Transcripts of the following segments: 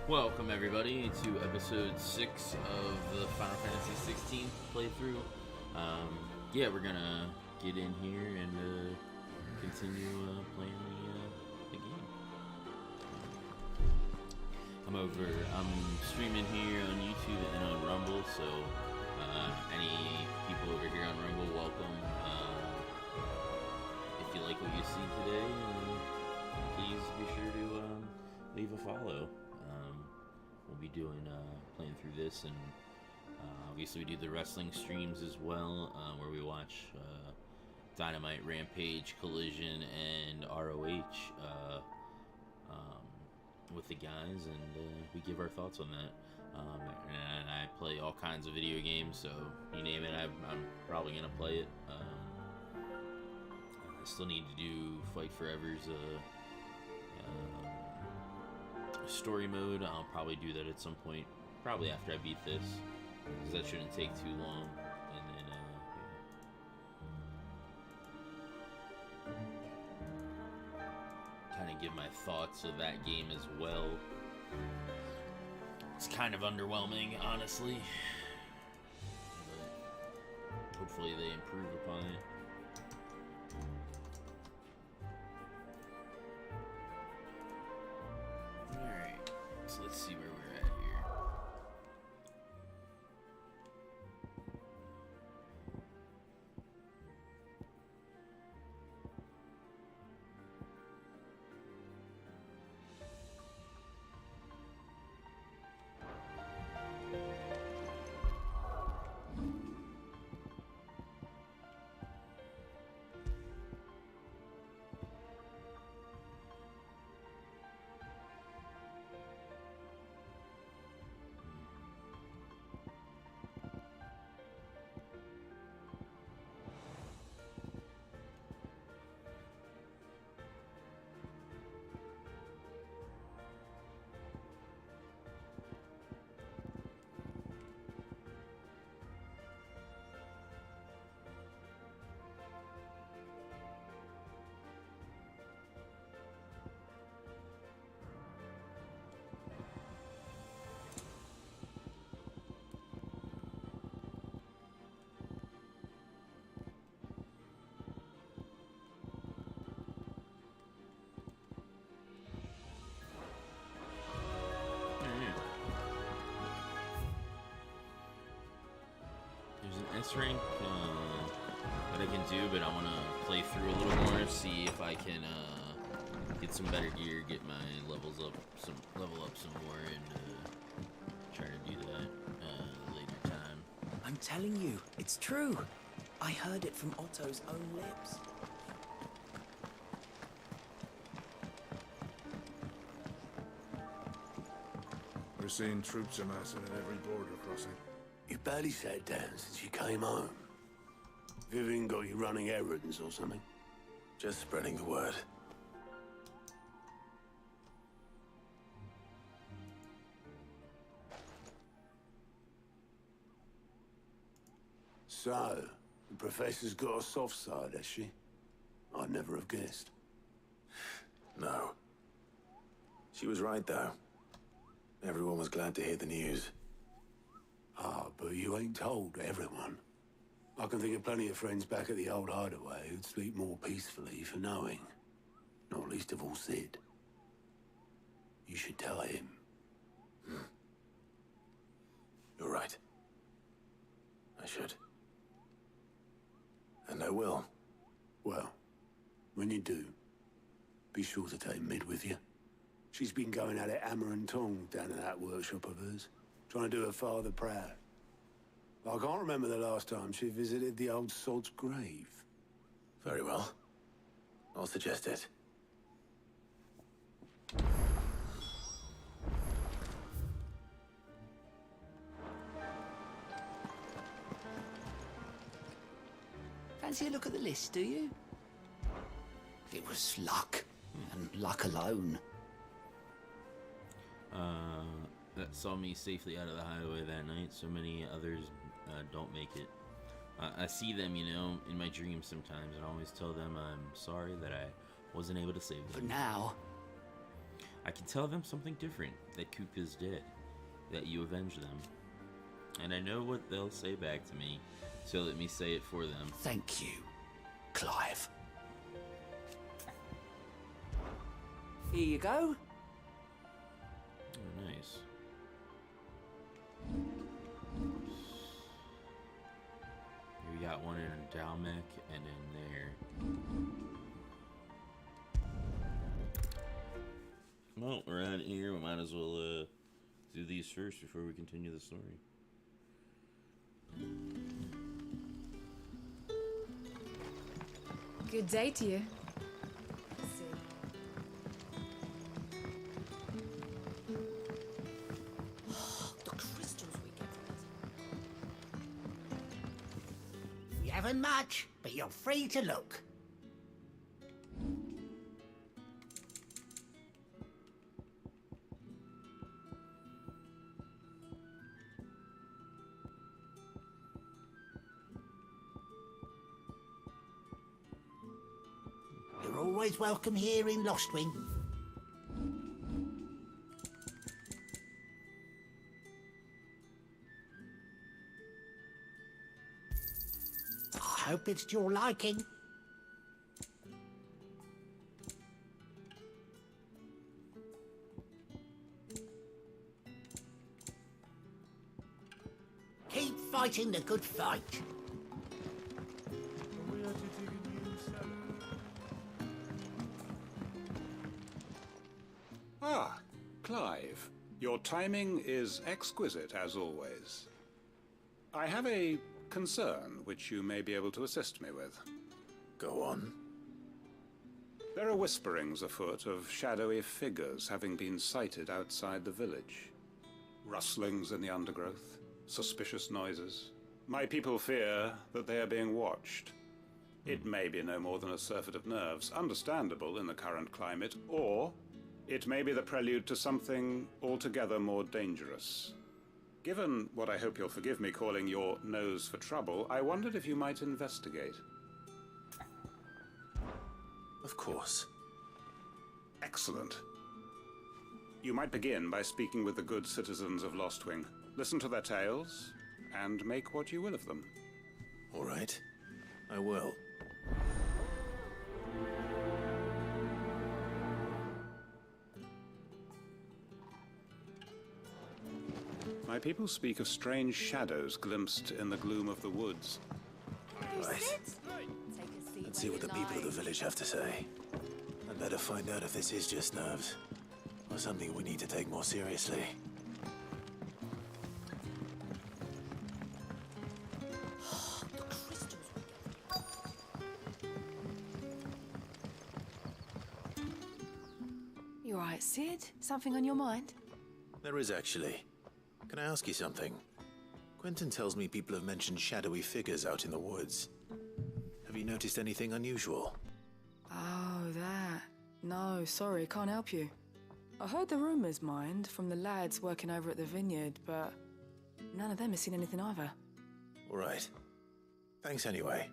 Welcome everybody to episode 6 of the Final Fantasy 16 playthrough. Yeah, we're gonna get in here and continue playing the game. I'm streaming here on YouTube and on Rumble, so any people over here on Rumble, welcome. If you like what you see today, please be sure to leave a follow. We'll be doing playing through this, and obviously we do the wrestling streams as well, where we watch Dynamite, Rampage, Collision, and ROH with the guys, and we give our thoughts on that. And I play all kinds of video games, so you name it, I'm probably gonna play it. I still need to do Fight Forever's story mode. I'll probably do that at some point, probably after I beat this, because that shouldn't take too long. And then kind of give my thoughts of that game as well. It's kind of underwhelming, honestly, but hopefully they improve upon it. So let's see where we're at here. S rank that I can do, but I want to play through a little more, see if I can get some better gear, get my level up some more, and try to do that later time. I'm telling you, it's true. I heard it from Otto's own lips. We're seeing troops amassing at every border crossing. You barely sat down since you came home. Vivian got you running errands or something? Just spreading the word. So, the Professor's got a soft side, has she? I'd never have guessed. No. She was right, though. Everyone was glad to hear the news. Ah, but you ain't told everyone. I can think of plenty of friends back at the old hideaway who'd sleep more peacefully for knowing. Not least of all Sid. You should tell him. You're right. I should. And I will. Well, when you do, be sure to take Mid with you. She's been going at it hammer and tong down at that workshop of hers, trying to do her father proud. I can't remember the last time she visited the old sod's grave. Very well. I'll suggest it. Fancy a look at the list, do you? It was luck, and luck alone. That saw me safely out of the highway that night. So many others don't make it. I see them, you know, in my dreams sometimes, and I always tell them I'm sorry that I wasn't able to save them. For now. I can tell them something different, that Coop is dead, that you avenge them. And I know what they'll say back to me, so let me say it for them. Thank you, Clive. Here you go. Oh, nice. We got one in Dalmec and in there. Well, we're out here. We might as well do these first before we continue the story. Good day to you. The crystals we get from it. We haven't much, but you're free to look. You're always welcome here in Lostwing. I hope it's to your liking. Keep fighting the good fight. Ah, Clive. Your timing is exquisite, as always. I have a concern which you may be able to assist me with. Go on. There are whisperings afoot of shadowy figures having been sighted outside the village. Rustlings in the undergrowth, suspicious noises. My people fear that they are being watched. It may be no more than a surfeit of nerves, understandable in the current climate, or it may be the prelude to something altogether more dangerous. Given what I hope you'll forgive me calling your nose for trouble, I wondered if you might investigate. Of course. Excellent. You might begin by speaking with the good citizens of Lostwing. Listen to their tales, and make what you will of them. All right. I will. My people speak of strange shadows glimpsed in the gloom of the woods. Right. Let's see what the people of the village have to say. I'd better find out if this is just nerves, or something we need to take more seriously. You all right, Sid? Something on your mind? There is actually. Can I ask you something? Quentin tells me people have mentioned shadowy figures out in the woods. Have you noticed anything unusual? Oh, that. No, sorry, can't help you. I heard the rumours, mind, from the lads working over at the vineyard, but none of them has seen anything either. All right. Thanks anyway.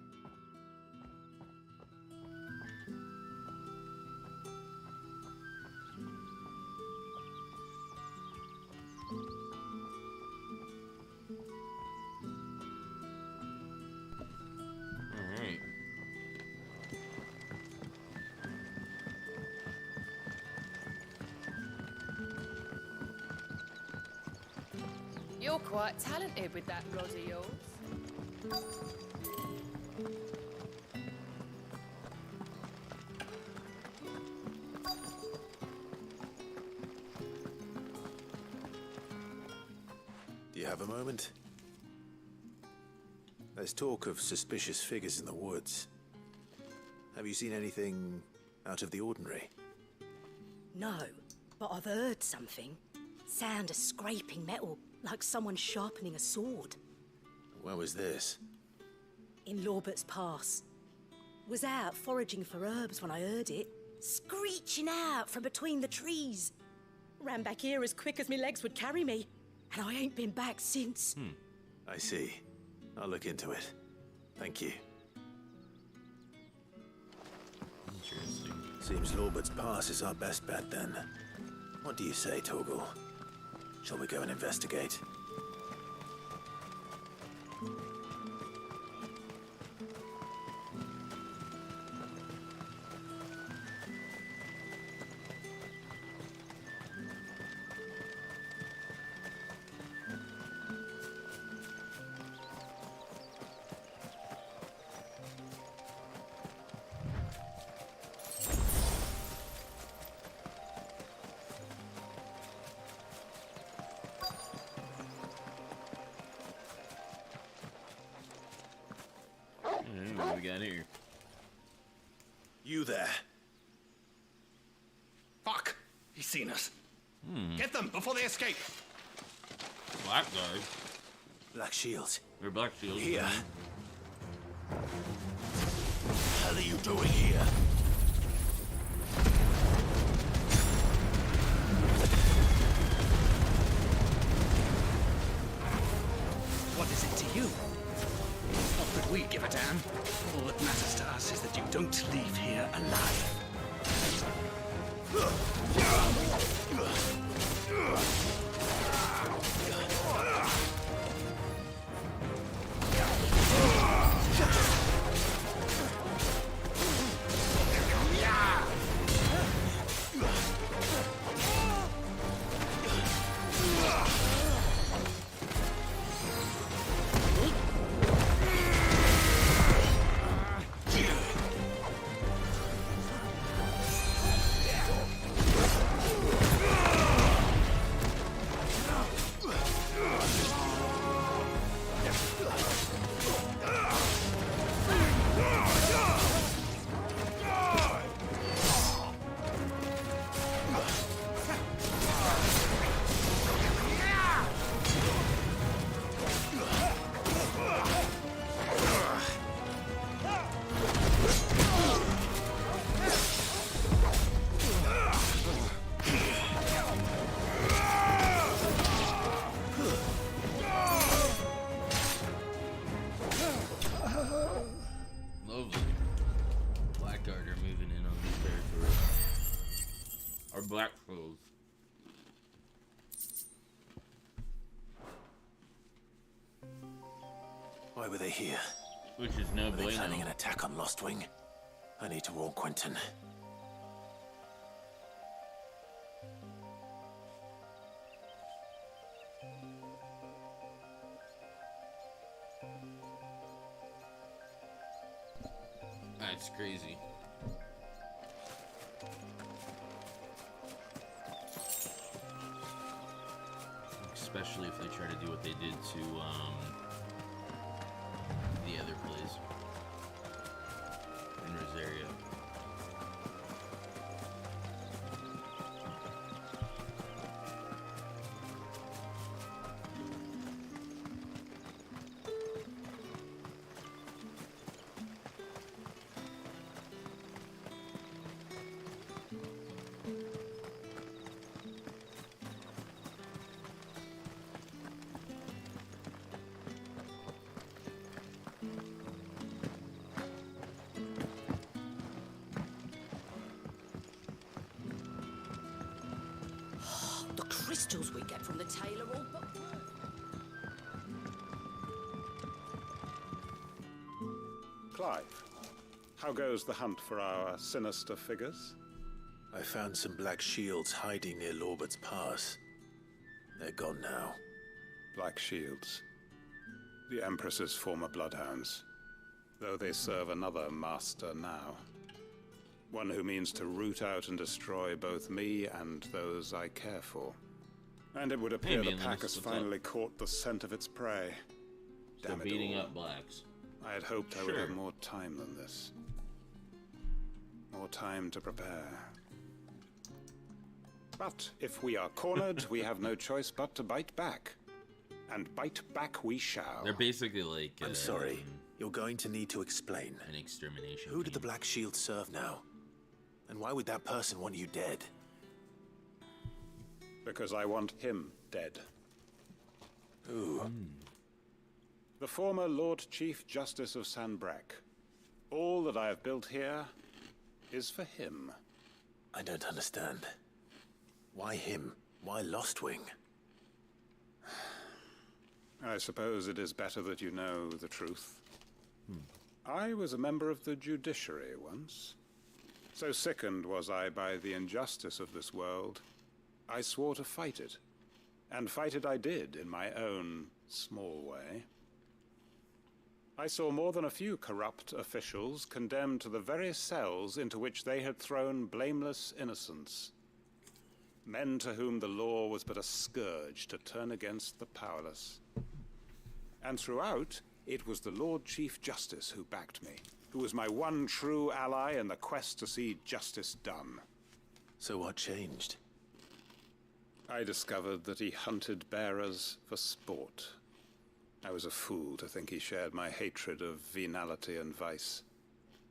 Alright. You're quite talented with that rod of yours. Do you have a moment? There's talk of suspicious figures in the woods. Have you seen anything out of the ordinary? No, but I've heard something. Sound of scraping metal, like someone sharpening a sword. Where was this? In Lorbert's Pass. Was out foraging for herbs when I heard it, screeching out from between the trees. Ran back here as quick as my legs would carry me, and I ain't been back since. I see. I'll look into it. Thank you. Interesting. Seems Lorbert's Pass is our best bet then. What do you say, Torgal? Shall we go and investigate? What do we got here? You there. Fuck! He's seen us. Get them before they escape. Blackguard. Black Shields. They're Black Shields. Here. What the hell are you doing here? What is it to you? What would we give a damn? All that matters to us is that you don't leave here alive. Lovely. Blackguard are moving in on this territory. Our Black Souls. Why were they here? Which is no Were they bueno. planning an attack on Lost Wing? I need to warn Quentin. That's crazy. Especially if they try to do what they did to the other place in Rosario. The crystals we get from the tailor all but Clive, how goes the hunt for our sinister figures? I found some Black Shields hiding near Lorbert's Pass. They're gone now. Black Shields. The Empress's former bloodhounds. Though they serve another master now. One who means to root out and destroy both me and those I care for. And it would appear the pack has finally caught the scent of its prey. Damn it, beating up blacks. I had hoped I would have more time than this. More time to prepare. But if we are cornered, we have no choice but to bite back. And bite back we shall. They're basically like... I'm sorry. You're going to need to explain. An extermination. Who did the Black Shield serve now? And why would that person want you dead? Because I want him dead. Who? The former Lord Chief Justice of Sanbreque. All that I have built here is for him. I don't understand. Why him? Why Lostwing? I suppose it is better that you know the truth. I was a member of the judiciary once. So sickened was I by the injustice of this world, I swore to fight it. And fight it I did, in my own small way. I saw more than a few corrupt officials condemned to the very cells into which they had thrown blameless innocents. Men to whom the law was but a scourge to turn against the powerless. And throughout, it was the Lord Chief Justice who backed me, who was my one true ally in the quest to see justice done. So what changed? I discovered that he hunted bearers for sport. I was a fool to think he shared my hatred of venality and vice.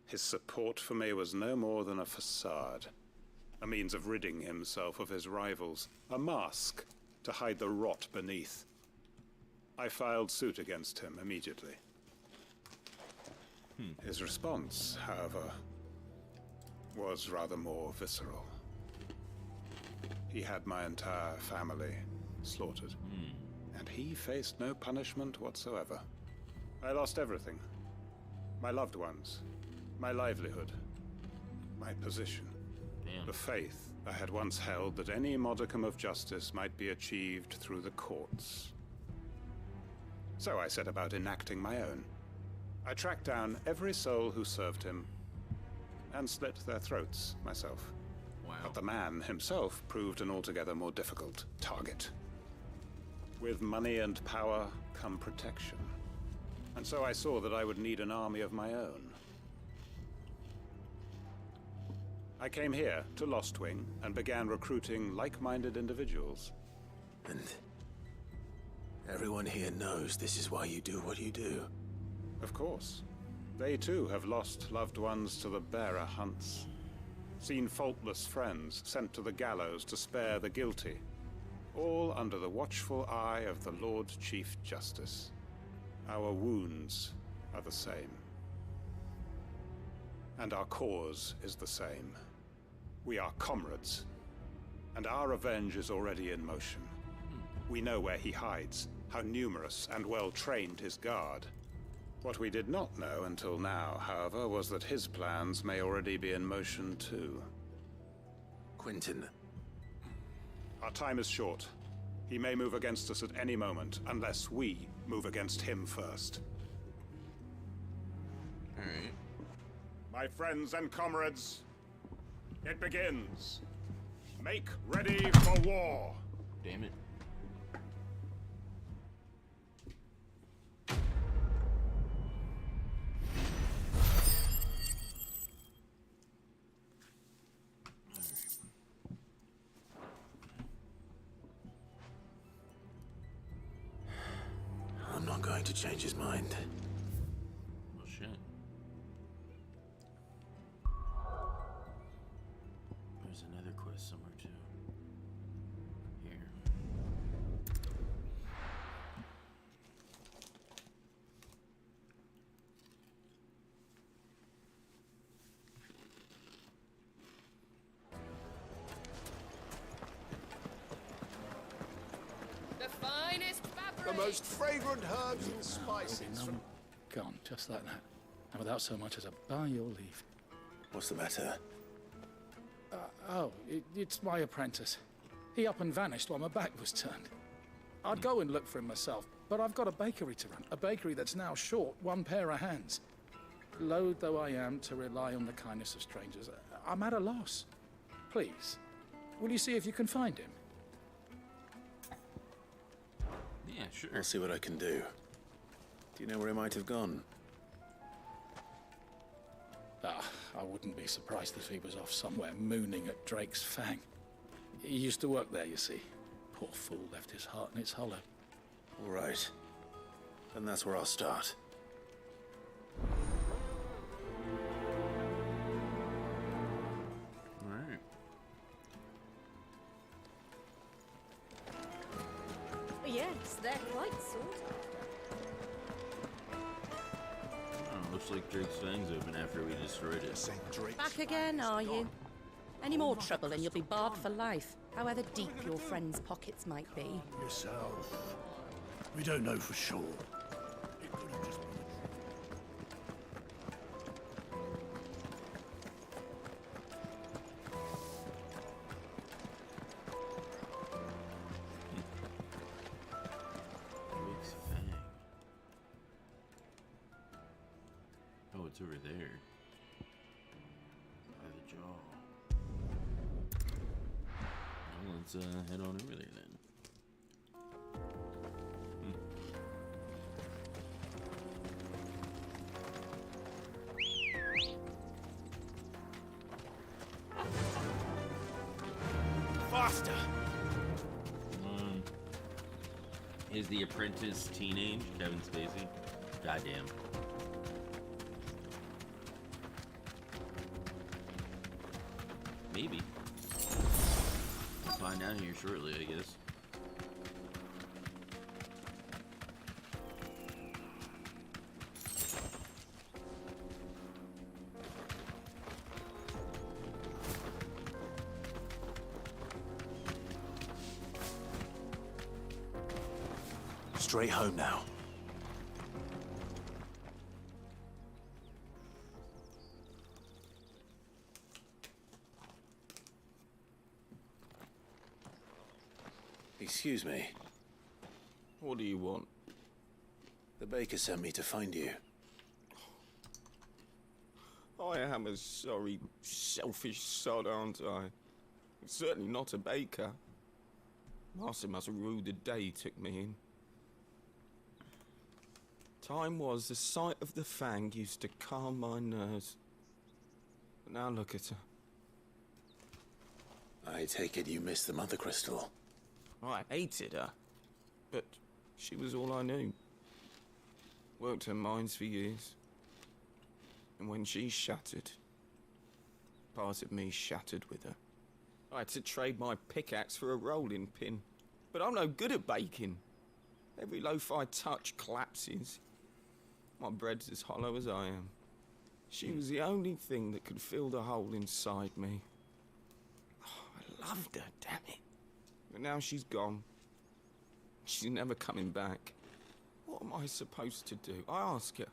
His support for me was no more than a facade, a means of ridding himself of his rivals, a mask to hide the rot beneath. I filed suit against him immediately. His response, however, was rather more visceral. He had my entire family slaughtered. And he faced no punishment whatsoever. I lost everything. My loved ones, my livelihood, my position. Damn. The faith I had once held that any modicum of justice might be achieved through the courts. So I set about enacting my own. I tracked down every soul who served him and slit their throats myself. Wow. But the man himself proved an altogether more difficult target. With money and power come protection. And so I saw that I would need an army of my own. I came here to Lostwing and began recruiting like-minded individuals. And everyone here knows this is why you do what you do. Of course. They too have lost loved ones to the bearer hunts. Seen faultless friends sent to the gallows to spare the guilty. All under the watchful eye of the Lord Chief Justice. Our wounds are the same. And our cause is the same. We are comrades. And our revenge is already in motion. We know where he hides, how numerous and well-trained his guard. What we did not know until now, however, was that his plans may already be in motion too. Quentin. Our time is short. He may move against us at any moment, unless we move against him first. Alright. My friends and comrades, it begins. Make ready for war. Damn it. I'm not going to change his mind. Well, shit. There's another quest somewhere too. Here. The finest fabric. The most fragrant herbs and spices from... Gone, just like that. And without so much as a by your leave. What's the matter? It's my apprentice. He up and vanished while my back was turned. I'd go and look for him myself, but I've got a bakery to run. A bakery that's now short one pair of hands. Loath though I am to rely on the kindness of strangers, I'm at a loss. Please, will you see if you can find him? Yeah, sure. I'll see what I can do. Do you know where he might have gone? I wouldn't be surprised if he was off somewhere mooning at Drake's Fang. He used to work there, you see. Poor fool left his heart in its hollow. All right. Then that's where I'll start. Alright. Yes, they're quite sought after. Oh, looks like Drake's Fang's open after we destroyed it. St. Drake's Back again, are you? Any more trouble and you'll be barred for life. however deep your friend's pockets might be. Yourself. We don't know for sure. It could have just been Drake's Fang. Oh, it's over there. By the jaw. Well, let's head on over there then. Faster! Is the apprentice teenage Kevin Spacey? Goddamn. Maybe. We'll find out here shortly, I guess. Straight home now. Excuse me. What do you want? The baker sent me to find you. I am a sorry, selfish sod, aren't I? I'm certainly not a baker. Master must have ruled the day he took me in. Time was the sight of the Fang used to calm my nerves. But now look at her. I take it you missed the Mother Crystal. I hated her, but she was all I knew. Worked her mines for years. And when she shattered, part of me shattered with her. I had to trade my pickaxe for a rolling pin. But I'm no good at baking. Every loaf I touch collapses. My bread's as hollow as I am. She was the only thing that could fill the hole inside me. Oh, I loved her, damn it. But now she's gone. She's never coming back. What am I supposed to do? I ask her.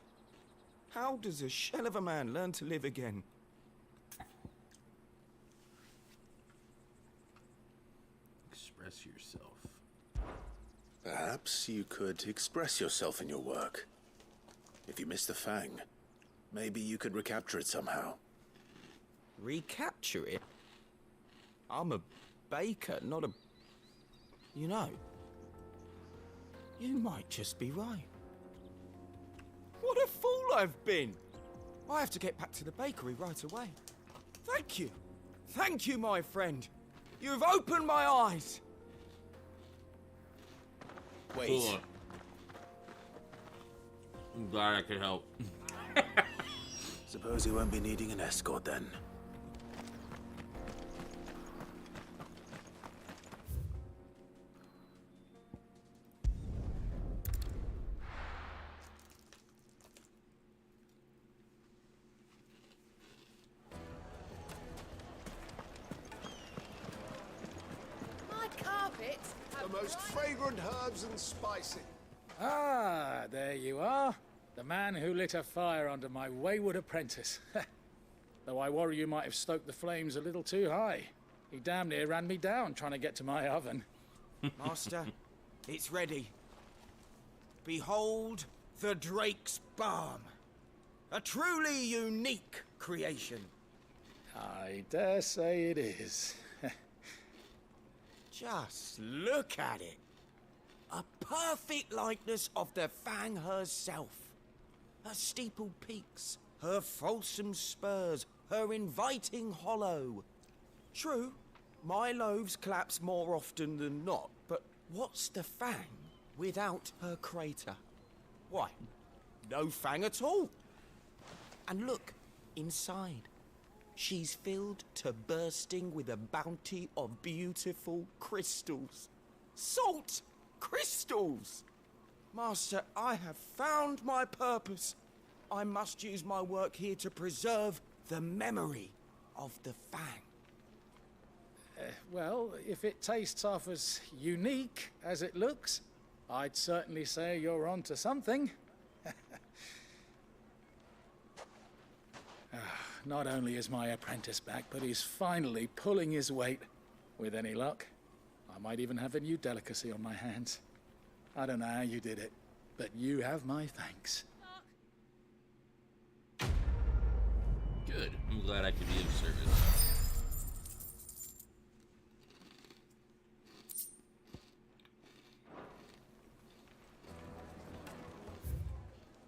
How does a shell of a man learn to live again? Express yourself. Perhaps you could express yourself in your work. If you missed the Fang, maybe you could recapture it somehow. Recapture it? I'm a baker, not a... You know, you might just be right. What a fool I've been! I have to get back to the bakery right away. Thank you. Thank you, my friend. You've opened my eyes. Wait. Cool. I'm glad I could help. Suppose you won't be needing an escort then. My carpet. The most fragrant herbs and spices. Ah, there you are. The man who lit a fire under my wayward apprentice. Though I worry you might have stoked the flames a little too high. He damn near ran me down trying to get to my oven. Master, it's ready. Behold the Drake's Balm. A truly unique creation. I dare say it is. Just look at it. A perfect likeness of the Fang herself. Her steepled peaks, her fulsome spurs, her inviting hollow. True, my loaves collapse more often than not, but what's the Fang without her crater? Why, no Fang at all. And look, inside. She's filled to bursting with a bounty of beautiful crystals. Salt crystals! Master, I have found my purpose. I must use my work here to preserve the memory of the Fang. Well, if it tastes half as unique as it looks, I'd certainly say you're onto something. Not only is my apprentice back, but he's finally pulling his weight. With any luck, I might even have a new delicacy on my hands. I don't know how you did it, but you have my thanks. Good. I'm glad I could be of service.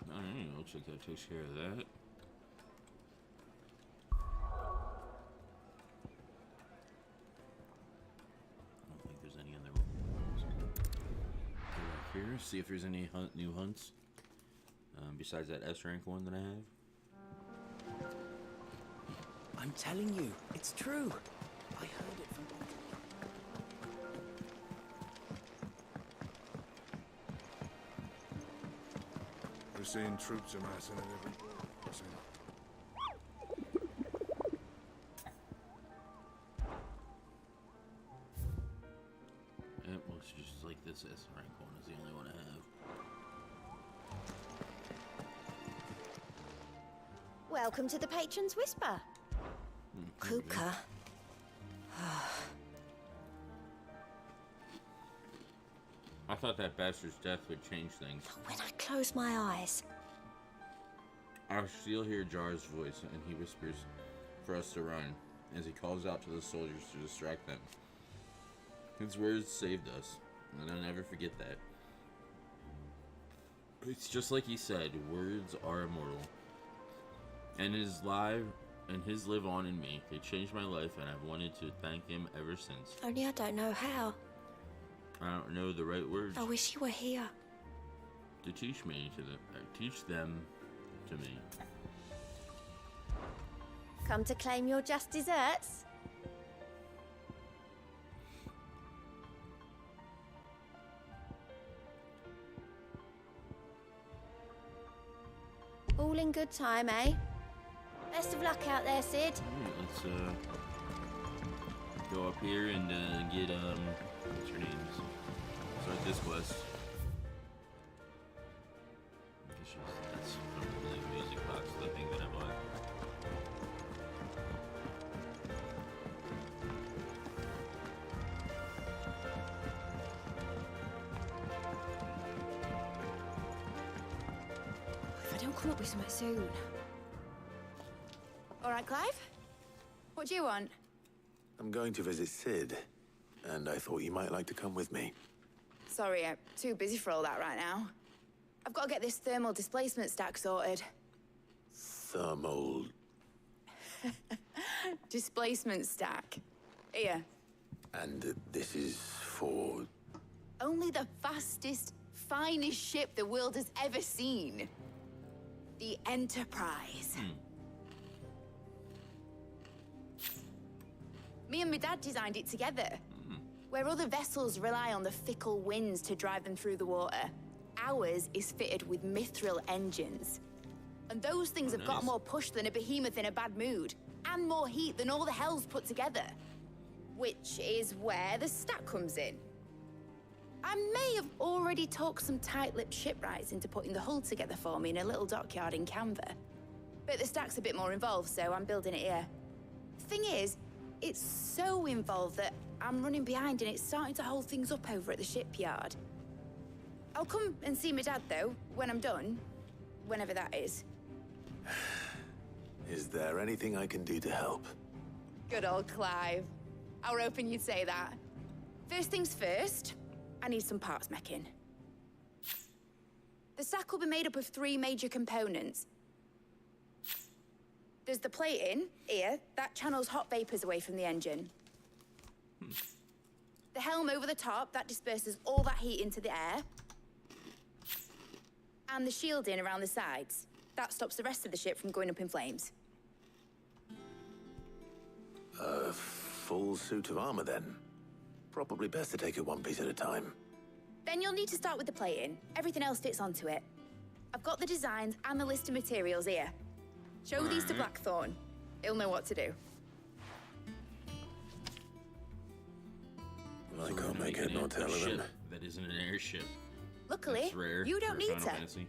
Alright, looks like that takes care of that. Here, see if there's any new hunts besides that S rank one that I have. I'm telling you, it's true. I heard it from... We're seeing troops amassing in every port. It looks just like this S rank one is the only one I have. Welcome to the Patron's Whisper. Kuka. I thought that bastard's death would change things. When I close my eyes. I still hear Jar's voice, and he whispers for us to run as he calls out to the soldiers to distract them. His words saved us, and I'll never forget that. It's just like he said, words are immortal. And his live on in me. They changed my life, and I've wanted to thank him ever since. Only I don't know how. I don't know the right words I wish you were here. to teach them to me. Come to claim your just desserts? All in good time, eh? Best of luck out there, Sid. Alright, let's go up here and get what's her name? Start this quest. That's from the music box, the thing that I bought. If I don't come up with something soon. All right, Clive? What do you want? I'm going to visit Sid, and I thought you might like to come with me. Sorry, I'm too busy for all that right now. I've got to get this thermal displacement stack sorted. Thermal... Displacement stack. Here. And this is for... Only the fastest, finest ship the world has ever seen. The Enterprise. Me and my dad designed it together. Where other vessels rely on the fickle winds to drive them through the water, ours is fitted with mithril engines. And those things have got more push than a behemoth in a bad mood, and more heat than all the hells put together. Which is where the stack comes in. I may have already talked some tight-lipped shipwrights into putting the hull together for me in a little dockyard in Canva. But the stack's a bit more involved, so I'm building it here. Thing is, it's so involved that I'm running behind and it's starting to hold things up over at the shipyard. I'll come and see my dad, though, when I'm done. Whenever that is. Is there anything I can do to help? Good old Clive. I were hoping you'd say that. First things first, I need some parts meching. The stack will be made up of 3 major components. There's the plating, here, that channels hot vapors away from the engine. The helm over the top, that disperses all that heat into the air. And the shielding around the sides. That stops the rest of the ship from going up in flames. A full suit of armor, then. Probably best to take it one piece at a time. Then you'll need to start with the plating. Everything else fits onto it. I've got the designs and the list of materials here. Show these to Blackthorn. He'll know what to do. I So we're can't gonna make an it not tell them. ship that isn't an airship. Luckily, That's rare you don't for need Final to. Fantasy.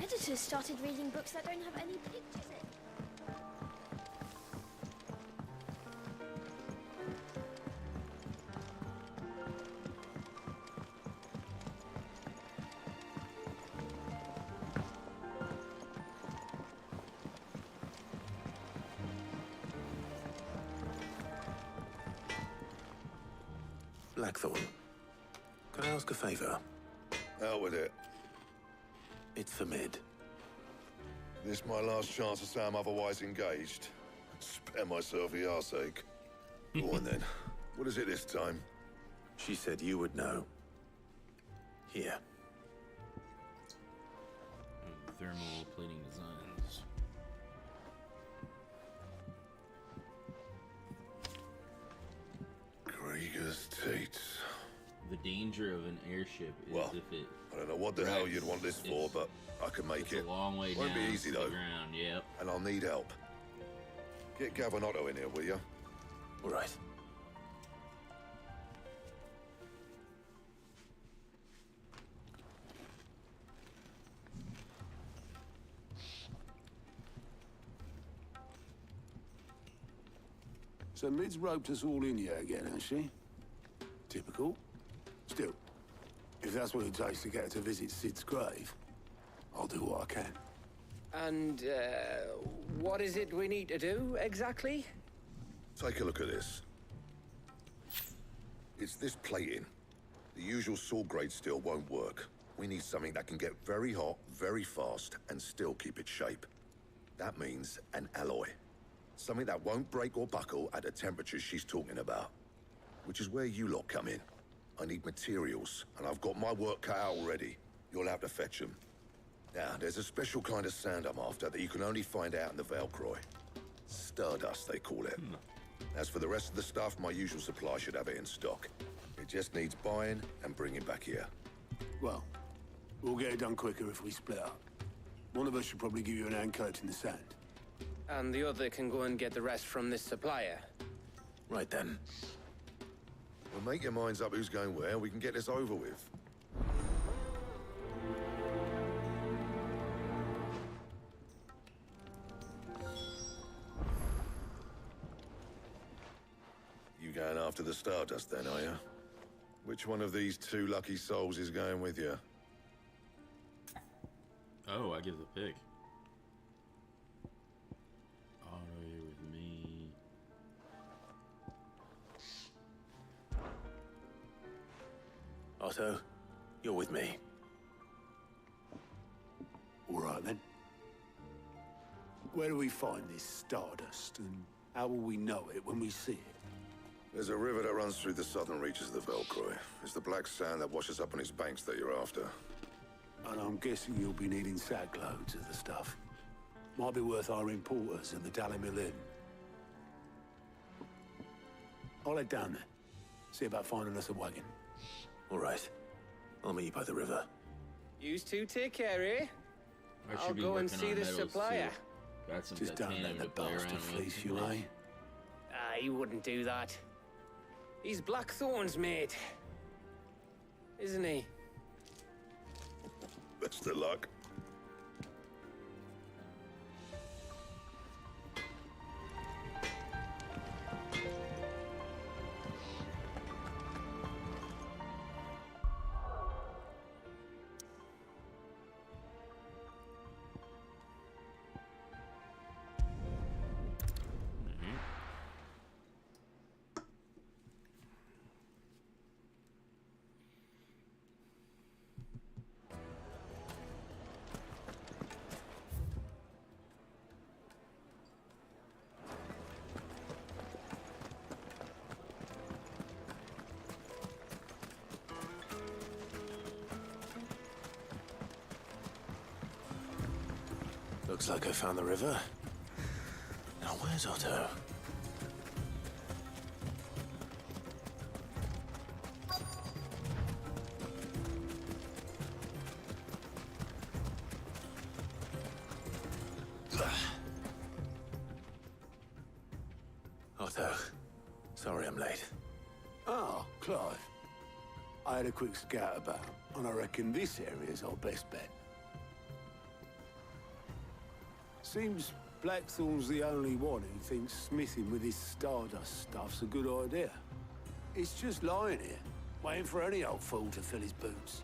Editors started reading books that don't have any pictures in. Blackthorn, can I ask a favor? Out with it. It's for Mid. This my last chance to say I'm otherwise engaged. Spare myself the arseache. Go on then. What is it this time? She said you would know. Here. Thermal plating designs. Krieger's Tate. The danger of an airship is Well, if it. I don't know what the hell you'd want this for, but I can make It's it. a long way Won't down be easy to the though. ground. Yep. And I'll need help. Get Gavinotto in here, will you? All right. So Mid's roped us all in here again, has she? Typical. Still, if that's what it takes to get her to visit Sid's grave, I'll do what I can. And, what is it we need to do, exactly? Take a look at this. It's this plating. The usual sword grade steel won't work. We need something that can get very hot, very fast, and still keep its shape. That means an alloy. Something that won't break or buckle at the temperatures she's talking about. Which is where you lot come in. I need materials, and I've got my work cut out already. You'll have to fetch them. Now, there's a special kind of sand I'm after that you can only find out in the Valcroy. Stardust, they call it. As for the rest of the stuff, my usual supply should have it in stock. It just needs buying and bringing back here. Well, we'll get it done quicker if we split up. One of us should probably give you an hand coat in the sand. And the other can go and get the rest from this supplier. Right then. Well, make your minds up who's going where, we can get this over with. You going after the Stardust then, are you? Which one of these two lucky souls is going with you? Oh, I get the pick. Otto, you're with me. Otto, you're with me. All right, then. Where do we find this Stardust, and how will we know it when we see it? There's a river that runs through the southern reaches of the Valcroy. It's the black sand that washes up on its banks that you're after. And I'm guessing you'll be needing sack loads of the stuff. Might be worth hiring porters at the Dalimil Inn. I'll head down there. See about finding us a wagon. All right. I'll meet you by the river. Yous two take care, eh? I I'll should be go and working see on the metals, supplier. too. Got some Just don't titanium let the to play bastard around with. fleece you, eh? He wouldn't do that. He's Blackthorn's mate. Isn't he? Best of luck. Looks like I found the river. Now where's Otto? Otto. Sorry I'm late. Ah, Clive. I had a quick scout about, and I reckon this area's our best bet. Seems Blackthorn's the only one who thinks smithing with his Stardust stuff's a good idea. It's just lying here, waiting for any old fool to fill his boots.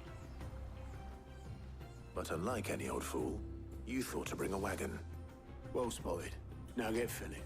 But unlike any old fool, you thought to bring a wagon. Well spotted. Now get filling.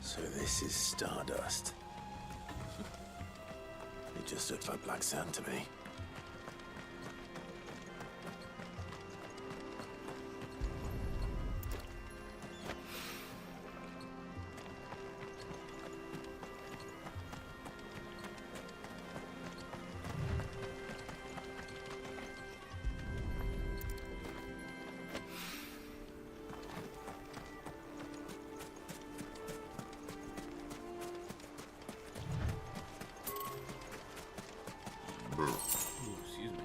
So this is Stardust. It just looks like black sand to me. Excuse me.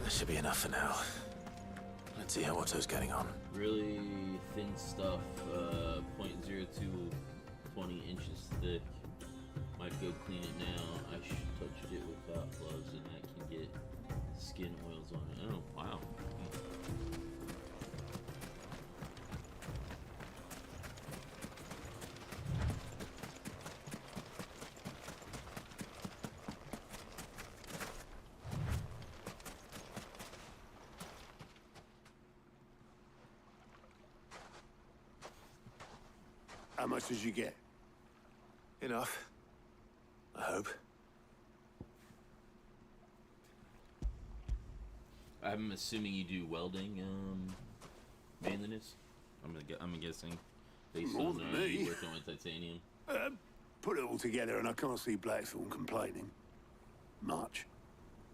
That should be enough for now. Let's see how Otto's getting on. Really thin stuff, 0.02, 20 inches thick. Might go clean it now. I touched it without gloves and that can get skin oils on it. Oh, wow. How much did you get? Enough. I hope. I'm assuming you do welding, manliness? I'm guessing based More on than you me. working with titanium. Put it all together and I can't see Blackthorn complaining. Much.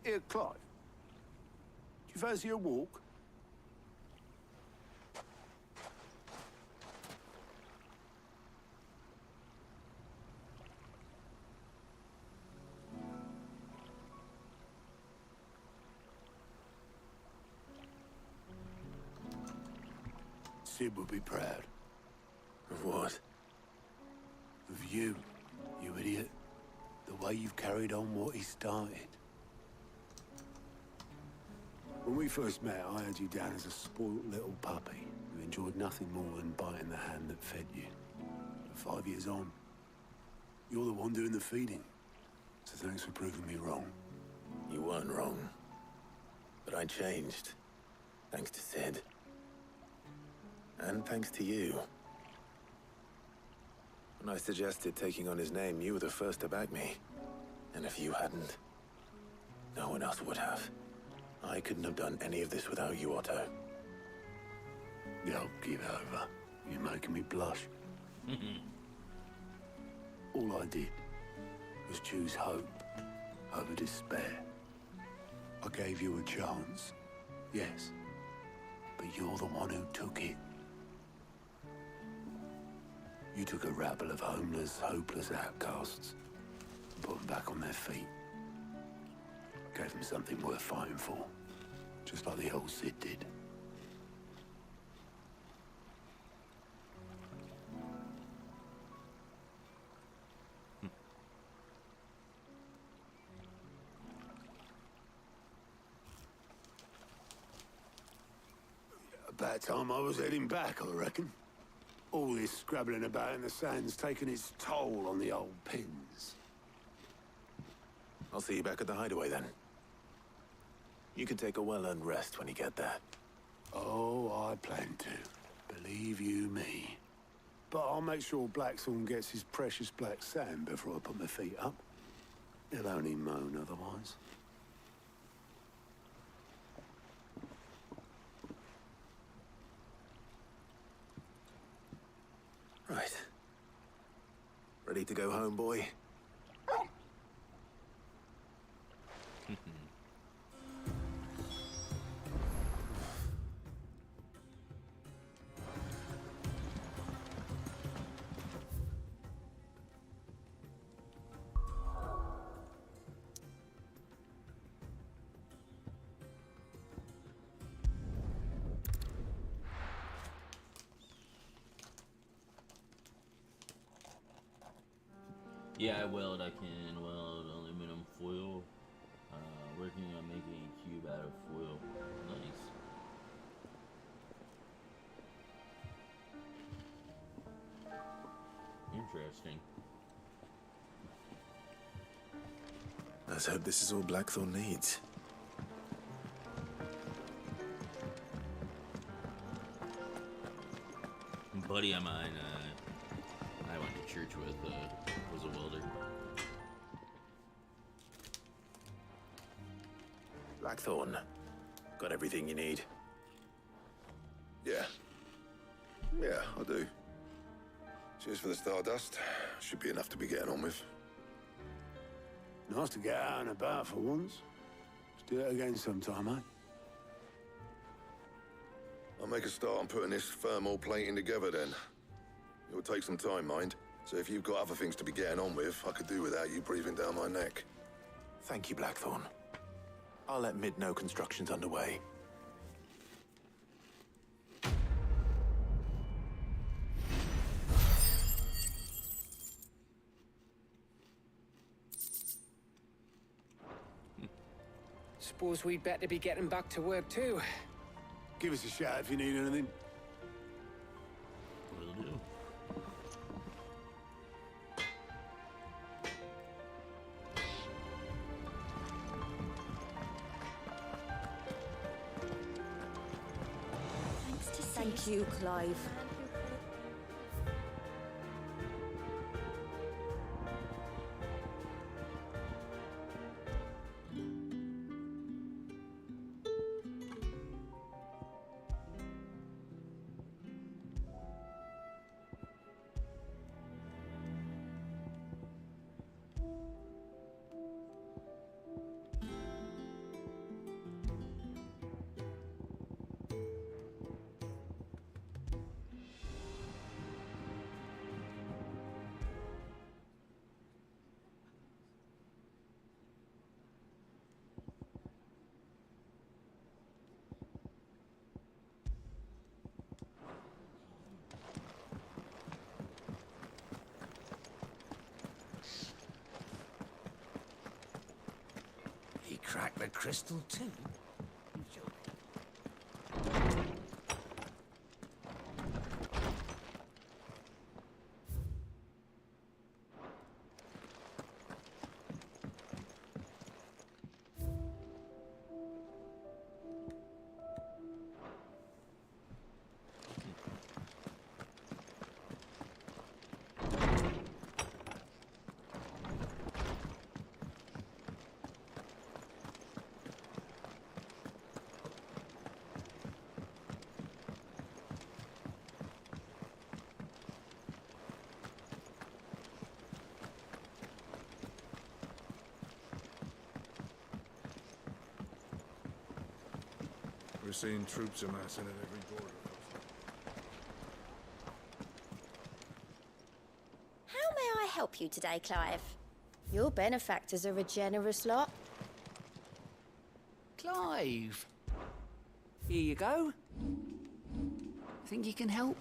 Here, Clive. Do you fancy a walk? Sid would be proud. Of what? Of you, you idiot. The way you've carried on what he started. When we first met, I had you down as a spoilt little puppy who enjoyed nothing more than biting the hand that fed you. But 5 years on, you're the one doing the feeding. So thanks for proving me wrong. You weren't wrong. But I changed. Thanks to Sid. And thanks to you. When I suggested taking on his name, you were the first to back me. And if you hadn't, no one else would have. I couldn't have done any of this without you, Otto. Yo, give over. You're making me blush. All I did was choose hope over despair. I gave you a chance, yes, but you're the one who took it. You took a rabble of homeless, hopeless outcasts and put them back on their feet. Gave them something worth fighting for, just like the old Sid did. About time I was heading back, I reckon. All this scrabbling about in the sand's taken its toll on the old pins. I'll see you back at the hideaway then. You can take a well-earned rest when you get there. Oh, I plan to. Believe you me. But I'll make sure Blackthorn gets his precious black sand before I put my feet up. He'll only moan otherwise. Right. Ready to go home, boy? Yeah, I can weld aluminum foil. Working on making a cube out of foil. Nice. Interesting. Let's hope this is all Blackthorn needs. A buddy of mine, I went to church with, was a welder. Blackthorn, got everything you need? Yeah. Yeah, I do. Cheers for the stardust. Should be enough to be getting on with. Nice to get out and about for once. Let's do it again sometime, eh? I'll make a start on putting this thermal plating together then. It will take some time, mind. So if you've got other things to be getting on with, I could do without you breathing down my neck. Thank you, Blackthorn. I'll let Mid know construction's underway. Suppose we'd better be getting back to work too. Give us a shout if you need anything. Will do. Thank you, Clive. He cracked the crystal too. We're seeing troops amassing at every border. How may I help you today, Clive? Your benefactors are a generous lot. Clive. Here you go. Think you can help?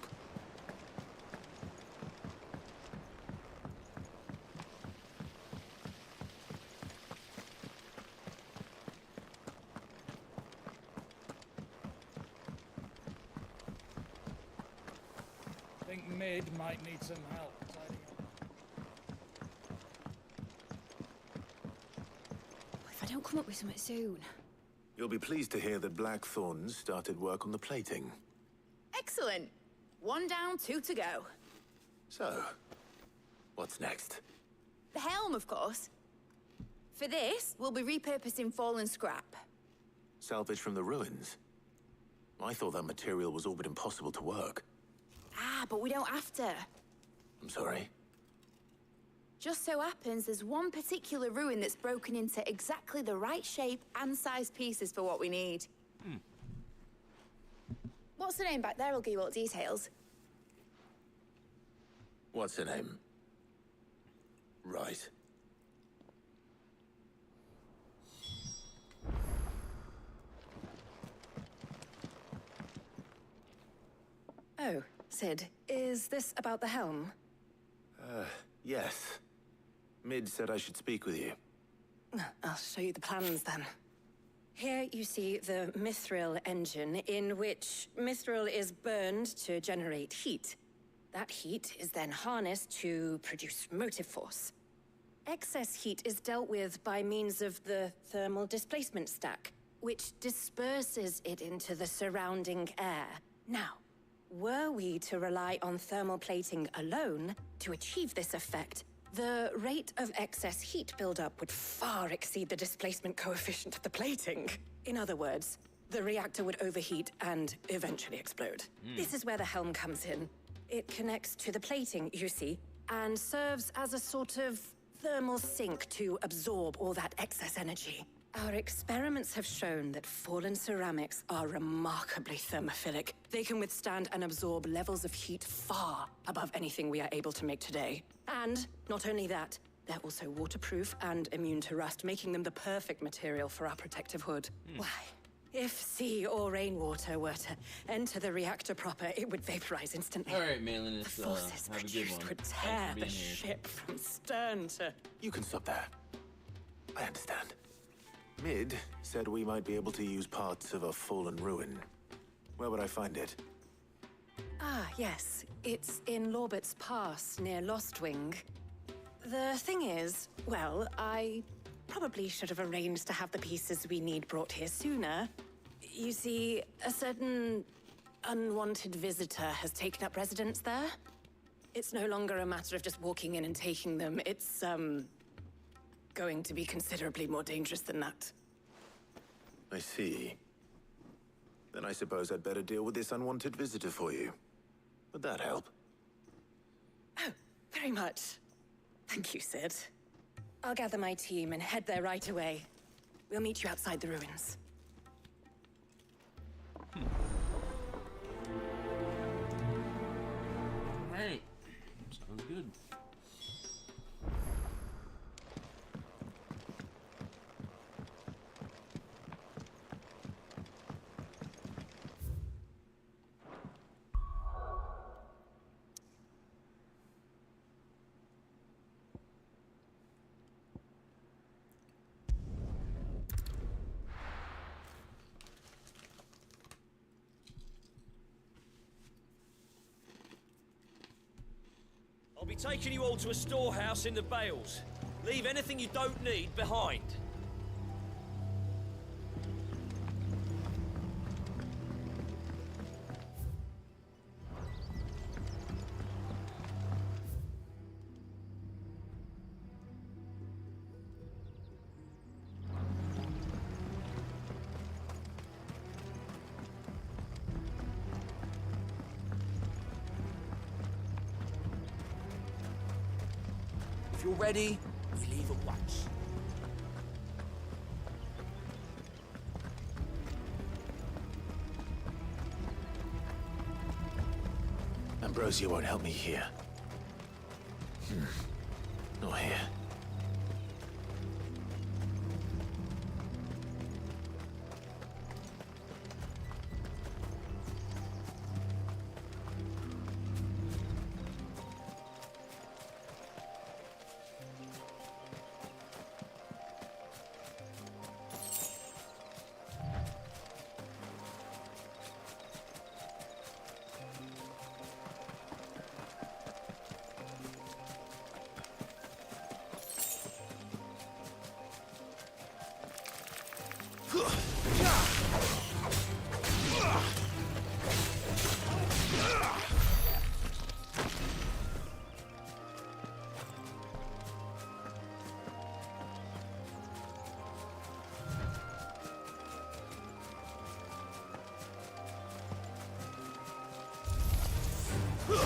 I think Mid might need some help tidying up. If I don't come up with something soon. You'll be pleased to hear that Blackthorn started work on the plating. Excellent. 1 down, 2 to go. So, what's next? The helm, of course. For this, we'll be repurposing fallen scrap. Salvage from the ruins? I thought that material was all but impossible to work. Ah, but we don't have to. I'm sorry. Just so happens there's one particular ruin that's broken into exactly the right shape and size pieces for what we need. What's the name back there? I'll give you all the details. What's her name? Right. Oh, Sid, is this about the helm? Yes. Mid said I should speak with you. I'll show you the plans then. Here you see the mithril engine, in which mithril is burned to generate heat. That heat is then harnessed to produce motive force. Excess heat is dealt with by means of the thermal displacement stack, which disperses it into the surrounding air. Now, were we to rely on thermal plating alone to achieve this effect, the rate of excess heat buildup would far exceed the displacement coefficient of the plating. In other words, the reactor would overheat and eventually explode. This is where the helm comes in. It connects to the plating, you see, and serves as a sort of thermal sink to absorb all that excess energy. Our experiments have shown that fallen ceramics are remarkably thermophilic. They can withstand and absorb levels of heat far above anything we are able to make today. And not only that, they're also waterproof and immune to rust, making them the perfect material for our protective hood. Why? If sea or rainwater were to enter the reactor proper, it would vaporize instantly. All right, Malin, The forces have a good produced one. would Thanks tear for the being here. ship from stern to... You can stop there. I understand. Mid said we might be able to use parts of a fallen ruin. Where would I find it? Ah, yes. It's in Lorbert's Pass, near Lostwing. The thing is, well, I probably should have arranged to have the pieces we need brought here sooner. You see, a certain unwanted visitor has taken up residence there. It's no longer a matter of just walking in and taking them. It's, going to be considerably more dangerous than that. I see. Then I suppose I'd better deal with this unwanted visitor for you. Would that help? Oh, very much. Thank you, Sid. I'll gather my team and head there right away. We'll meet you outside the ruins. All right. Sounds good. I'll be taking you all to a storehouse in the Bales. Leave anything you don't need behind. If you're ready, we leave at once. Ambrosia won't help me here. Nor here. Oh,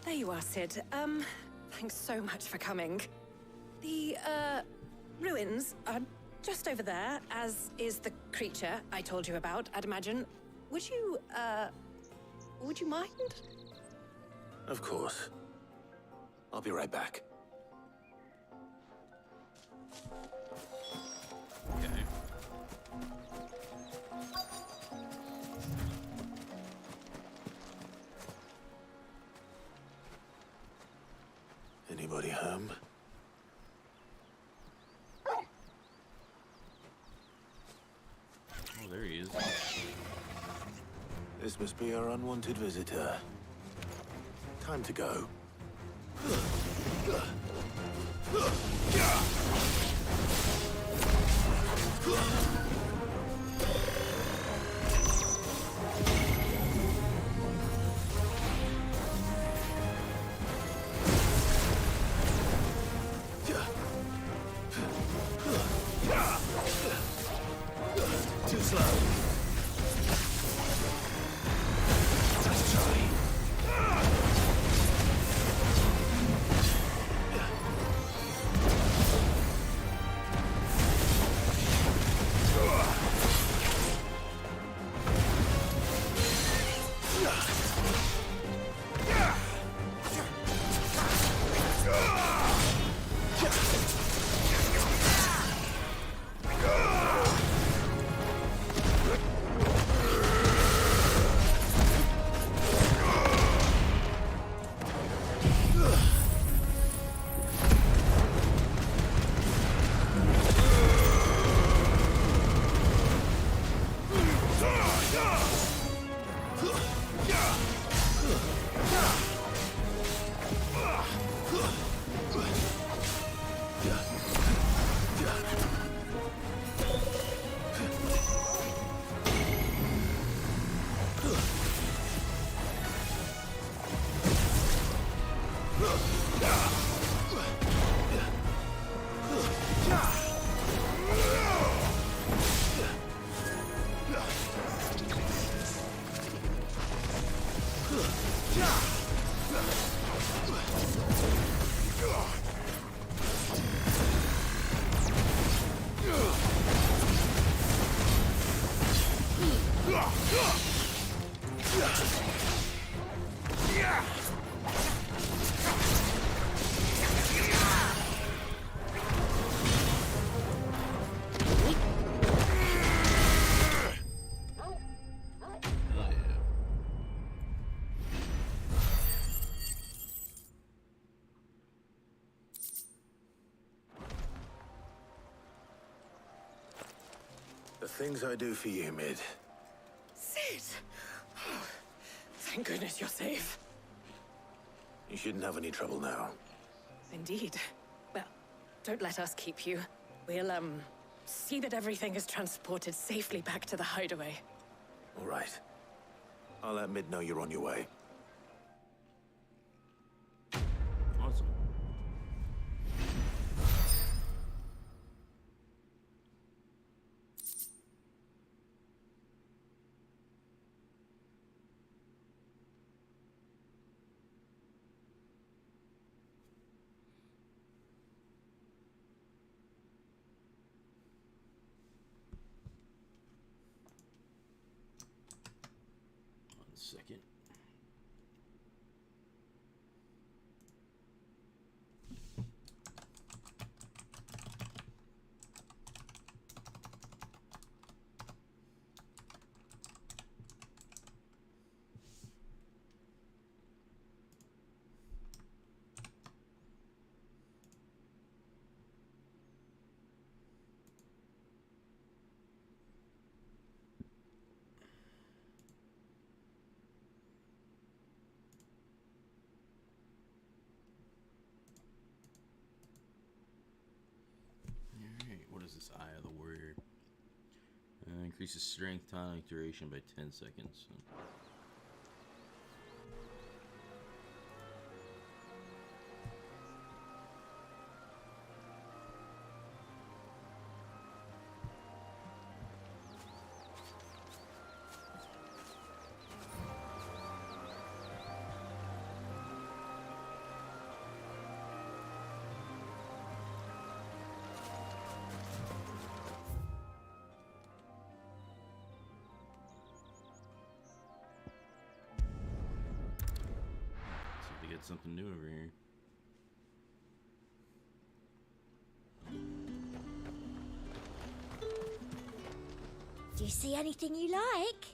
there you are, Sid. Thanks so much for coming. The, ruins are just over there, as is the creature I told you about, I'd imagine. Would you mind? Of course. I'll be right back. Okay. Anybody home? Oh, there he is. This must be our unwanted visitor. Time to go. Too slow. Let's try. The things I do for you, Mid. Sid! Oh, thank goodness you're safe. You shouldn't have any trouble now. Indeed. Well, don't let us keep you. We'll, see that everything is transported safely back to the hideaway. All right. I'll let Mid know you're on your way. Awesome. Second. Increases strength tonic duration by 10 seconds. Something new over here. Do you see anything you like?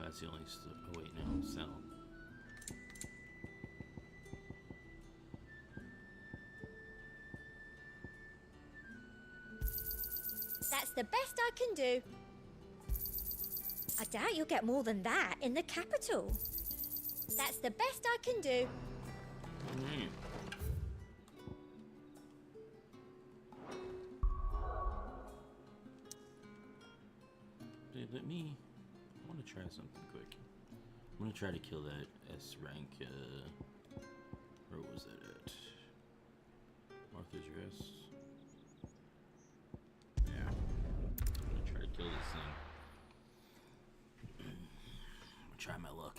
That's the only oh wait, no, sell. That's the best I can do. I doubt you'll get more than that in the capital. That's the best I can do. Dude, I want to try something quick. I'm gonna try to kill that S rank, where was that at? Martha's Rest? Yeah. I'm gonna try to kill this thing. I'm gonna try my luck.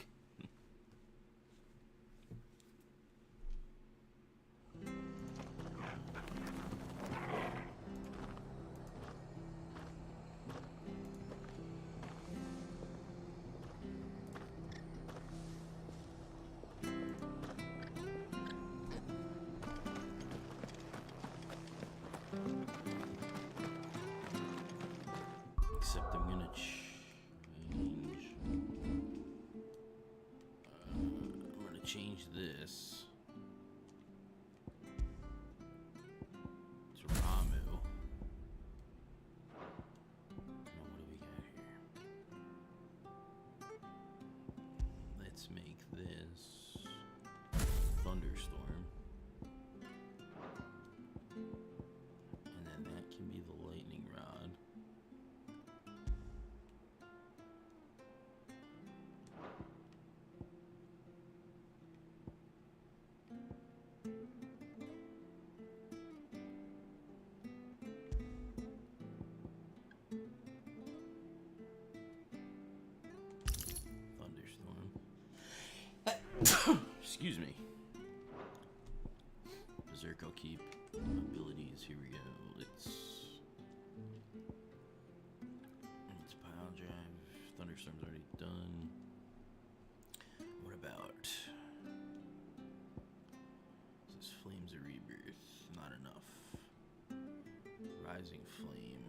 Except I'm gonna change. I'm gonna change this to Ramu. Now what do we got here? Let's make this Thunderstorm, and then that can be the Lightning Rod. Thunderstorm. Excuse me. Berserk, I'll keep. Abilities, here we go. Let's pile drive. Thunderstorm's already done. What about this? Flames of Rebirth, not enough. Rising Flame.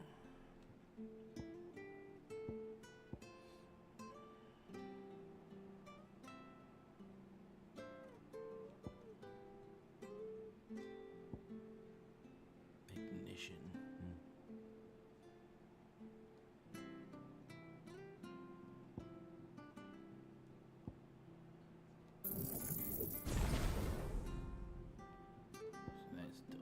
Ignition. So that's done.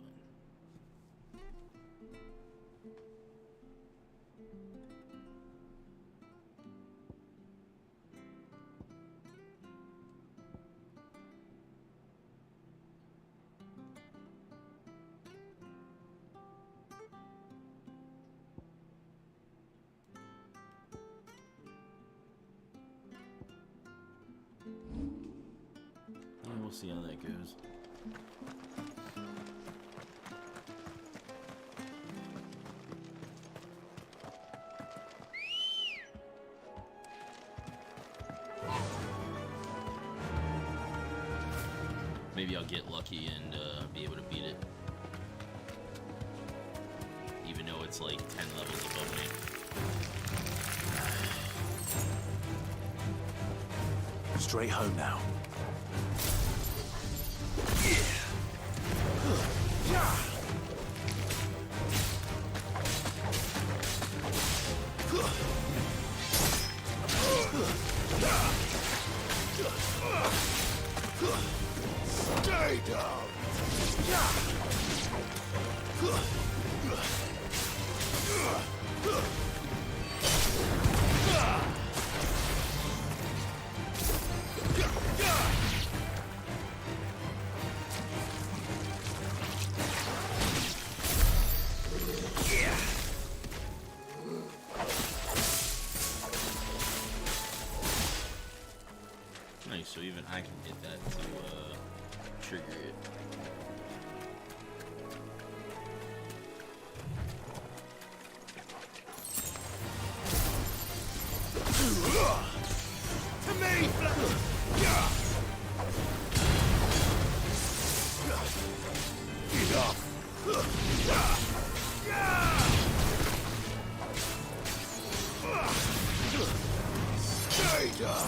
And we'll see how that goes. Maybe I'll get lucky and be able to beat it. Even though that's like 10 levels above me. Straight home now. Stay down! Nice, so even I can hit that to trigger it. To me! Enough! Stay down!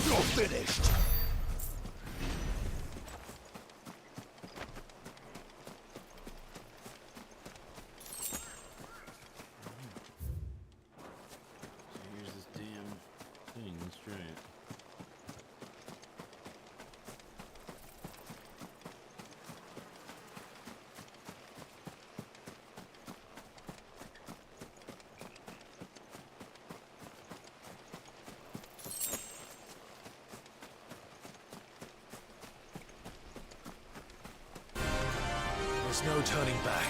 You're finished! Here's this damn thing, let's try it. There's no turning back.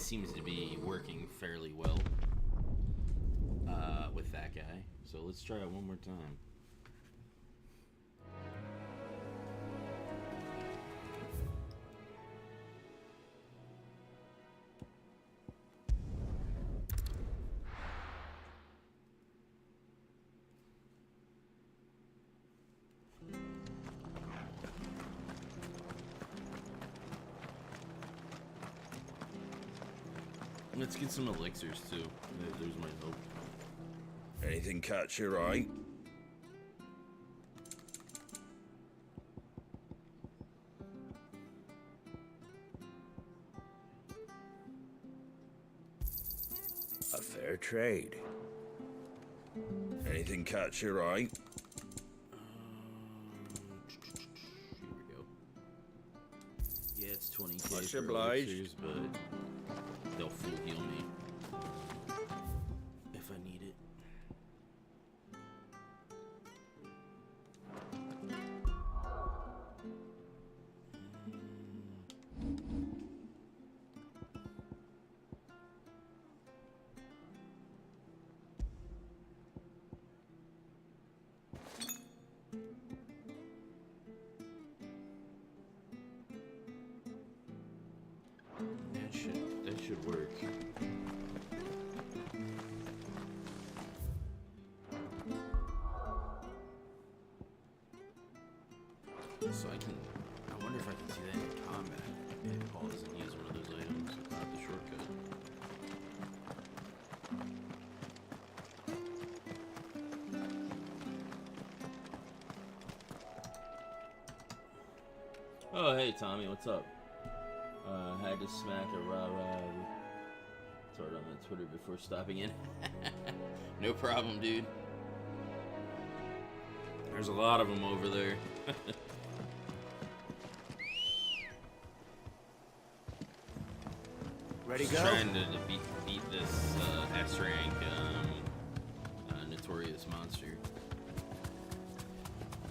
seems to be working fairly well with that guy. So let's try it one more time. Let's get some elixirs too. There's my hope. Anything catch your eye? A fair trade. Anything catch your eye? Here we go. Yeah, it's 20k Much for obliged. elixirs, but they'll full heal me if I need it. That should work. So I wonder if I can see that in combat. If Paul doesn't use one of those items without the shortcut. Oh, hey Tommy, what's up? Had to smack a rah-rah retard on the Twitter before stopping in. No problem, dude. There's a lot of them over there. Ready to go? Trying to beat this S rank notorious monster.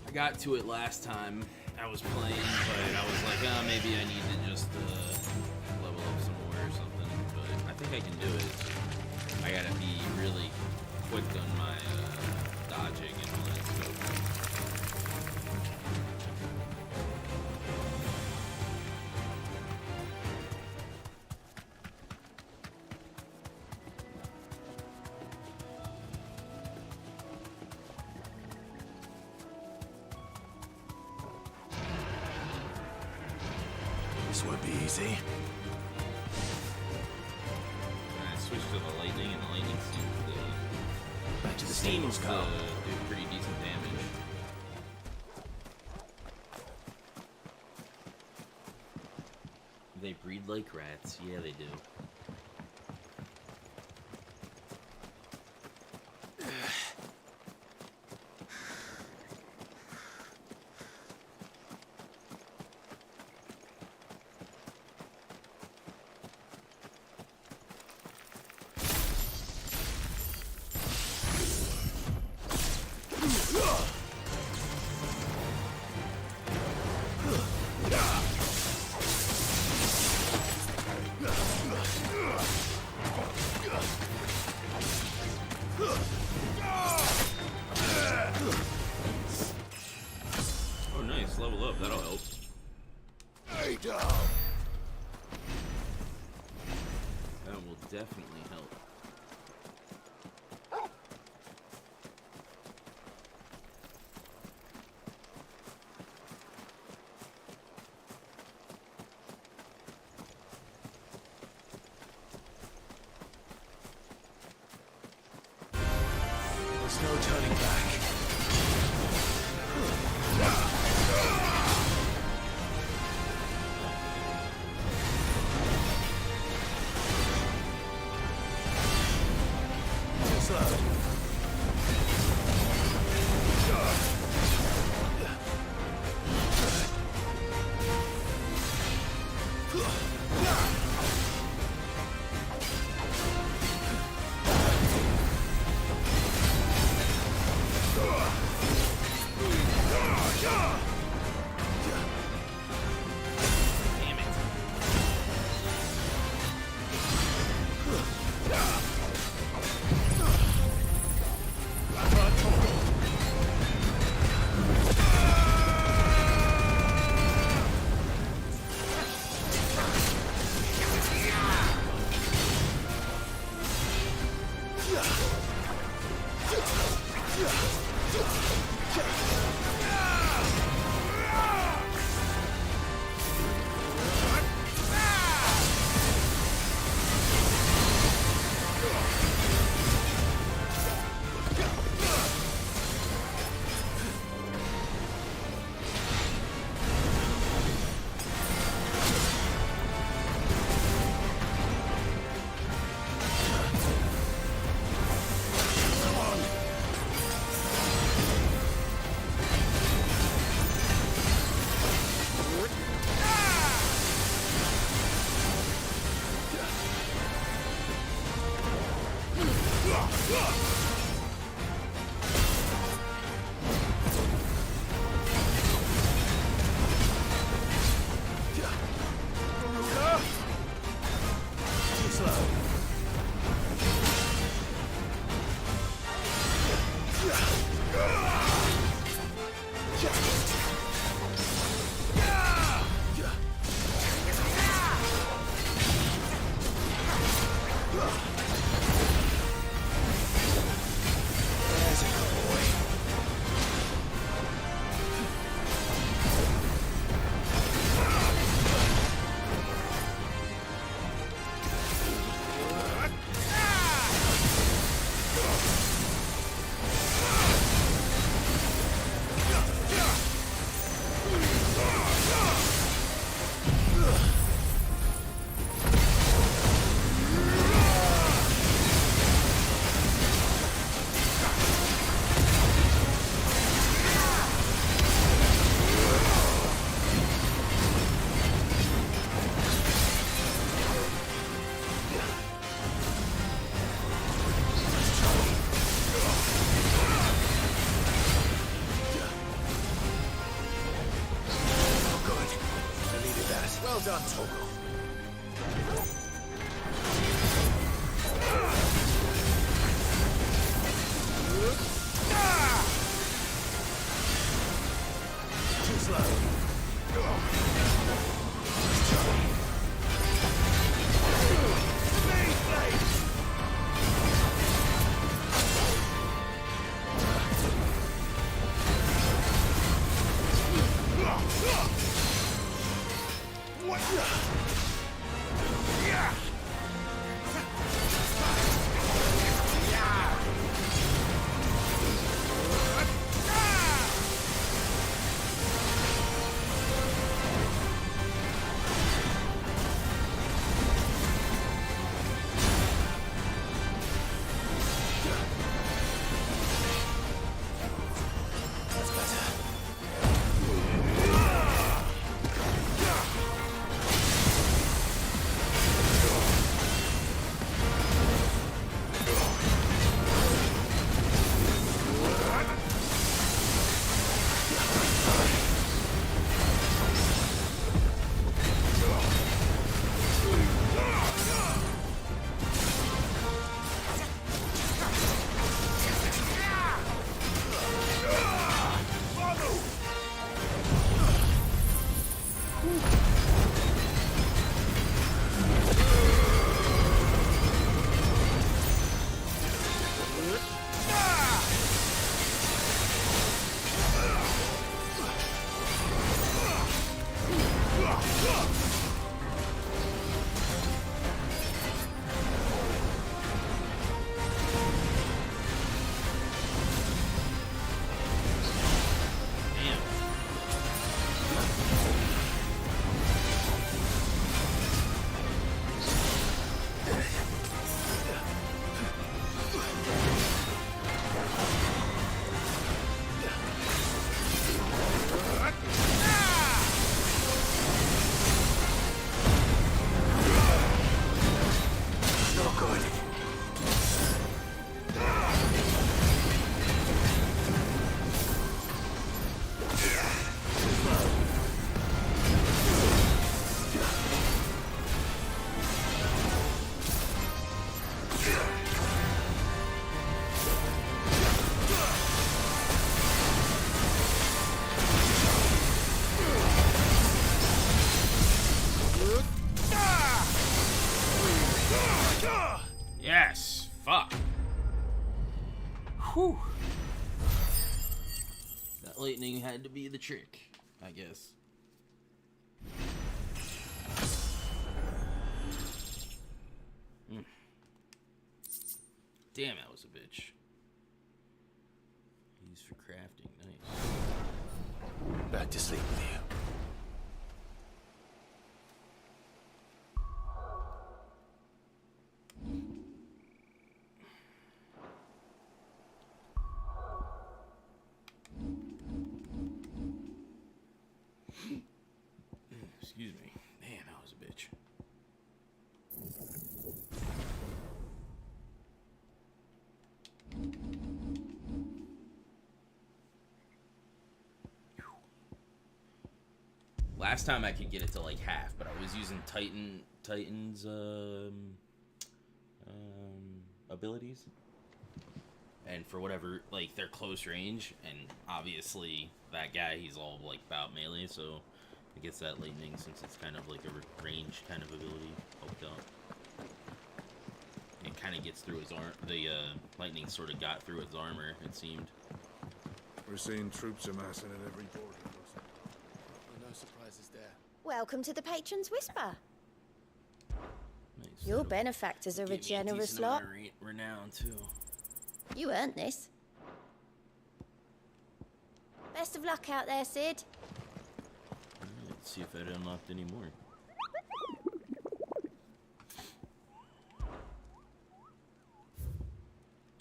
I got to it last time I was playing, but I was like, oh, maybe I need to just level up some more or something. But I think I can do it. I gotta be really quick on my dodging and all that stuff. This won't be easy. I switched to the lightning, and the lightning seems to Back to the stables, Carl. do pretty decent damage. They breed like rats. Yeah, they do. Oh, nice. Level up. That'll help. Hey, dog. That will definitely help. There's no turning back. Well done, Torgal. Too slow. Yes! Fuck. Whew. That lightning had to be the trick, I guess. Damn, that was a bitch. Used for crafting, nice. Back to sleep with you. Excuse me. Man, that was a bitch. Last time I could get it to like half, but I was using Titan's abilities, and for whatever, like, they're close range, and obviously that guy, he's all like about melee, so it gets that lightning since it's kind of like a range kind of ability helped out. It kind of gets through his arm. The lightning sort of got through his armor, it seemed. We're seeing troops amassing at every border. No surprises there. Welcome to the Patron's Whisper. Nice. Your benefactors are a generous lot. Renown too. You earned this. Best of luck out there, Sid. Let's see if it unlocked any more.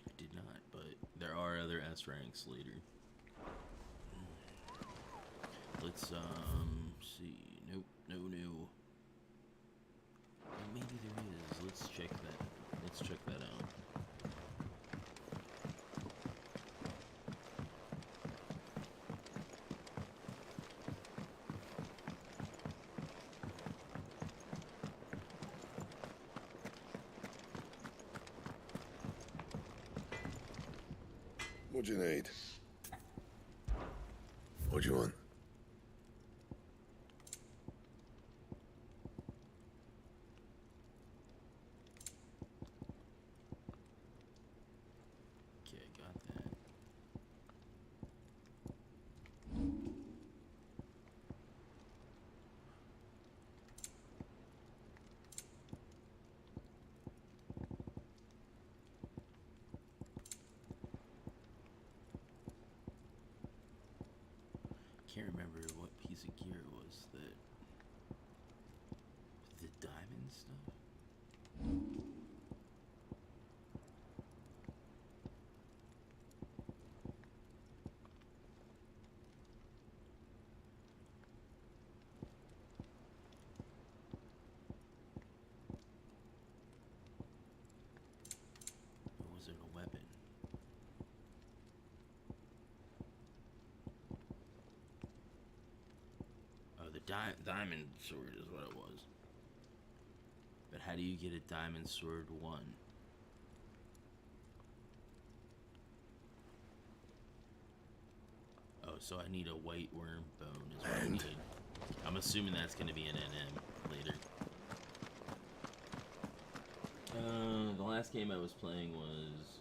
I did not, but there are other S ranks later. Let's see. Nope, no. Well, maybe there is. Let's check that. Let's check that out. What do you need? What do you want? Okay, got that. Can't remember what piece of gear it was that the diamond stuff. Or was it a weapon? Oh, the diamond sword is what it was. But how do you get a diamond sword 1? Oh, so I need a white worm bone is what I need. I'm assuming that's going to be an NM later. The last game I was playing was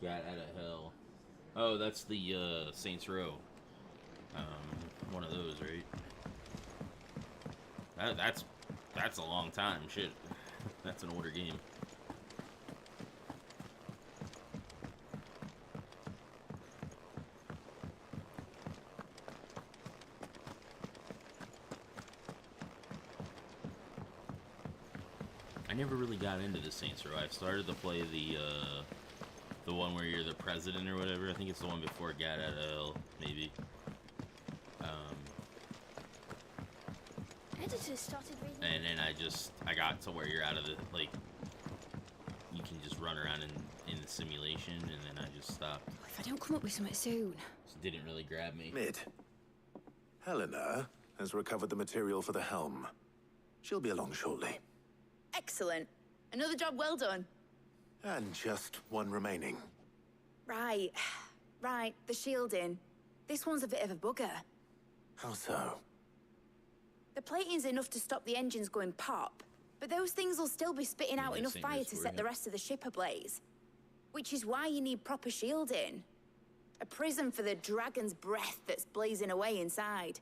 Gat Out of Hell. Oh, that's the Saints Row. One of those, right? That's a long time. Shit, that's an older game. I never really got into the Saints Row. I started to play the one where you're the president or whatever. I think it's the one before Gat Out of Hell, maybe. Editors started reading. And then I got to where you're out of the, like, you can just run around in the simulation, and then I just stopped. If I don't come up with something soon. It didn't really grab me. Mid. Helena has recovered the material for the helm. She'll be along shortly. Excellent. Another job well done. And just one remaining. Right. Right, the shielding. This one's a bit of a bugger. How so? The plating's enough to stop the engines going pop, but those things will still be spitting out enough fire to set the rest of the ship ablaze. Which is why you need proper shielding. A prison for the dragon's breath that's blazing away inside.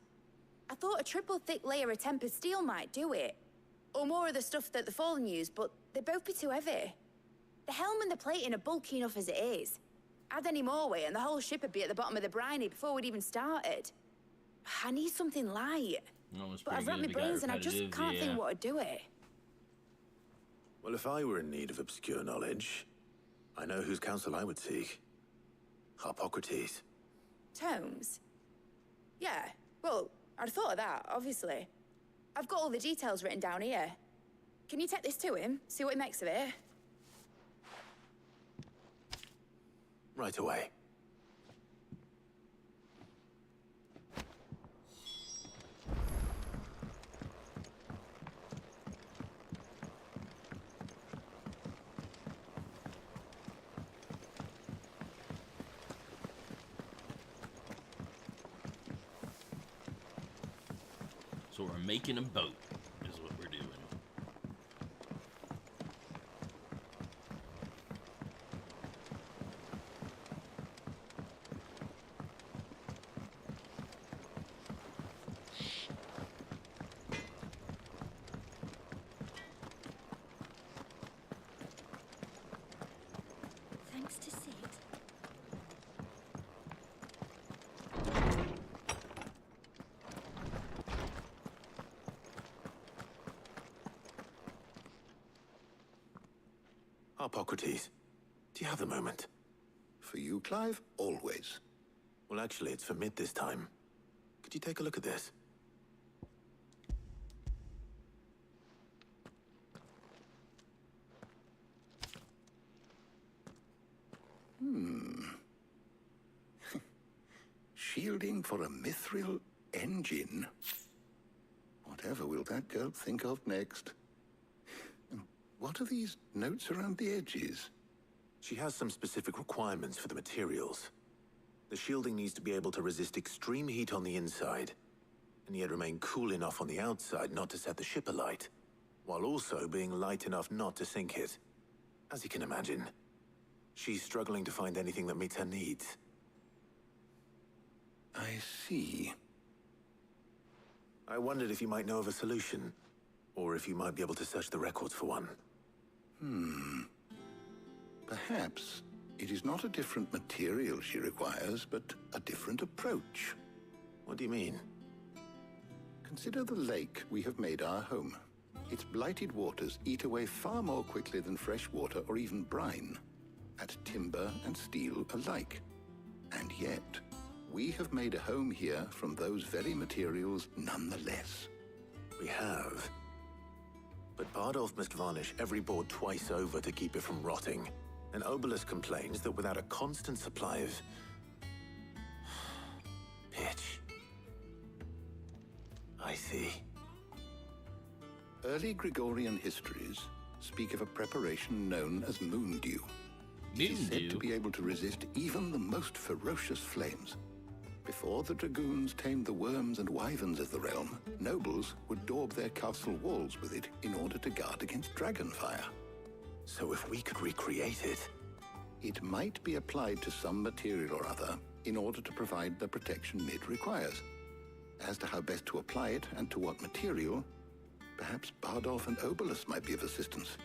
I thought a triple thick layer of tempered steel might do it. Or more of the stuff that the Fallen use, but they'd both be too heavy. The helm and the plating are bulky enough as it is. Add any more weight and the whole ship would be at the bottom of the briny before we'd even started. I need something light. But I've racked my brains and I just can't think what would do it. Well, if I were in need of obscure knowledge, I know whose counsel I would seek. Harpocrates. Tomes? Yeah, well, I'd thought of that, obviously. I've got all the details written down here. Can you take this to him, see what he makes of it? Right away. So we're making a boat, is what we're doing. Thanks to Sid. Harpocrates, do you have a moment? For you, Clive? Always. Well, actually, it's for mid this time. Could you take a look at this? Shielding for a mithril engine? Whatever will that girl think of next? What are these notes around the edges? She has some specific requirements for the materials. The shielding needs to be able to resist extreme heat on the inside, and yet remain cool enough on the outside not to set the ship alight, while also being light enough not to sink it. As you can imagine, she's struggling to find anything that meets her needs. I see. I wondered if you might know of a solution, or if you might be able to search the records for one. Perhaps it is not a different material she requires, but a different approach. What do you mean? Consider the lake we have made our home. Its blighted waters eat away far more quickly than fresh water or even brine, at timber and steel alike. And yet, we have made a home here from those very materials nonetheless. We have. But Bardolph must varnish every board twice over to keep it from rotting. And Obelus complains that without a constant supply of pitch. I see. Early Gregorian histories speak of a preparation known as moon dew. It is said to be able to resist even the most ferocious flames. Before the dragoons tamed the worms and wyverns of the realm, nobles would daub their castle walls with it in order to guard against dragon fire. So if we could recreate it... It might be applied to some material or other in order to provide the protection Mid requires. As to how best to apply it and to what material, perhaps Bardolph and Obelus might be of assistance.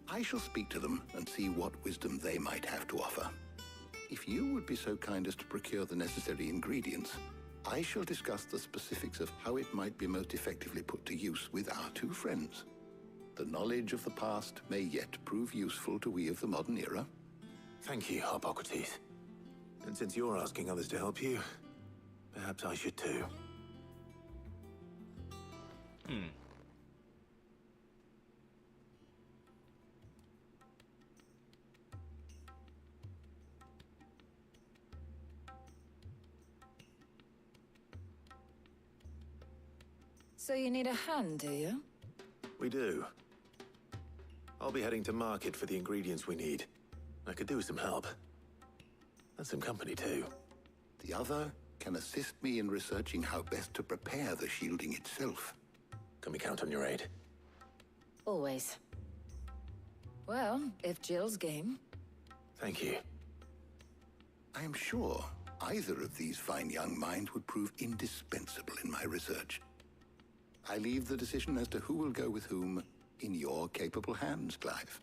I shall speak to them and see what wisdom they might have to offer. If you would be so kind as to procure the necessary ingredients, I shall discuss the specifics of how it might be most effectively put to use with our two friends. The knowledge of the past may yet prove useful to we of the modern era. Thank you, Harpocrates. And since you're asking others to help you, perhaps I should too. So you need a hand, do you? We do. I'll be heading to market for the ingredients we need. I could do with some help. And some company, too. The other can assist me in researching how best to prepare the shielding itself. Can we count on your aid? Always. Well, if Jill's game. Thank you. I am sure either of these fine young minds would prove indispensable in my research. I leave the decision as to who will go with whom in your capable hands, Clive.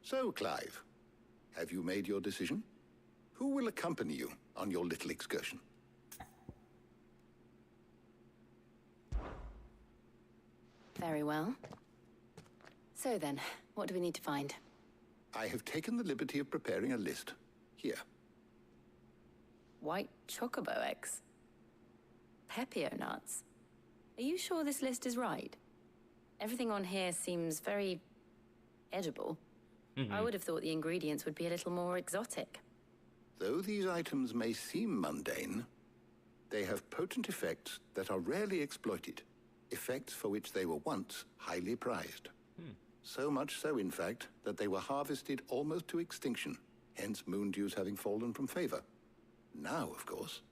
So, Clive, have you made your decision? Who will accompany you on your little excursion? Very well. So then, what do we need to find? I have taken the liberty of preparing a list. Here. White chocobo eggs. Pepio nuts. Are you sure this list is right? Everything on here seems very edible. I would have thought the ingredients would be a little more exotic. Though these items may seem mundane, they have potent effects that are rarely exploited. Effects for which they were once highly prized. So much so, in fact, that they were harvested almost to extinction, hence moon dews having fallen from favor. Now, of course,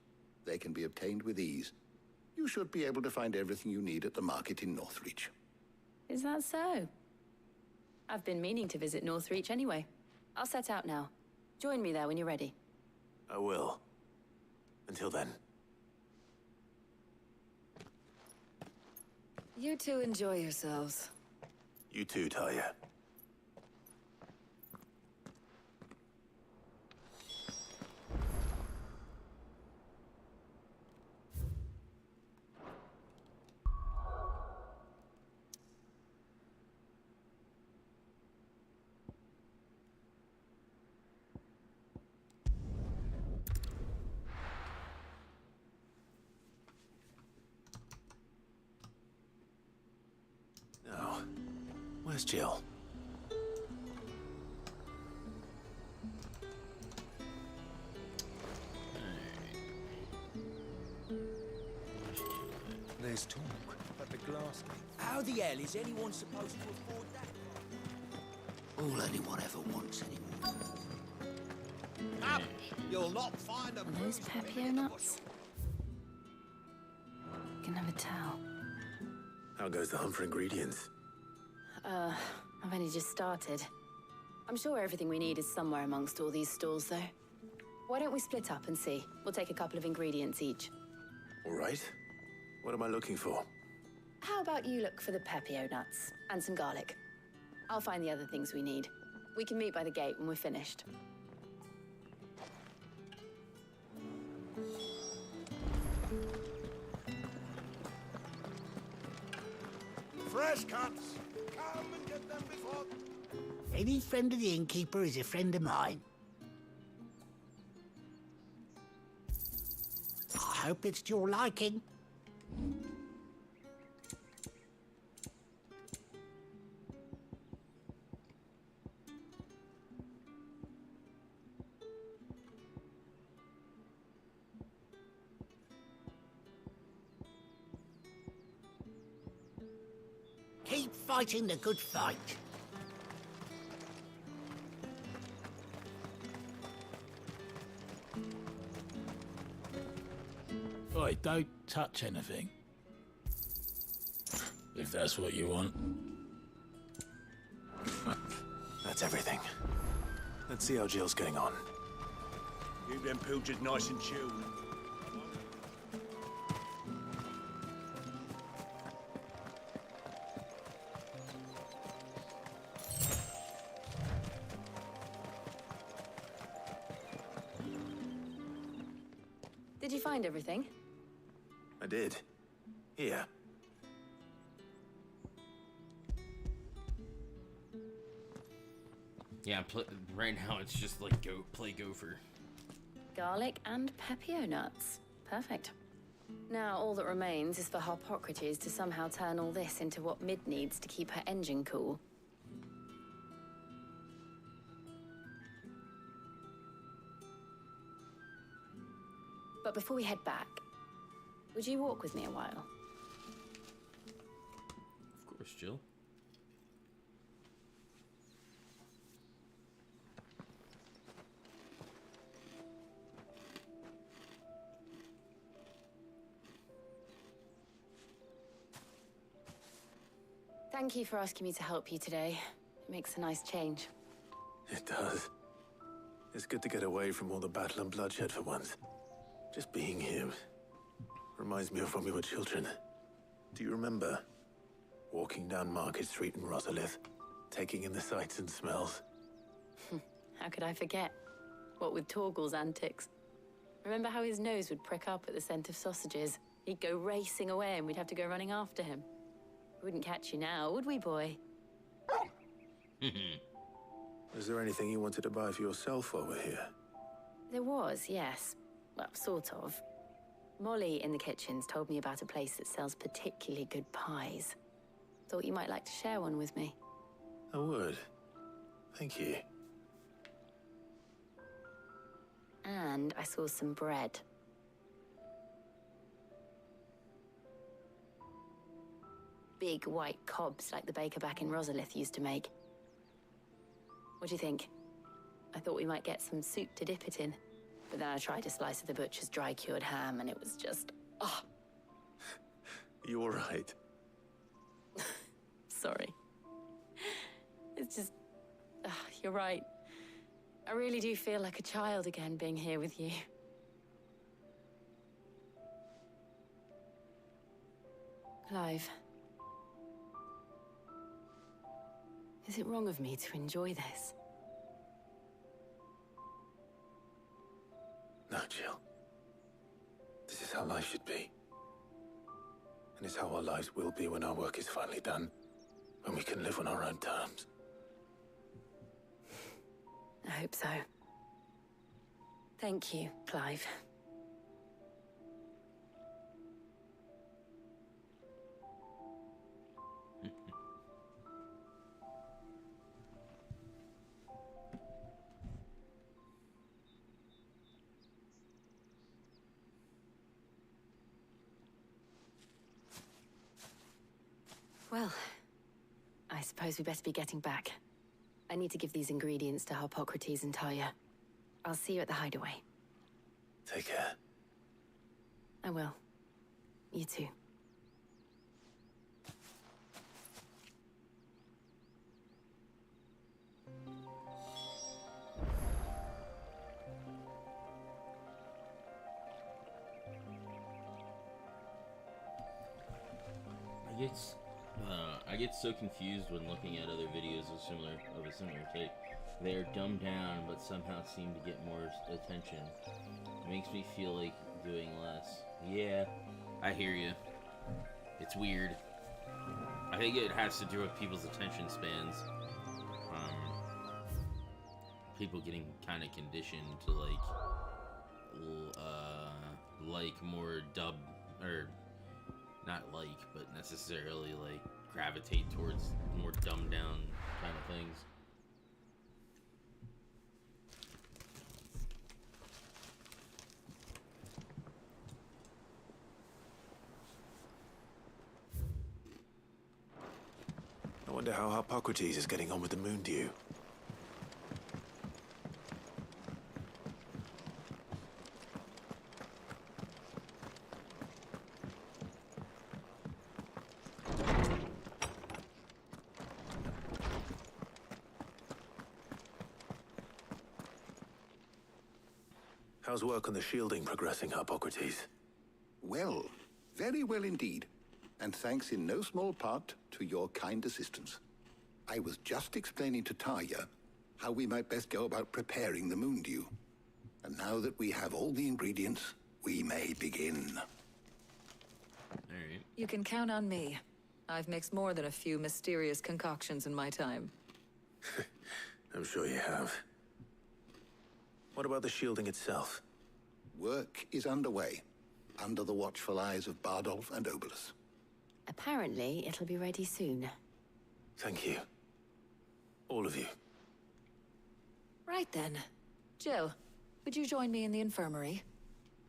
they can be obtained with ease. You should be able to find everything you need at the market in Northreach. Is that so? I've been meaning to visit Northreach anyway. I'll set out now. Join me there when you're ready. I will. Until then. You two enjoy yourselves. You too, Talia. Now, where's Jill? There's talk, but the glass... How the hell is anyone supposed to afford that? All anyone ever wants anymore. Up! You'll not find a... Are those Pepio nuts? Can never tell. How goes the hunt for ingredients? I've only just started. I'm sure everything we need is somewhere amongst all these stalls, though. Why don't we split up and see? We'll take a couple of ingredients each. All right. What am I looking for? How about you look for the Pepio nuts and some garlic? I'll find the other things we need. We can meet by the gate when we're finished. Fresh cuts! Come and get them before... Any friend of the innkeeper is a friend of mine. I hope it's to your liking. Keep fighting the good fight. Oi, don't touch anything. If that's what you want. That's everything. Let's see how Jill's getting on. Keep them pilchards nice and chilled. Did you find everything? I did. Here. Yeah, right now it's just like play gopher. Garlic and Pepio nuts. Perfect. Now, all that remains is for Harpocrates to somehow turn all this into what Mid needs to keep her engine cool. But before we head back, would you walk with me a while? Of course, Jill. Thank you for asking me to help you today. It makes a nice change. It does. It's good to get away from all the battle and bloodshed for once. Just being here reminds me of when we were children. Do you remember? Walking down Market Street in Rosalith, taking in the sights and smells. How could I forget? What with Torgal's antics. Remember how his nose would prick up at the scent of sausages? He'd go racing away and we'd have to go running after him. We wouldn't catch you now, would we, boy? Is there anything you wanted to buy for yourself while we're here? There was, yes. Well, sort of. Molly in the kitchens told me about a place that sells particularly good pies. Thought you might like to share one with me. I would. Thank you. And I saw some bread. Big white cobs like the baker back in Rosalith used to make. What do you think? I thought we might get some soup to dip it in. But then I tried a slice of the butcher's dry-cured ham and it was just... oh. You all right? Sorry. It's just... you're right. I really do feel like a child again being here with you. Clive. Is it wrong of me to enjoy this? No, Jill. This is how life should be. And it's how our lives will be when our work is finally done. When we can live on our own terms. I hope so. Thank you, Clive. Well, I suppose we better be getting back. I need to give these ingredients to Harpocrates and Talia. I'll see you at the hideaway. Take care. I will. You too. I get so confused when looking at other videos of a similar take. They are dumbed down, but somehow seem to get more attention. It makes me feel like doing less. Yeah, I hear you. It's weird. I think it has to do with people's attention spans. People getting kind of conditioned to like more dub, or not like, but necessarily like gravitate towards more dumbed down kind of things. I wonder how Harpocrates is getting on with the moon dew. How's work on the shielding progressing, Harpocrates? Well, very well indeed. And thanks in no small part to your kind assistance. I was just explaining to Talia how we might best go about preparing the moon dew. And now that we have all the ingredients, we may begin. Alright. You can count on me. I've mixed more than a few mysterious concoctions in my time. I'm sure you have. What about the shielding itself? Work is underway. under the watchful eyes of Bardolph and Obolus. Apparently, it'll be ready soon. Thank you. All of you. Right then. Jill, would you join me in the infirmary?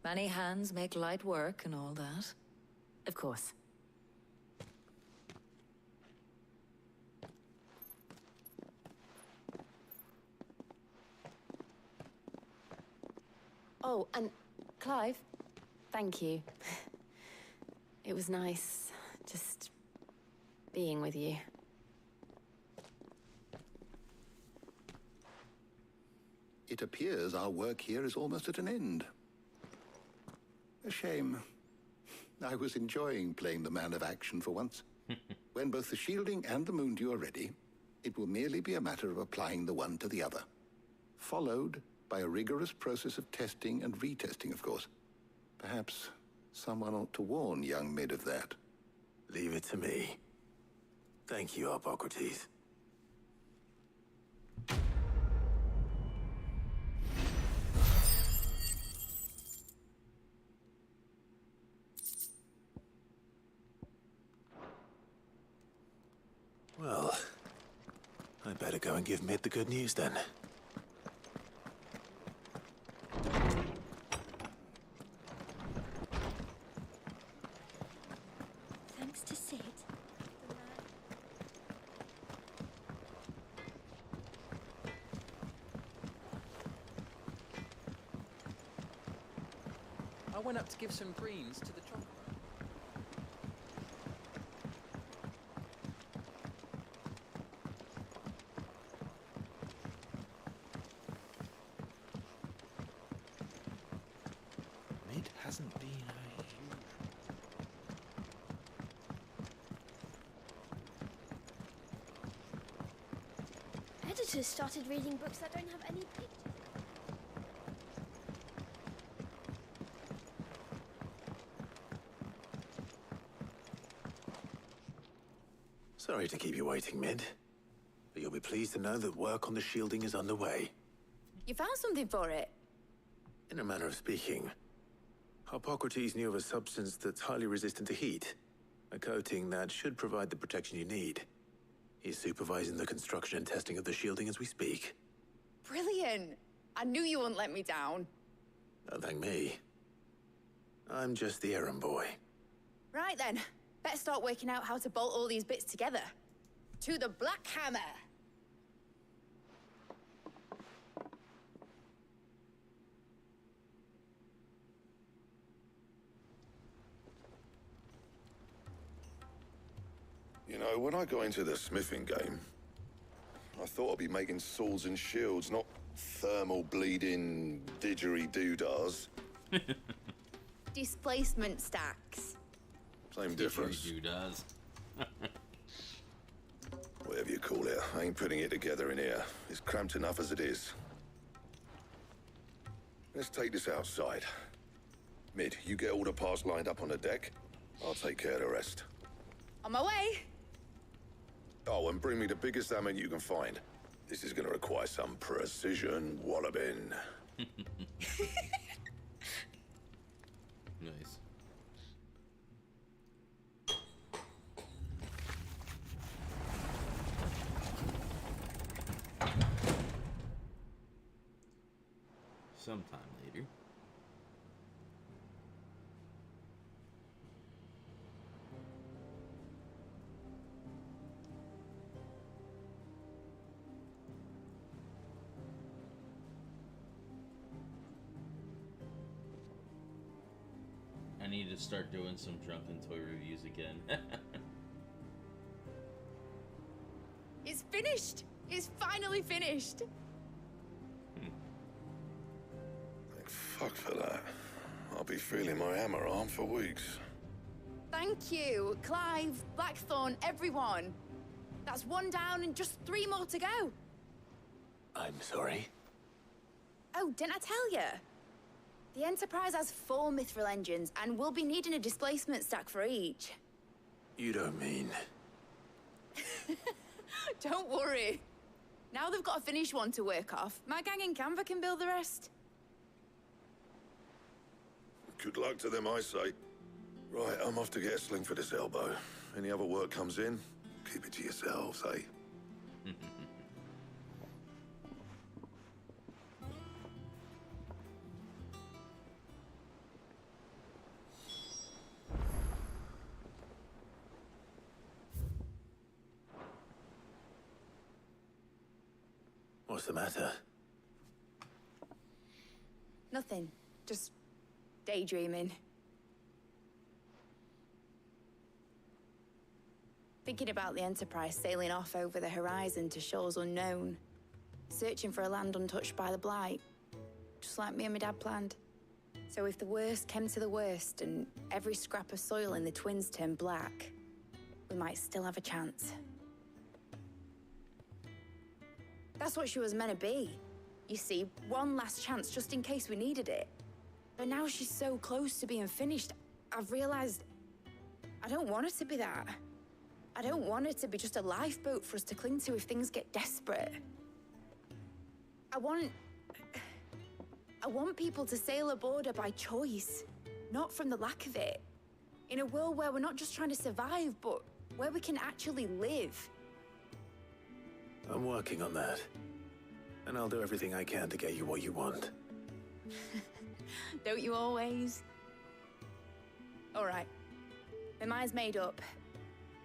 Many hands make light work and all that. Of course. Oh, and Clive, thank you. It was nice just being with you. It appears our work here is almost at an end. A shame. I was enjoying playing the man of action for once. When both the shielding and the Moondew are ready, it will merely be a matter of applying the one to the other. Followed by a rigorous process of testing and retesting, of course. Perhaps someone ought to warn young Mid of that. Leave it to me. Thank you, Hippocrates. Well, I better go and give Mid the good news then. Thanks to Sid. I went up to give some greens to the chocolate. Mid hasn't been a huge... Editors started reading books that don't have any pictures. Sorry to keep you waiting, Mid. But you'll be pleased to know that work on the shielding is underway. You found something for it? In a manner of speaking, Hippocrates knew of a substance that's highly resistant to heat. A coating that should provide the protection you need. He's supervising the construction and testing of the shielding as we speak. Brilliant! I knew you wouldn't let me down. Don't thank me. I'm just the errand boy. Right then, better start working out how to bolt all these bits together. To the Black Hammer! You know, when I got into the smithing game, I thought I'd be making swords and shields, not thermal bleeding didgeridoo-dahs. Displacement stacks. Same difference. Didgeridoo-dahs. Whatever you call it, I ain't putting it together in here. It's cramped enough as it is. Let's take this outside. Mid, you get all the parts lined up on the deck. I'll take care of the rest. On my way! Oh, and bring me the biggest hammer you can find. This is gonna require some precision walloping. Nice. Sometime later. I need to start doing some drunken toy reviews again. It's finished! It's finally finished! Thank fuck for that. I'll be feeling my hammer arm for weeks. Thank you, Clive, Blackthorn, everyone. That's one down and just 3 more to go. I'm sorry. Oh, didn't I tell you? The Enterprise has 4 mithril engines, and we'll be needing a displacement stack for each. You don't mean... Don't worry. Now they've got a finished one to work off, my gang in Canva can build the rest. Good luck to them, I say. Right, I'm off to get a sling for this elbow. Any other work comes in, keep it to yourselves, eh? What's the matter? Nothing. Just daydreaming. Thinking about the Enterprise sailing off over the horizon to shores unknown. Searching for a land untouched by the Blight. Just like me and my dad planned. So if the worst came to the worst and every scrap of soil in the Twins turned black, we might still have a chance. That's what she was meant to be. You see, one last chance just in case we needed it. But now she's so close to being finished, I've realized I don't want her to be that. I don't want her to be just a lifeboat for us to cling to if things get desperate. I want people to sail aboard her by choice, not from the lack of it. In a world where we're not just trying to survive, but where we can actually live. I'm working on that. And I'll do everything I can to get you what you want. Don't you always? All right. My mind's made up.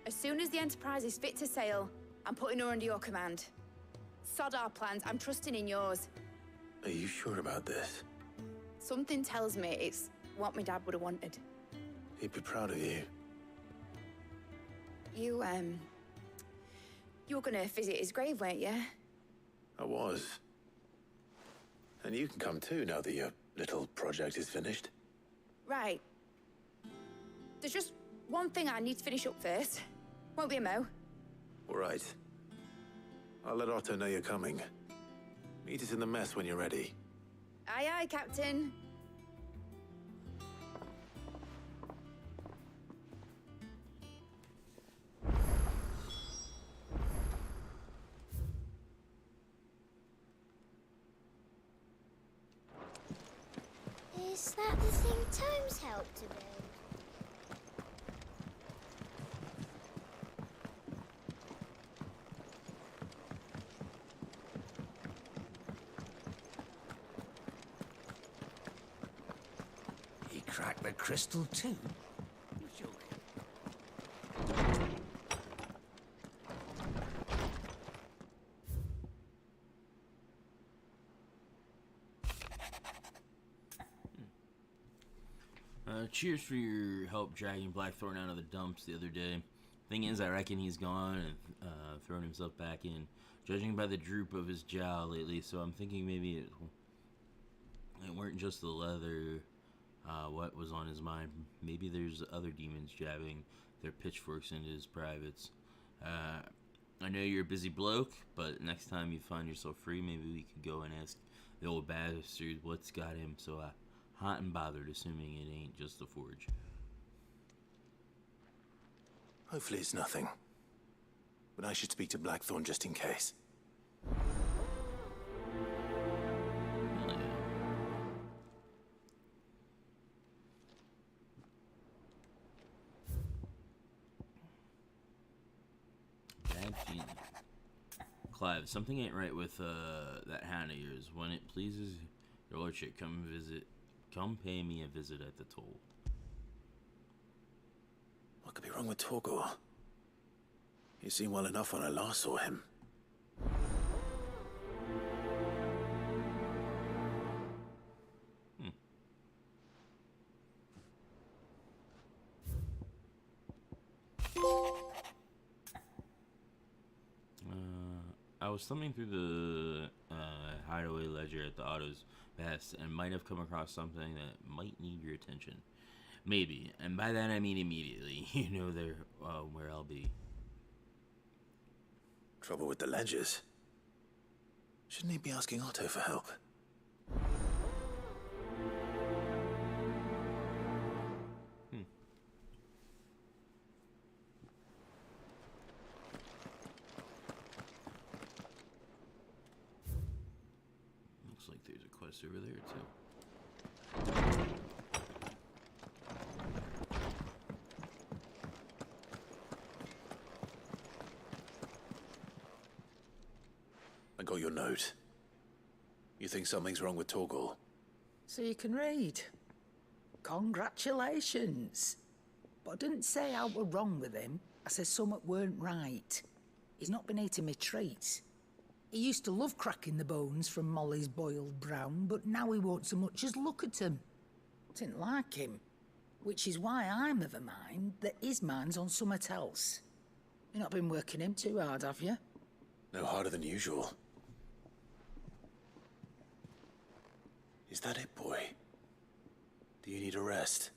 As soon as the Enterprise is fit to sail, I'm putting her under your command. Sod our plans, I'm trusting in yours. Are you sure about this? Something tells me it's what my dad would have wanted. He'd be proud of you. You were gonna visit his grave, weren't you? I was. And you can come too now that your little project is finished. Right. There's just one thing I need to finish up first. Won't be a mo. All right. I'll let Otto know you're coming. Meet us in the mess when you're ready. Aye, aye, Captain. Is that the thing Tomes helped to build? He cracked the crystal too? You're joking. Cheers for your help dragging Blackthorn out of the dumps the other day. Thing is, I reckon he's gone and thrown himself back in, judging by the droop of his jowl lately, so I'm thinking maybe it weren't just the leather what was on his mind. Maybe there's other demons jabbing their pitchforks into his privates. I know you're a busy bloke, but next time you find yourself free, maybe we could go and ask the old bastard what's got him so hot and bothered, assuming it ain't just the forge. Hopefully it's nothing. But I should speak to Blackthorn just in case. Hell yeah. Bad Clive, something ain't right with that hand of yours. When it pleases your lordship, come pay me a visit at the toll. What could be wrong with Torgor? He seemed well enough when I last saw him. I was thumbing through the hideaway ledger at the Otto's best and might have come across something that might need your attention. Maybe, and by that I mean immediately. You know where I'll be. Trouble with the ledgers? Shouldn't he be asking Otto for help? Looks like there's a quest over there too. got your note. You think something's wrong with Torgal? So you can read. Congratulations. But I didn't say I were wrong with him. I said something weren't right. He's not been eating me treats. He used to love cracking the bones from Molly's boiled brown, but now he won't so much as look at 'em. Didn't like him. Which is why I'm of a mind that his mind's on something else. You've not been working him too hard, have you? No harder than usual. Is that it, boy? Do you need a rest?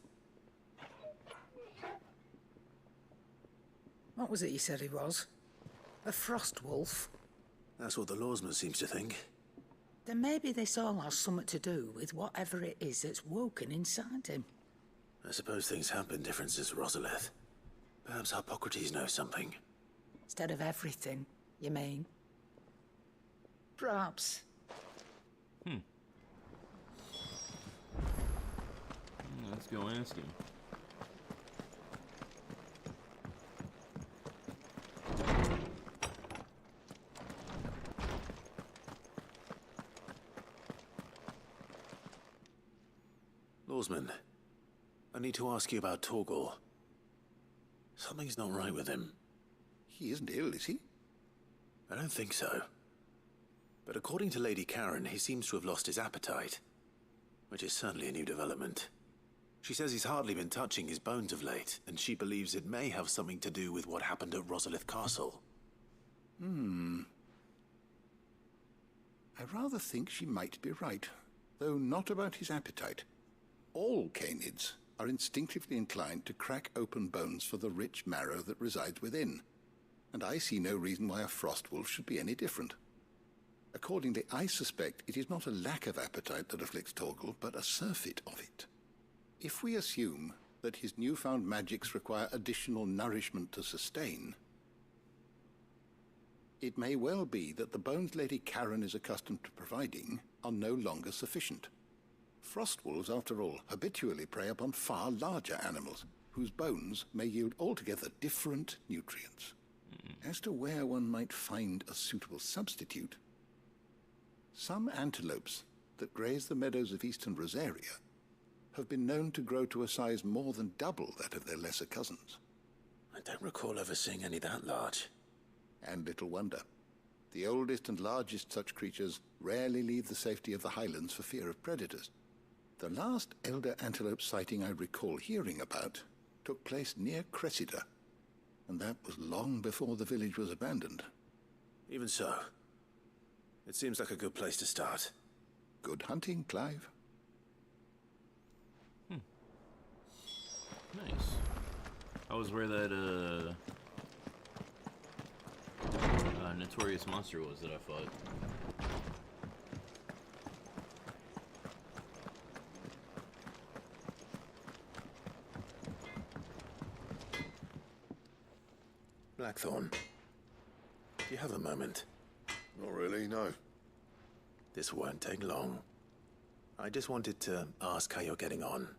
What was it you said he was? A frost wolf? That's what the lawsman seems to think. Then maybe this all has something to do with whatever it is that's woken inside him. I suppose things have been different since Rosalith. Perhaps Hippocrates knows something. Instead of everything, you mean? Perhaps. Let's go ask him. Lawsman, I need to ask you about Torgal. Something's not right with him. He isn't ill, is he? I don't think so. But according to Lady Karen, he seems to have lost his appetite, which is certainly a new development. She says he's hardly been touching his bones of late, and she believes it may have something to do with what happened at Rosalith Castle. I rather think she might be right, though not about his appetite. All canids are instinctively inclined to crack open bones for the rich marrow that resides within, and I see no reason why a frost wolf should be any different. Accordingly, I suspect it is not a lack of appetite that afflicts Torgal, but a surfeit of it. If we assume that his newfound magics require additional nourishment to sustain, it may well be that the bones Lady Karen is accustomed to providing are no longer sufficient. Frost wolves, after all, habitually prey upon far larger animals, whose bones may yield altogether different nutrients. As to where one might find a suitable substitute, some antelopes that graze the meadows of eastern Rosaria have been known to grow to a size more than double that of their lesser cousins. I don't recall ever seeing any that large. And little wonder. The oldest and largest such creatures rarely leave the safety of the highlands for fear of predators. The last elder antelope sighting I recall hearing about took place near Cressida, and that was long before the village was abandoned. Even so, it seems like a good place to start. Good hunting, Clive. Nice. I was where that notorious monster was that I fought. Blackthorn, do you have a moment? Not really, no. This won't take long. I just wanted to ask how you're getting on.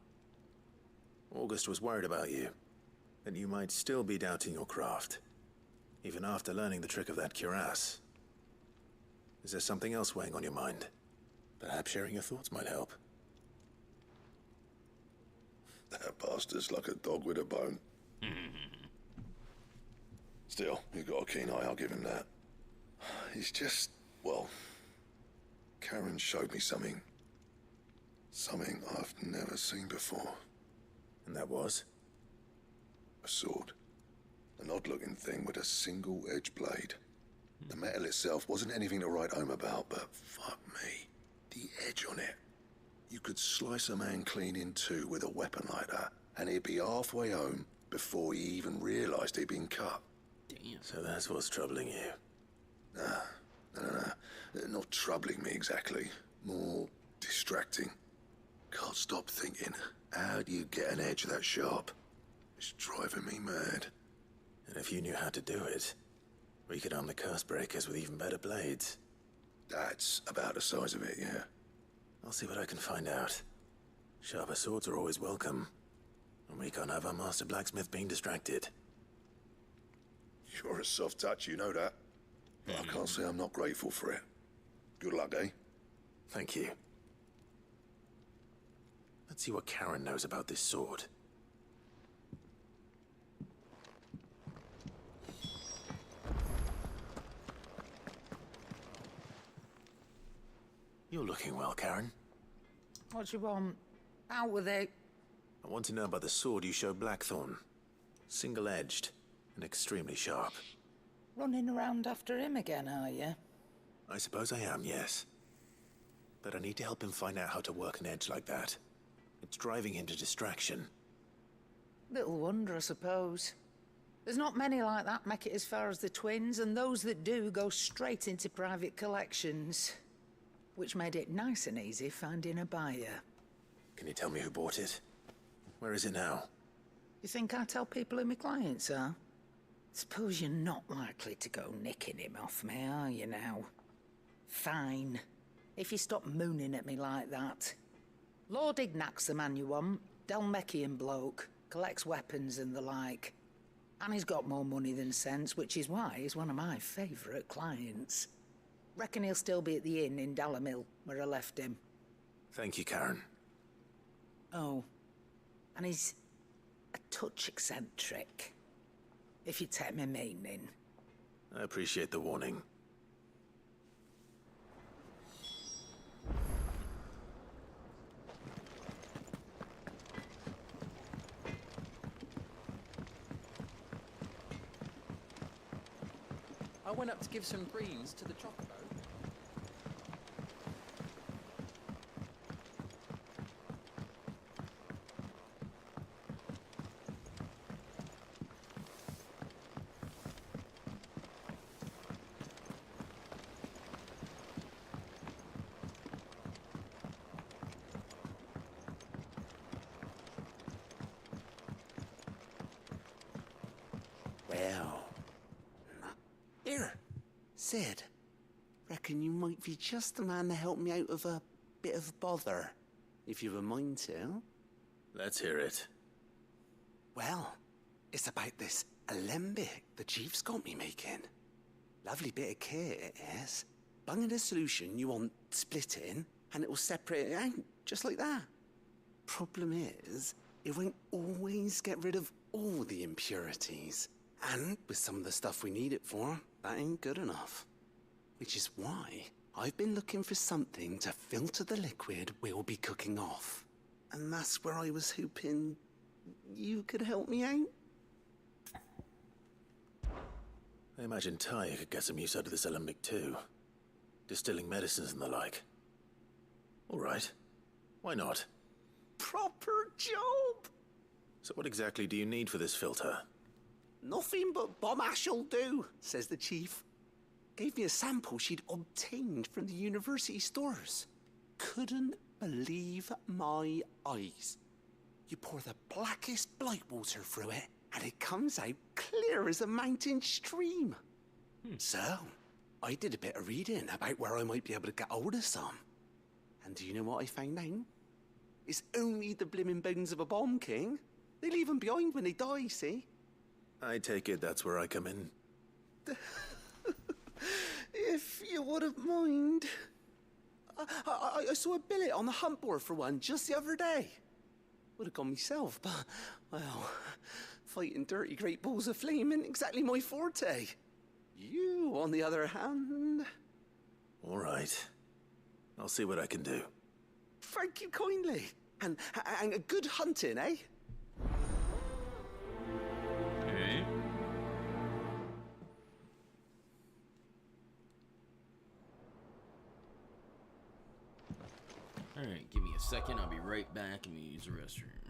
August was worried about you, that you might still be doubting your craft, even after learning the trick of that cuirass. Is there something else weighing on your mind? Perhaps sharing your thoughts might help. That bastard's like a dog with a bone. Still, he's got a keen eye, I'll give him that. He's just, well, Karen showed me something. Something I've never seen before. And that was? A sword. An odd-looking thing with a single-edged blade. The metal itself wasn't anything to write home about, but fuck me. The edge on it. You could slice a man clean in two with a weapon like that, and he'd be halfway home before he even realised he'd been cut. Damn. So that's what's troubling you. Nah. Not troubling me exactly. More distracting. Can't stop thinking, how do you get an edge that sharp? It's driving me mad. And if you knew how to do it, we could arm the curse breakers with even better blades. That's about the size of it, yeah. I'll see what I can find out. Sharper swords are always welcome. And we can't have our master blacksmith being distracted. You're a soft touch, you know that. But I can't say I'm not grateful for it. Good luck, eh? Thank you. Let's see what Karen knows about this sword. You're looking well, Karen. What do you want? Out with it. I want to know about the sword you showed Blackthorn. Single-edged and extremely sharp. Running around after him again, are you? I suppose I am, yes. But I need to help him find out how to work an edge like that. It's driving him to distraction. Little wonder, I suppose. There's not many like that make it as far as the twins, and those that do go straight into private collections. Which made it nice and easy finding a buyer. Can you tell me who bought it? Where is it now? You think I tell people who my clients are? Suppose you're not likely to go nicking him off me, are you now? Fine. If you stop mooning at me like that. Lord Ignac's the man you want. Dalmekian bloke. Collects weapons and the like. And he's got more money than sense, which is why he's one of my favourite clients. Reckon he'll still be at the inn in Dalamil, where I left him. Thank you, Karen. Oh. And he's a touch eccentric. If you take my meaning. I appreciate the warning. I went up to give some greens to the chocobo. Well. Here, Sid. Reckon you might be just the man to help me out of a bit of bother, if you've a mind to. Let's hear it. Well, it's about this alembic the chief's got me making. Lovely bit of kit it is. Bunging a solution you want splitting, and it will separate it out, just like that. Problem is, it won't always get rid of all the impurities. And with some of the stuff we need it for, that ain't good enough. Which is why I've been looking for something to filter the liquid we'll be cooking off. And that's where I was hoping you could help me out. I imagine Tyre could get some use out of this alembic too. Distilling medicines and the like. All right. Why not? Proper job! So what exactly do you need for this filter? Nothing but bomb ash'll do, says the chief. Gave me a sample she'd obtained from the university stores. Couldn't believe my eyes. You pour the blackest blight water through it, and it comes out clear as a mountain stream. So, I did a bit of reading about where I might be able to get hold of some. And do you know what I found out? It's only the blimmin' bones of a bomb king. They leave them behind when they die, see? I take it that's where I come in. If you wouldn't mind. I saw a billet on the hunt board for one just the other day. Would have gone myself, but, well, fighting dirty great balls of flame isn't exactly my forte. You, on the other hand... All right. I'll see what I can do. Thank you kindly. And good hunting, eh? Okay. Alright, give me a second. I'll be right back and use the restroom.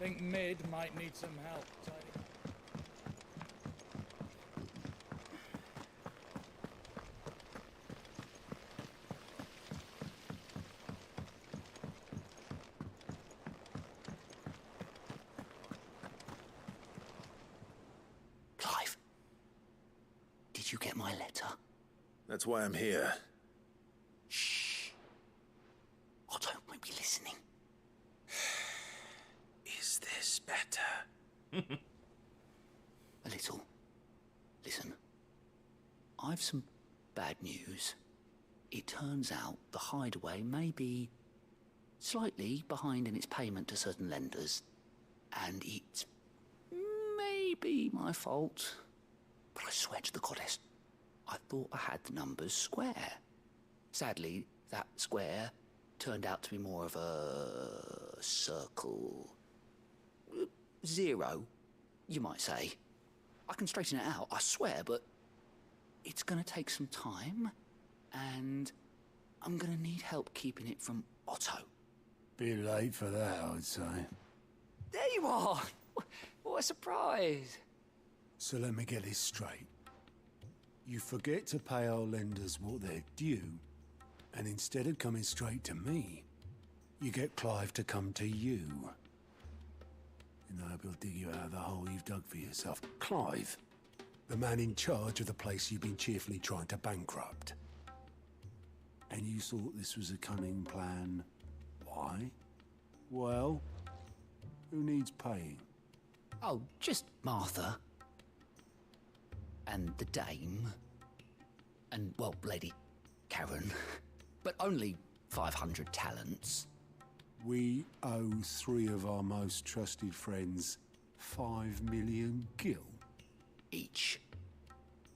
Think Mid might need some help tidying up. Clive, did you get my letter? That's why I'm here. Shh. Otto might be listening. Is this better? A little. Listen, I've some bad news. It turns out the hideaway may be slightly behind in its payment to certain lenders, and it's maybe my fault. But I swear to the goddess, I thought I had the numbers square. Sadly, that square turned out to be more of a circle. Zero, you might say. I can straighten it out, I swear, but it's gonna take some time, and I'm gonna need help keeping it from Otto. Bit late for that, I'd say. There you are! What a surprise! So let me get this straight. You forget to pay our lenders what they're due, and instead of coming straight to me, you get Clive to come to you. And I hope he'll dig you out of the hole you've dug for yourself. Clive, the man in charge of the place you've been cheerfully trying to bankrupt. And you thought this was a cunning plan. Why? Well, who needs paying? Oh, just Martha. And the dame. And, well, Lady Karen. But only 500 talents. We owe 3 of our most trusted friends 5 million gil. Each.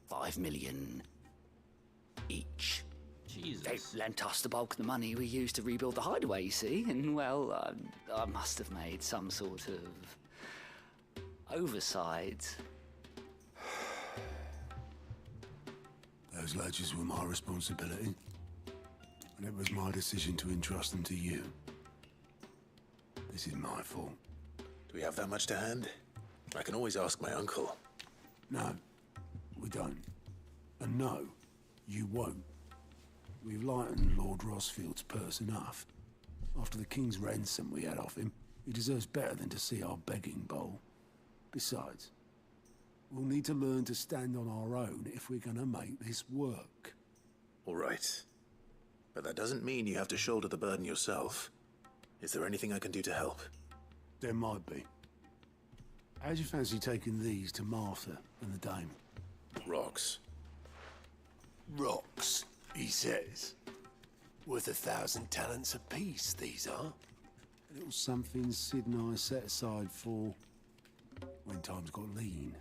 5 million each. Jesus. They lent us the bulk of the money we used to rebuild the hideaway, you see, and, well, I must have made some sort of oversight. Those ledgers were my responsibility, and it was my decision to entrust them to you. This is my fault. Do we have that much to hand? I can always ask my uncle. No, we don't. And no, you won't. We've lightened Lord Rosfield's purse enough. After the king's ransom we had off him, he deserves better than to see our begging bowl. Besides, we'll need to learn to stand on our own if we're gonna make this work. All right. But that doesn't mean you have to shoulder the burden yourself. Is there anything I can do to help? There might be. How'd you fancy taking these to Martha and the dame? Rocks. Rocks, he says. Worth 1,000 talents apiece, these are. A little something Sid and I set aside for when times got lean.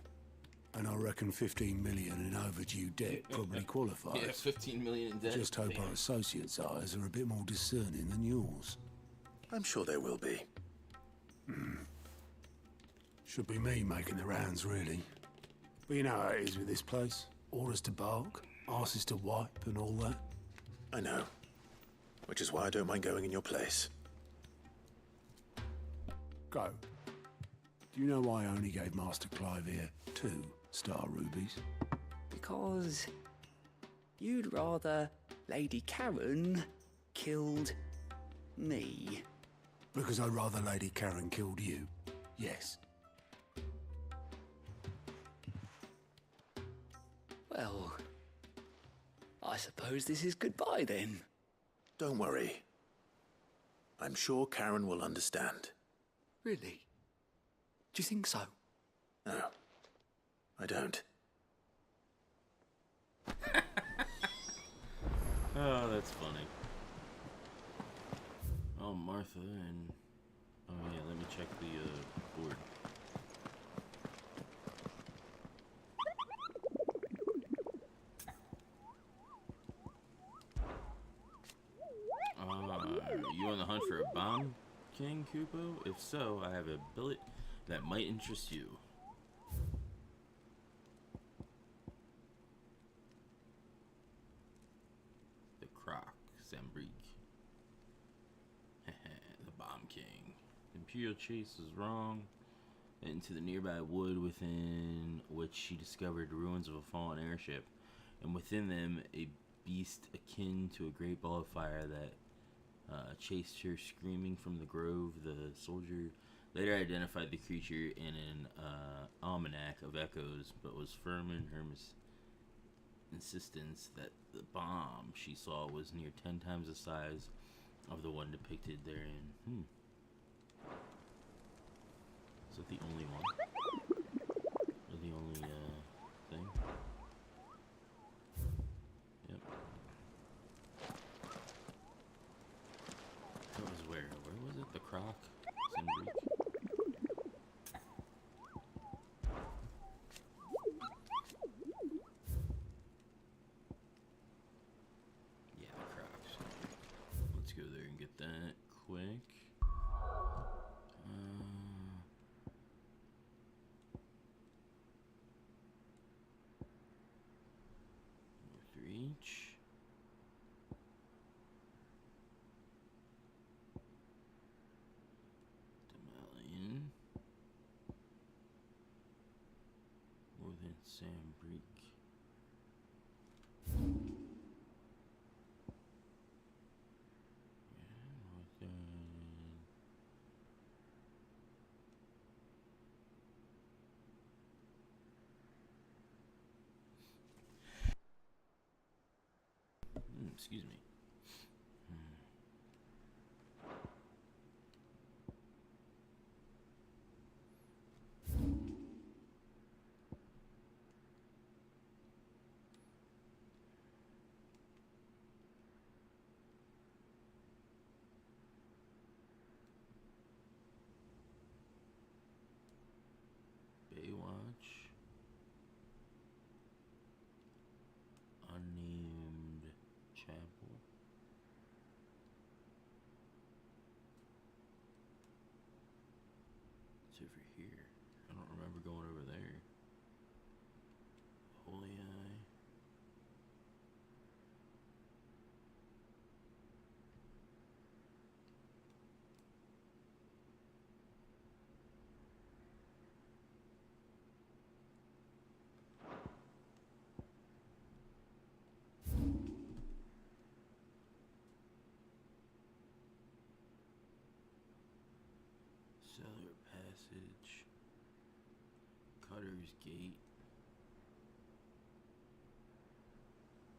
And I reckon 15 million in overdue debt probably qualifies. Yeah, 15 million in debt. Just hope our associates' eyes are a bit more discerning than yours. I'm sure there will be. Should be me making the rounds, really. But you know how it is with this place. Orders to bark, arses to wipe, and all that. I know. Which is why I don't mind going in your place. Go. Do you know why I only gave Master Clive here 2 star rubies? Because you'd rather Lady Karen killed me. Because I'd rather Lady Karen killed you. Yes. Well, I suppose this is goodbye then. Don't worry. I'm sure Karen will understand. Really? Do you think so? No, I don't. Oh, that's funny. Oh, Martha and... Oh, yeah, let me check the board. Are you on the hunt for a bomb, King Kupo? If so, I have a billet that might interest you. The Croc, Zambrique. The Bomb King. Imperial chase was wrong. Into the nearby wood within which she discovered the ruins of a fallen airship, and within them a beast akin to a great ball of fire that chased her screaming from the grove. The soldier later identified the creature in an almanac of echoes, but was firm in her insistence that the bomb she saw was near 10 times the size of the one depicted therein. Is that the only one? Or the only thing? Yep. That was where? Where was it? The Croc? Sinbreak? Yeah, the Crocs. Let's go there and get that quick. Reach. Demalion. More than Sambrick. Excuse me. Baywatch. Unnamed chapel. It's over here. I don't remember going over there. Holy Eye. Cellar Passage, Cutter's Gate,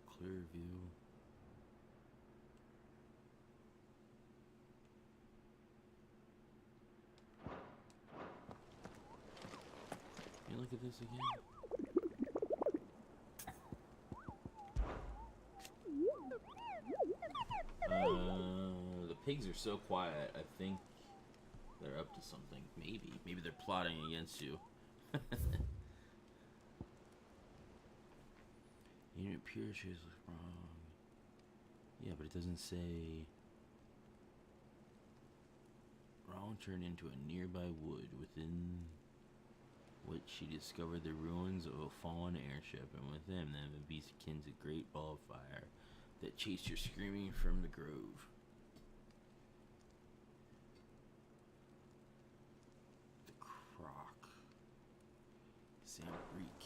Clearview. Can you look at this again? The pigs are so quiet, I think they're up to something. Maybe they're plotting against you. Unit pure chase was wrong. Yeah, but it doesn't say. Wrong turned into a nearby wood within which she discovered the ruins of a fallen airship, and with them a beast akin to a great ball of fire that chased her screaming from the grove. Sambrick.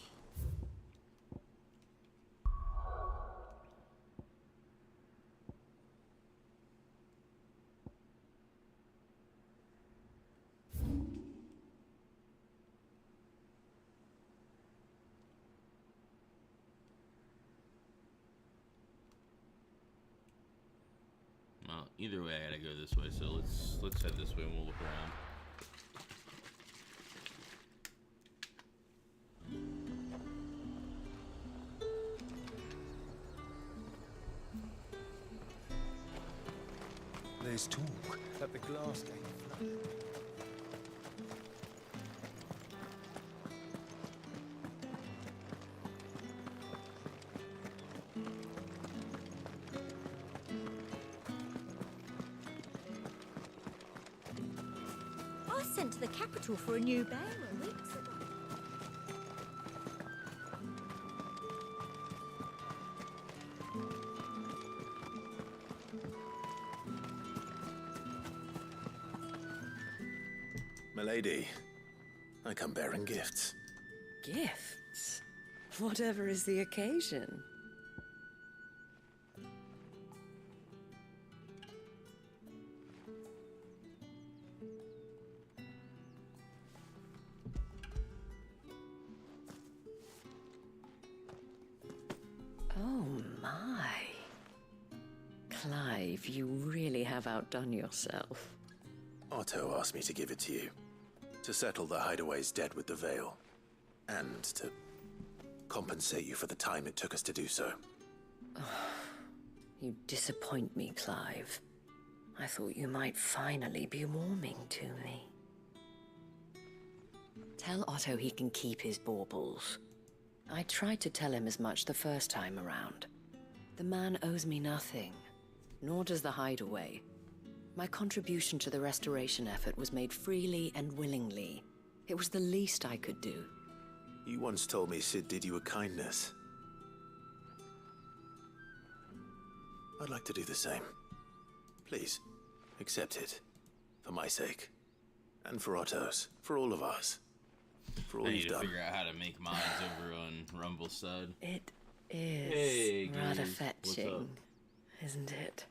Well, either way, I gotta go this way. So let's head this way and we'll look around. There's talk that the glass gate flooded. I sent to the capital for a new bearer weeks ago. Milady, I come bearing gifts. Gifts? Whatever is the occasion. Oh my. Clive, you really have outdone yourself. Otto asked me to give it to you. To settle the Hideaway's debt with the Veil. And to compensate you for the time it took us to do so. You disappoint me, Clive. I thought you might finally be warming to me. Tell Otto he can keep his baubles. I tried to tell him as much the first time around. The man owes me nothing, nor does the Hideaway. My contribution to the restoration effort was made freely and willingly. It was the least I could do. You once told me Sid did you a kindness. I'd like to do the same. Please, accept it. For my sake. And for Otto's. For all of us. For all I you've need to done. figure out how to make mines over on Rumble Stud. It is Hey, rather Goose. What's up? fetching, isn't it?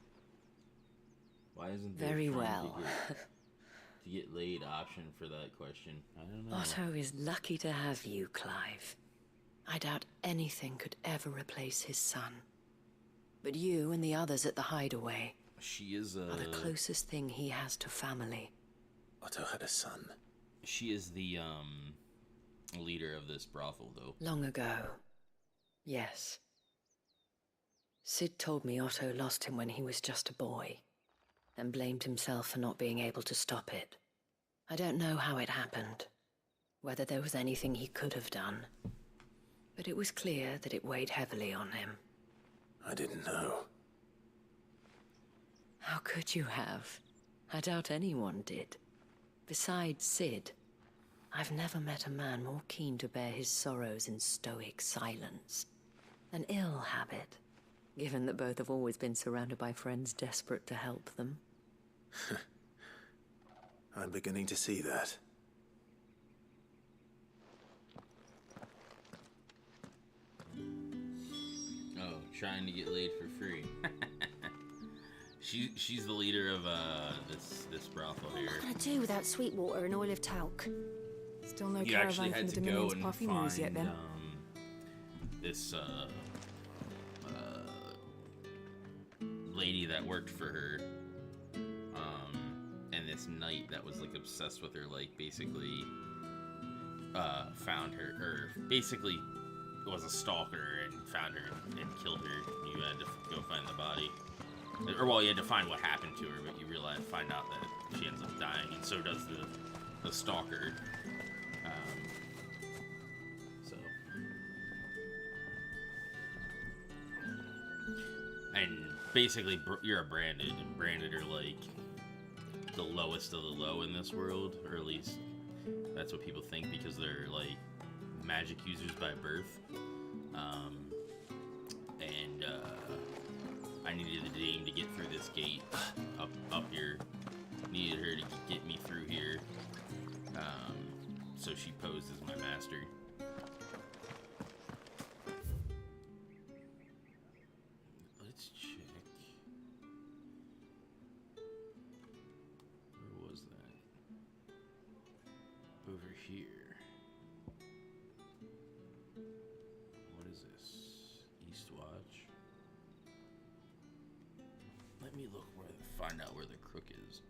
Why isn't there Very trying well. to get laid option for that question? I don't know. Otto is lucky to have you, Clive. I doubt anything could ever replace his son. But you and the others at the Hideaway She is are the closest thing he has to family. Otto had a son. She is the leader of this brothel, though. Long ago. Yes. Sid told me Otto lost him when he was just a boy, and blamed himself for not being able to stop it. I don't know how it happened, whether there was anything he could have done, but it was clear that it weighed heavily on him. I didn't know. How could you have? I doubt anyone did. Besides Sid, I've never met a man more keen to bear his sorrows in stoic silence. An ill habit, given that both have always been surrounded by friends desperate to help them. I'm beginning to see that. Oh, trying to get laid for free. She's the leader of this brothel here. What am I gonna do without Sweetwater and Olive Talc? Still no You actually caravan from had the to go Dominion's and perfumeries yet, find then? this lady that worked for her, and this knight that was like obsessed with her, like basically found her, or basically was a stalker and found her and killed her. You had to go find the body, or well, you had to find what happened to her, but you find out that she ends up dying, and so does the stalker. So, and basically you're a branded, and branded are like the lowest of the low in this world, or at least that's what people think, because they're like magic users by birth. And I needed the dame to get through this gate up here. Needed her to get me through here. So she posed as my master. Let's check. Where was that? Over here. What is this? Eastwatch. Let me look find out where the crook is.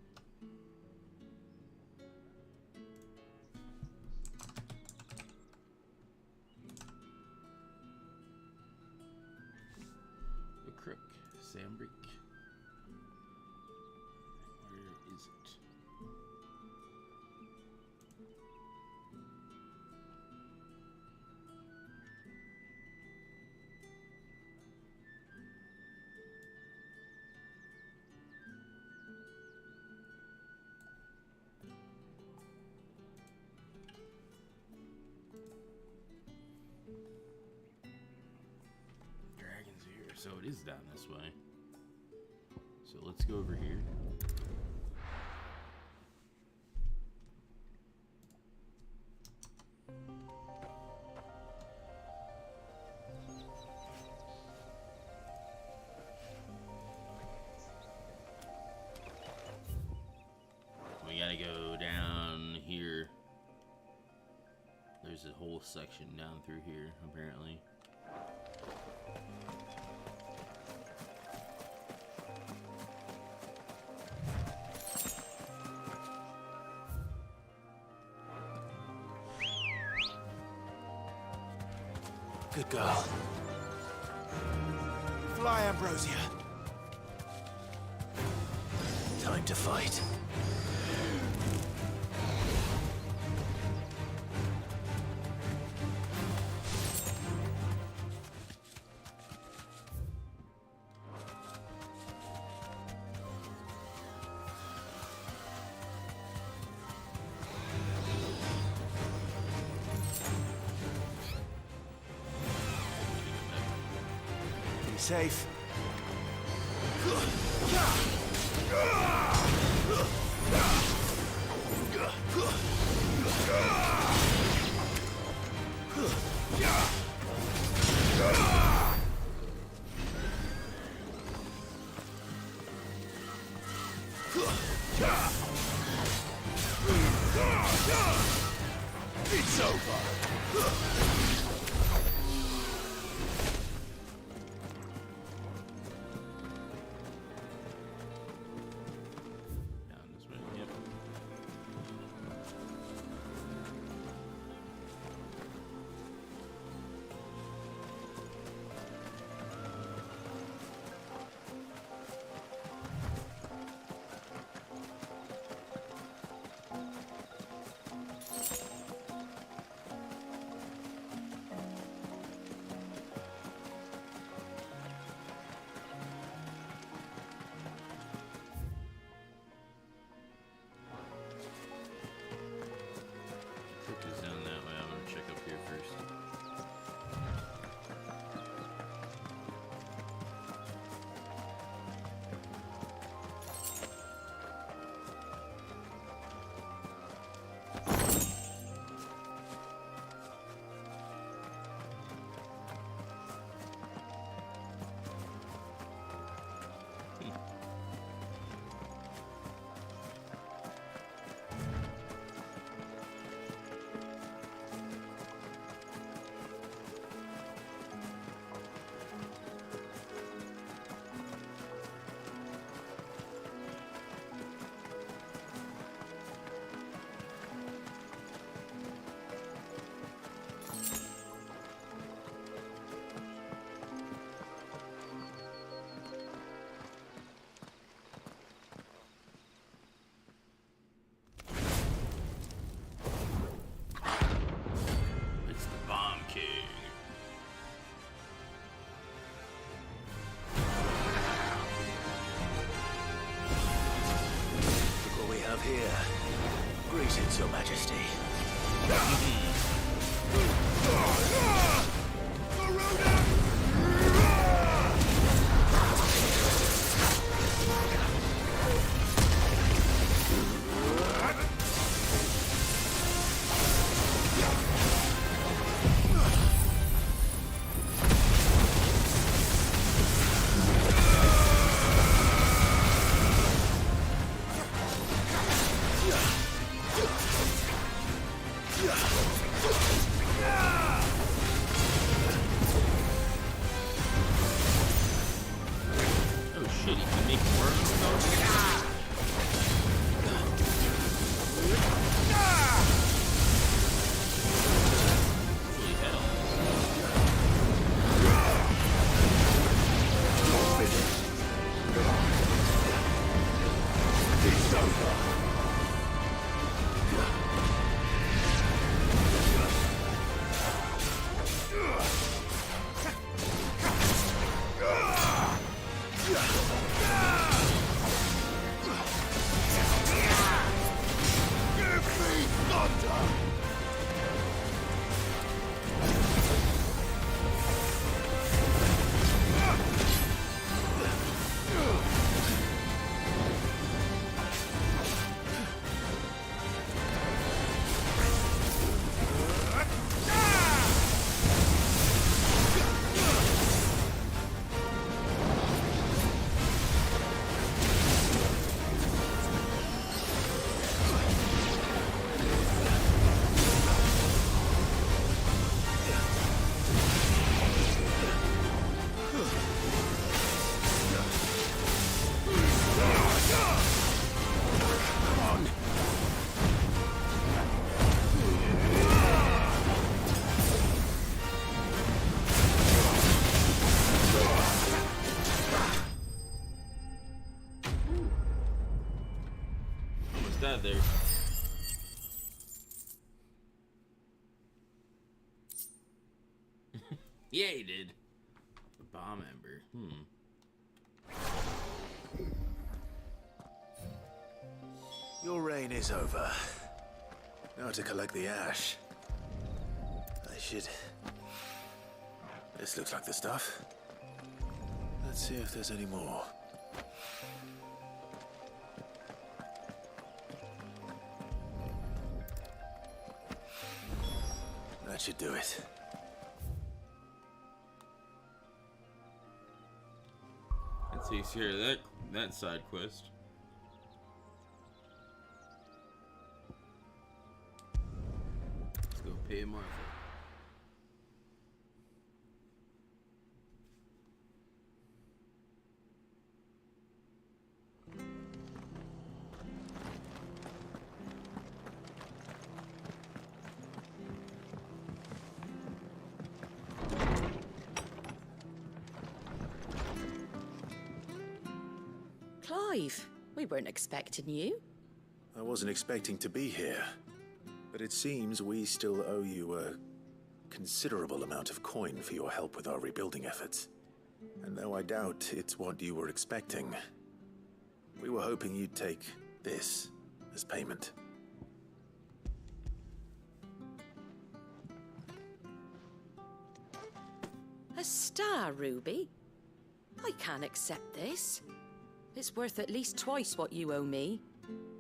The crook, Sambrick. Where is it? Dragon's here, so it is down this way. So let's go over here. section down through here, apparently. Good girl. Fly, Ambrosia. Time to fight. Be safe. It's over. Down this way, yep. Took us down that way. I'm gonna check up here first. It's the Bomb King. Look what we have here. Greetings, Your Majesty. out of there. Yeah, he did. The bomb ember. Your reign is over. Now to collect the ash. I should... This looks like the stuff. Let's see if there's any more. That should do it. That takes care of that side quest. Let's go pay Martha. Clive, we weren't expecting you. I wasn't expecting to be here, but it seems we still owe you a considerable amount of coin for your help with our rebuilding efforts. And though I doubt it's what you were expecting, we were hoping you'd take this as payment. A star ruby? I can't accept this. It's worth at least twice what you owe me.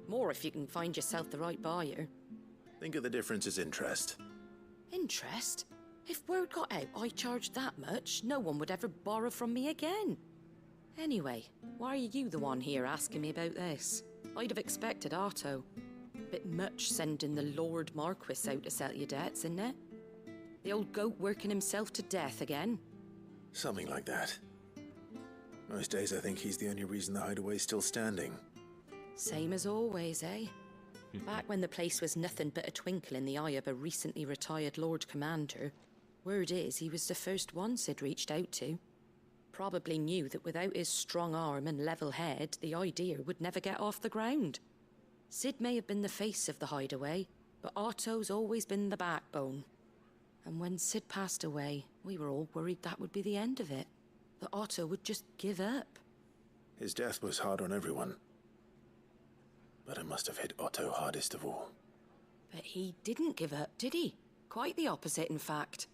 More if you can find yourself the right buyer. Think of the difference as interest. Interest? If word got out I charged that much, no one would ever borrow from me again. Anyway, why are you the one here asking me about this? I'd have expected Otto. Bit much sending the Lord Marquis out to settle your debts, isn't it? The old goat working himself to death again? Something like that. Most days I think he's the only reason the hideaway's still standing. Same as always, eh? Back when the place was nothing but a twinkle in the eye of a recently retired Lord Commander, word is he was the first one Sid reached out to. Probably knew that without his strong arm and level head, the idea would never get off the ground. Sid may have been the face of the hideaway, but Otto's always been the backbone. And when Sid passed away, we were all worried that would be the end of it. That Otto would just give up. His death was hard on everyone. But it must have hit Otto hardest of all. But he didn't give up, did he? Quite the opposite, in fact.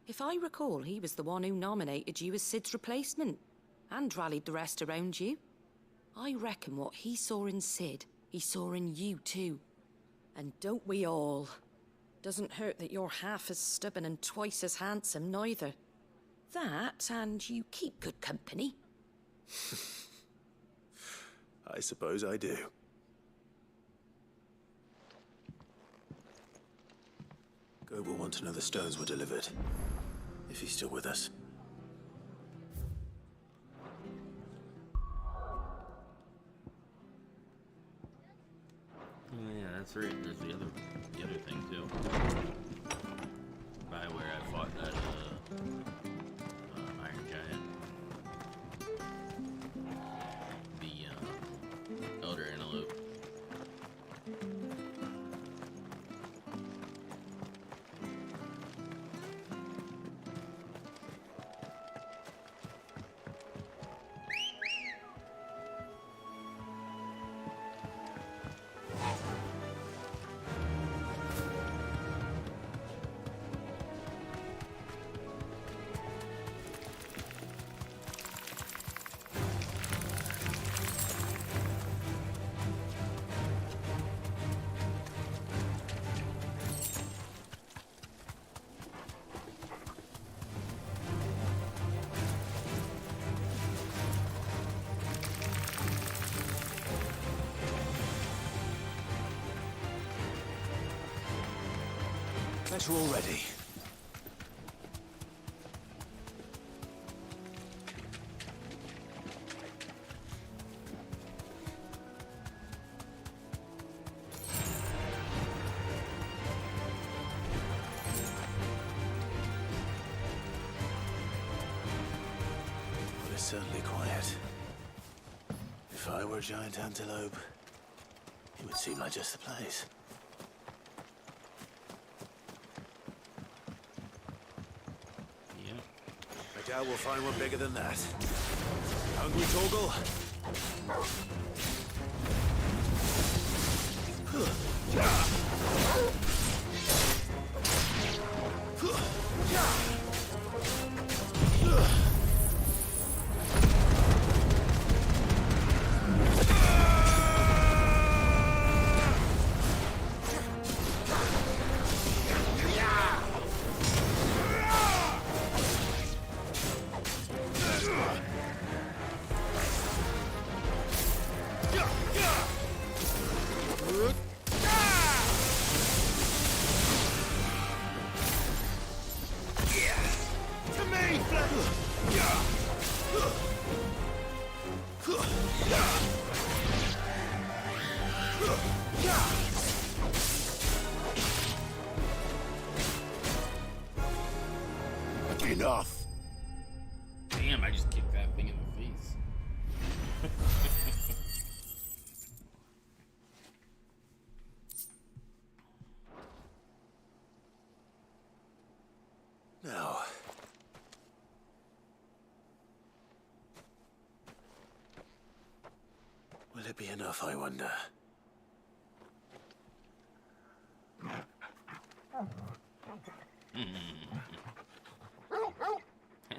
If I recall, he was the one who nominated you as Sid's replacement, and rallied the rest around you. I reckon what he saw in Sid, he saw in you too. And don't we all? Doesn't hurt that you're half as stubborn and twice as handsome, neither. That, and you keep good company. I suppose I do. Goat will want to know the stones were delivered, if he's still with us. Oh yeah, that's right. There's the other thing too. By where I fought that Iron Giant. The Elder Antelope. Guess we're all ready. Well, it's certainly quiet. If I were a giant antelope, It would seem like just the place. Yep. I doubt we'll find one bigger than that. Hungry, Torgal? Enough. Damn, I just kicked that thing in the face. Now. Will it be enough, I wonder?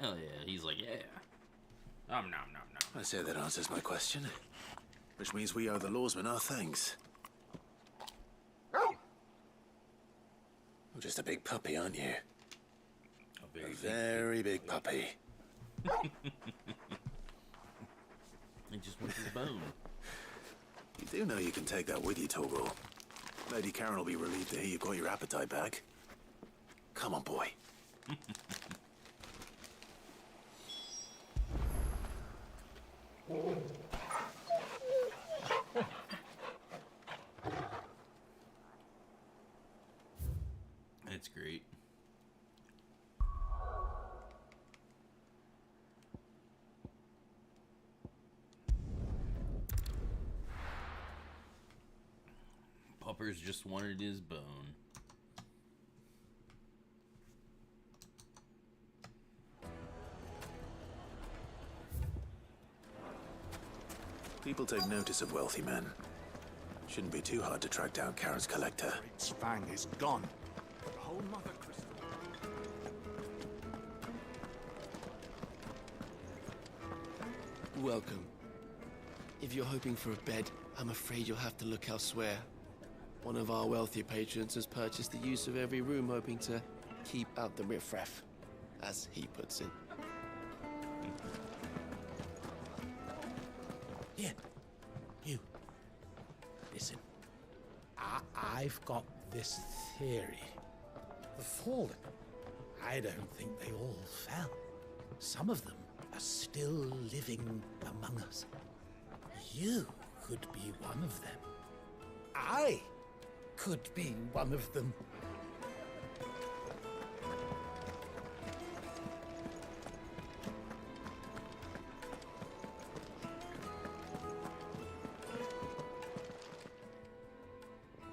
Hell yeah, he's like, yeah. Nom nom nom nom. I say that answers my question. Which means we owe the lawsman our thanks. You're just a big puppy, aren't you? A very big puppy. I just want his bone. You do know you can take that with you, Torgal. Lady Karen will be relieved to hear you got your appetite back. Come on, boy. That's great. Puppers just wanted his bone. People take notice of wealthy men. Shouldn't be too hard to track down Karen's collector. Its fang is gone. The whole mother crystal. Welcome. If you're hoping for a bed, I'm afraid you'll have to look elsewhere. One of our wealthier patrons has purchased the use of every room, hoping to keep out the riffraff, as he puts it. Here. You. Listen. I've got this theory. The Fallen. I don't think they all fell. Some of them are still living among us. You could be one of them. I could be one of them.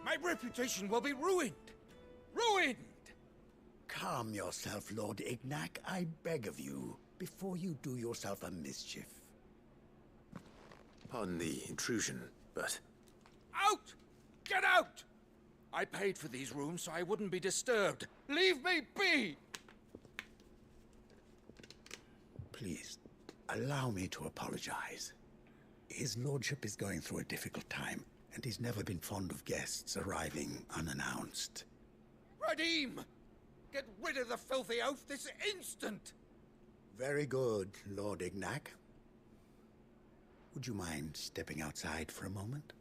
My reputation will be ruined! Ruined! Calm yourself, Lord Ignac, I beg of you, before you do yourself a mischief. Pardon the intrusion, but... Out! Get out! I paid for these rooms so I wouldn't be disturbed. Leave me be! Please, allow me to apologize. His lordship is going through a difficult time, and he's never been fond of guests arriving unannounced. Radim! Get rid of the filthy oaf this instant! Very good, Lord Ignac. Would you mind stepping outside for a moment?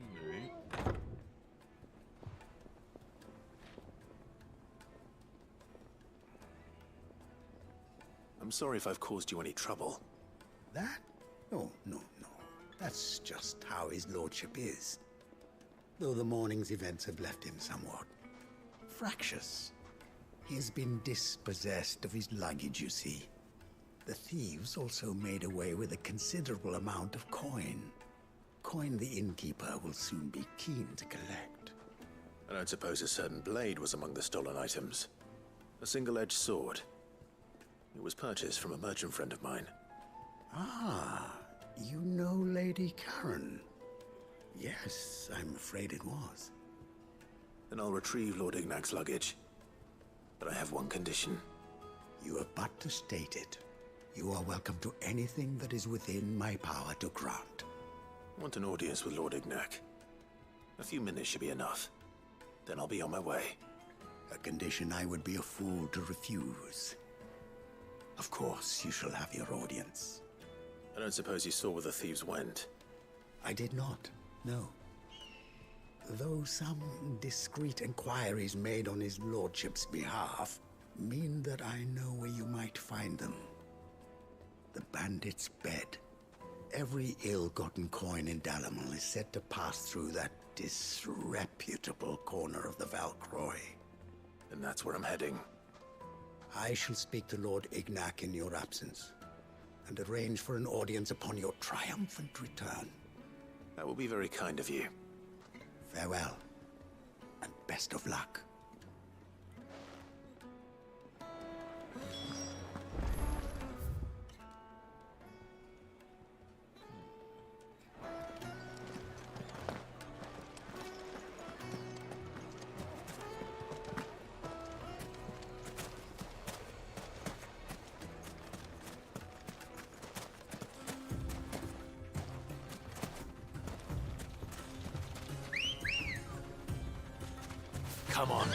Alright. I'm sorry if I've caused you any trouble. That? No. That's just how his lordship is. Though the morning's events have left him somewhat fractious. He has been dispossessed of his luggage, you see. The thieves also made away with a considerable amount of coin. Coin the innkeeper will soon be keen to collect. I don't suppose a certain blade was among the stolen items. A single-edged sword. It was purchased from a merchant friend of mine. Ah, you know Lady Karen. Yes, I'm afraid it was. Then I'll retrieve Lord Ignac's luggage. But I have one condition. You have but to state it. You are welcome to anything that is within my power to grant. I want an audience with Lord Ignac. A few minutes should be enough. Then I'll be on my way. A condition I would be a fool to refuse. Of course, you shall have your audience. I don't suppose you saw where the thieves went? I did not, no. Though some discreet inquiries made on his lordship's behalf mean that I know where you might find them. The bandit's bed. Every ill-gotten coin in Dalamal is said to pass through that disreputable corner of the Valcroy. And that's where I'm heading. I shall speak to Lord Ignac in your absence, and arrange for an audience upon your triumphant return. That will be very kind of you. Farewell, and best of luck. Come on.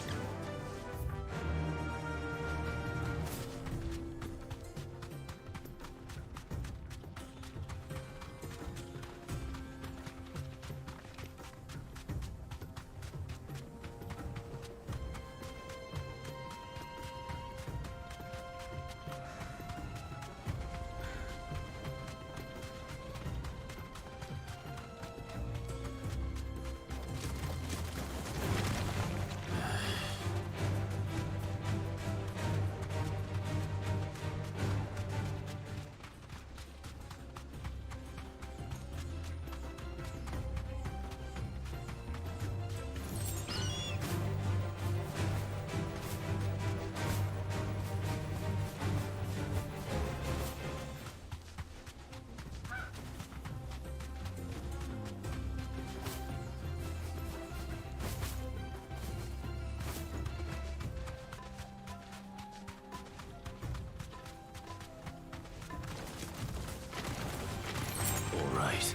All right.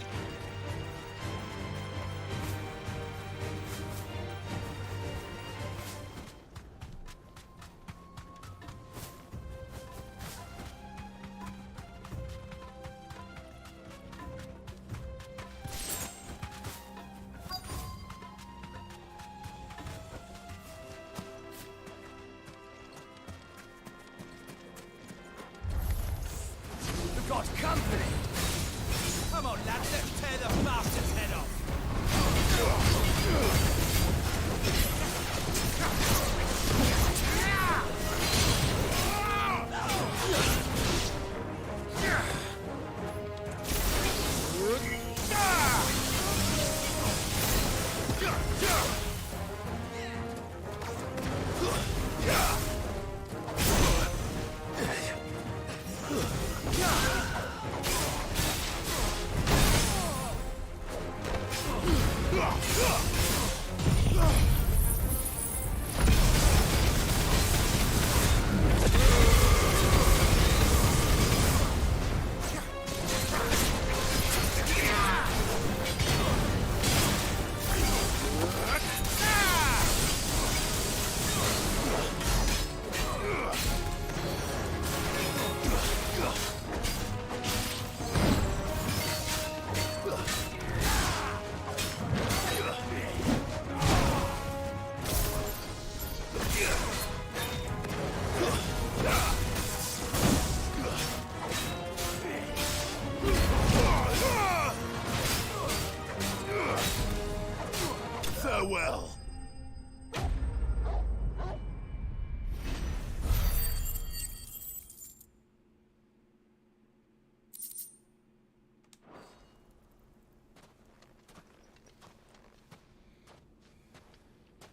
We've got company! Come on, lads, let's tear the bastard's head off!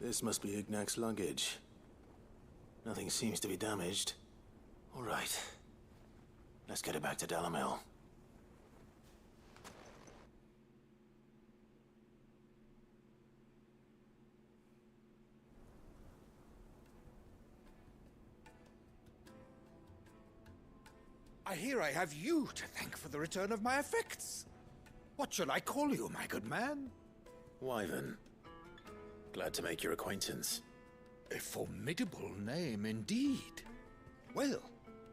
This must be Ignac's luggage. Nothing seems to be damaged. All right. Let's get it back to Dalamel. I hear I have you to thank for the return of my effects. What shall I call you, my good man? Wyvern. Glad to make your acquaintance. A formidable name indeed. Well,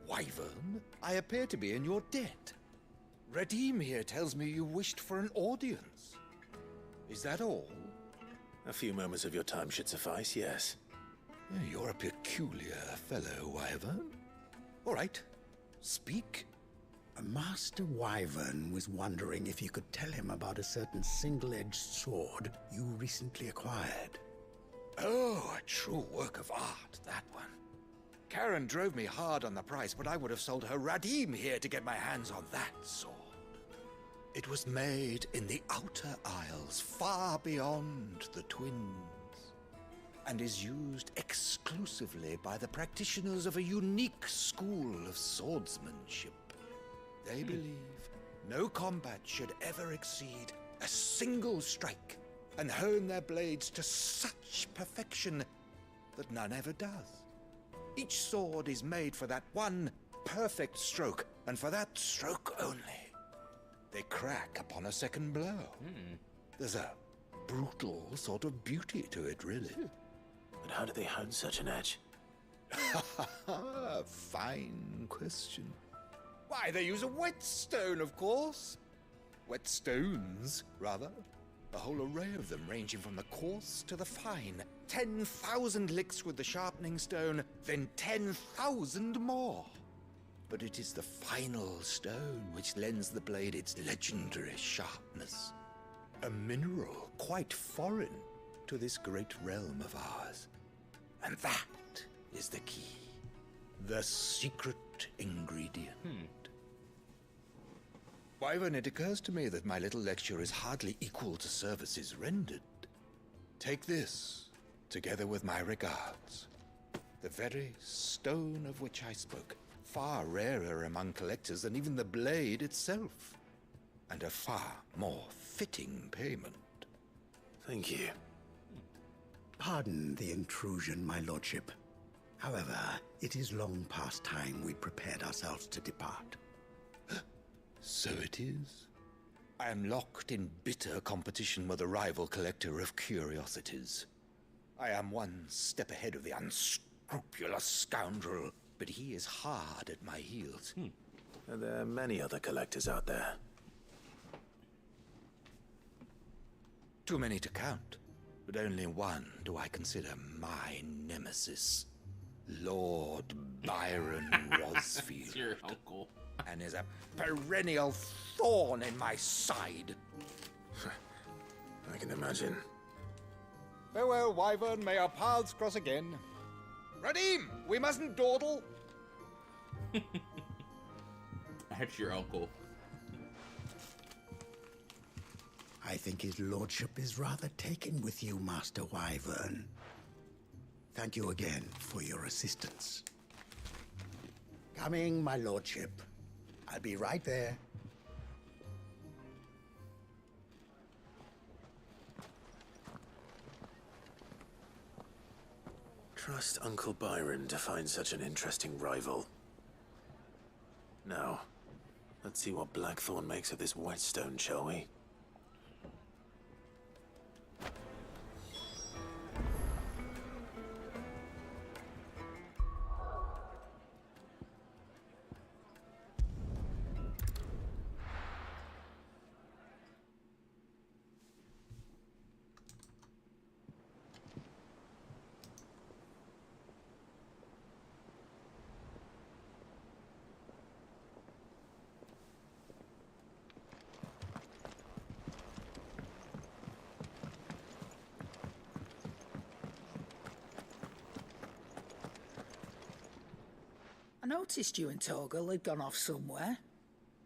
Wyvern, I appear to be in your debt. Redeem here tells me you wished for an audience. Is that all? A few moments of your time should suffice, yes. You're a peculiar fellow, Wyvern. All right, speak. Master Wyvern was wondering if you could tell him about a certain single-edged sword you recently acquired. Oh, a true work of art, that one. Karen drove me hard on the price, but I would have sold her Radim here to get my hands on that sword. It was made in the Outer Isles, far beyond the Twins, and is used exclusively by the practitioners of a unique school of swordsmanship. They believe no combat should ever exceed a single strike, and hone their blades to such perfection that none ever does. Each sword is made for that one perfect stroke, and for that stroke only. They crack upon a second blow. There's a brutal sort of beauty to it, really. But how do they hone such an edge? Fine question. Why, they use a whetstone, of course. Whetstones, rather. A whole array of them, ranging from the coarse to the fine. 10,000 licks with the sharpening stone, then 10,000 more. But it is the final stone which lends the blade its legendary sharpness. A mineral quite foreign to this great realm of ours. And that is the key. The secret ingredient. Wyvern, it occurs to me that my little lecture is hardly equal to services rendered. Take this, together with my regards. The very stone of which I spoke, far rarer among collectors than even the blade itself, and a far more fitting payment. Thank you. Pardon the intrusion, my lordship. However, it is long past time we prepared ourselves to depart. So it is. I am locked in bitter competition with a rival collector of curiosities. I am one step ahead of the unscrupulous scoundrel, but he is hard at my heels. Are there many other collectors out there? Too many to count, but only one do I consider my nemesis. Lord Byron Rosfield. It's your uncle. And is a perennial thorn in my side. I can imagine. Farewell, Wyvern. May our paths cross again. Radim, we mustn't dawdle. That's your uncle. I think his lordship is rather taken with you, Master Wyvern. Thank you again for your assistance. Coming, my lordship. I'll be right there. Trust Uncle Byron to find such an interesting rival. Now, let's see what Blackthorn makes of this whetstone, shall we? I noticed you and Torgal had gone off somewhere.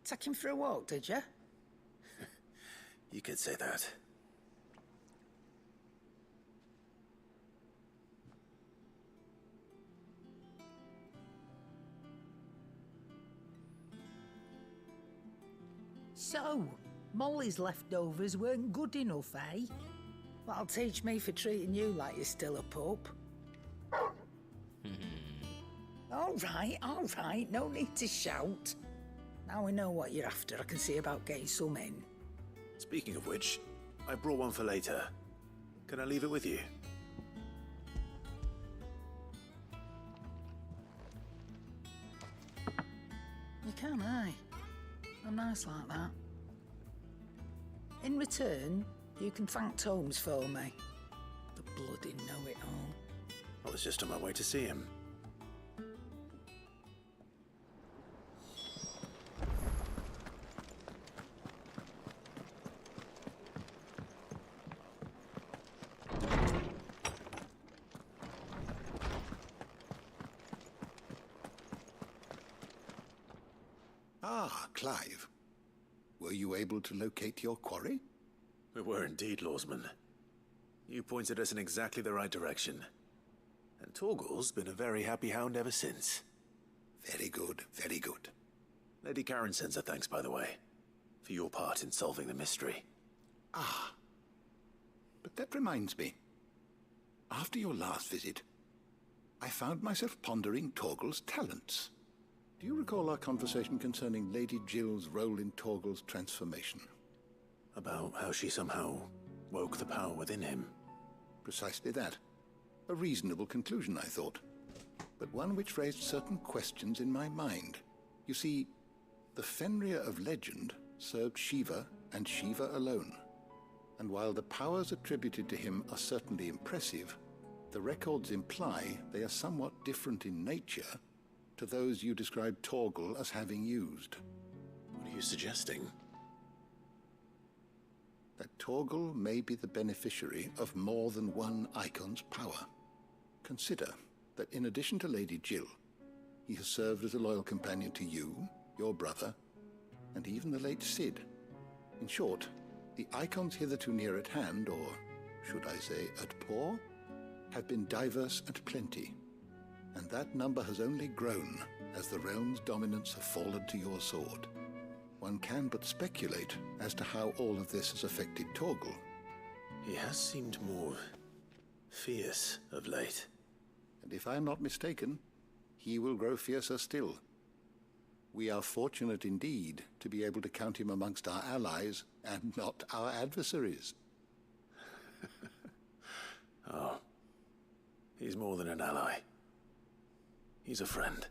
Take him for a walk, did you? You could say that. So, Molly's leftovers weren't good enough, eh? That'll teach me for treating you like you're still a pup. All right, no need to shout. Now we know what you're after, I can see about getting some in. Speaking of which, I brought one for later. Can I leave it with you? You can, aye. I'm nice like that. In return, you can thank Tomes for me. The bloody know-it-all. I was just on my way to see him. Ah, Clive. Were you able to locate your quarry? We were indeed, Lawsman. You pointed us in exactly the right direction. And Torgal's been a very happy hound ever since. Very good, very good. Lady Karen sends her thanks, by the way, for your part in solving the mystery. Ah. But that reminds me. After your last visit, I found myself pondering Torgal's talents. Do you recall our conversation concerning Lady Jill's role in Torgal's transformation? About how she somehow woke the power within him. Precisely that. A reasonable conclusion, I thought. But one which raised certain questions in my mind. You see, the Fenrir of legend served Shiva and Shiva alone. And while the powers attributed to him are certainly impressive, the records imply they are somewhat different in nature to those you described Torgal as having used. What are you suggesting? That Torgal may be the beneficiary of more than one icon's power. Consider that in addition to Lady Jill, he has served as a loyal companion to you, your brother, and even the late Cid. In short, the icons hitherto near at hand, or should I say at paw, have been diverse and plenty. And that number has only grown as the realm's dominance have fallen to your sword. One can but speculate as to how all of this has affected Torgal. He has seemed more fierce of late. And if I am not mistaken, he will grow fiercer still. We are fortunate indeed to be able to count him amongst our allies and not our adversaries. Oh, he's more than an ally. He's a friend.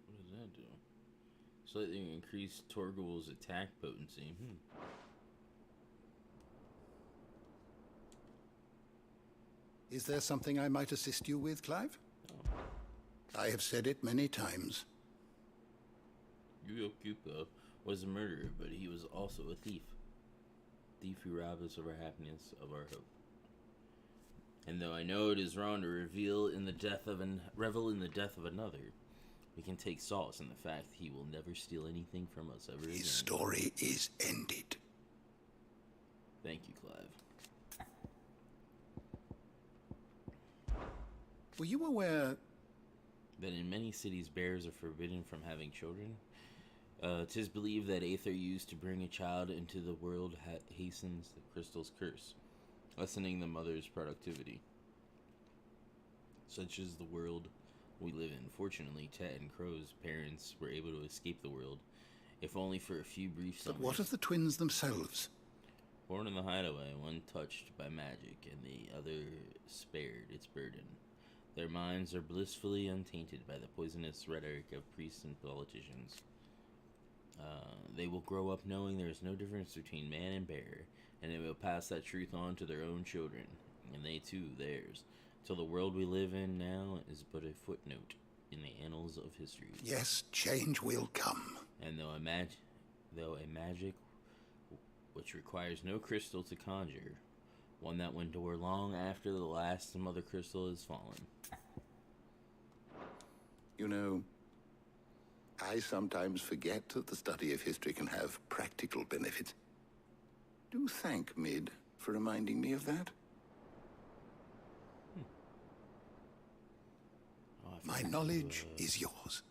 What does that do? Slightly increase Torgal's attack potency. Is there something I might assist you with, Clive? I have said it many times. Yuyokupa was a murderer, but he was also a thief. Thief who robbed us of our happiness, of our hope. And though I know it is wrong to revel in the death of another, we can take solace in the fact he will never steal anything from us ever again. His story is ended. Thank you, Clive. Were you aware that in many cities bears are forbidden from having children? 'Tis believed that Aether used to bring a child into the world hastens the crystal's curse, lessening the mother's productivity. Such is the world we live in. Fortunately, Tet and Crow's parents were able to escape the world, if only for a few brief summers. But what of the twins themselves? Born in the hideaway, one touched by magic and the other spared its burden. Their minds are blissfully untainted by the poisonous rhetoric of priests and politicians. They will grow up knowing there is no difference between man and bear, and they will pass that truth on to their own children, and they too theirs, till the world we live in now is but a footnote in the annals of history. Yes, change will come. And though a magic which requires no crystal to conjure, one that will endure long after the last mother crystal is fallen. You know, I sometimes forget that the study of history can have practical benefits. Do thank Mid for reminding me of that. My knowledge is yours.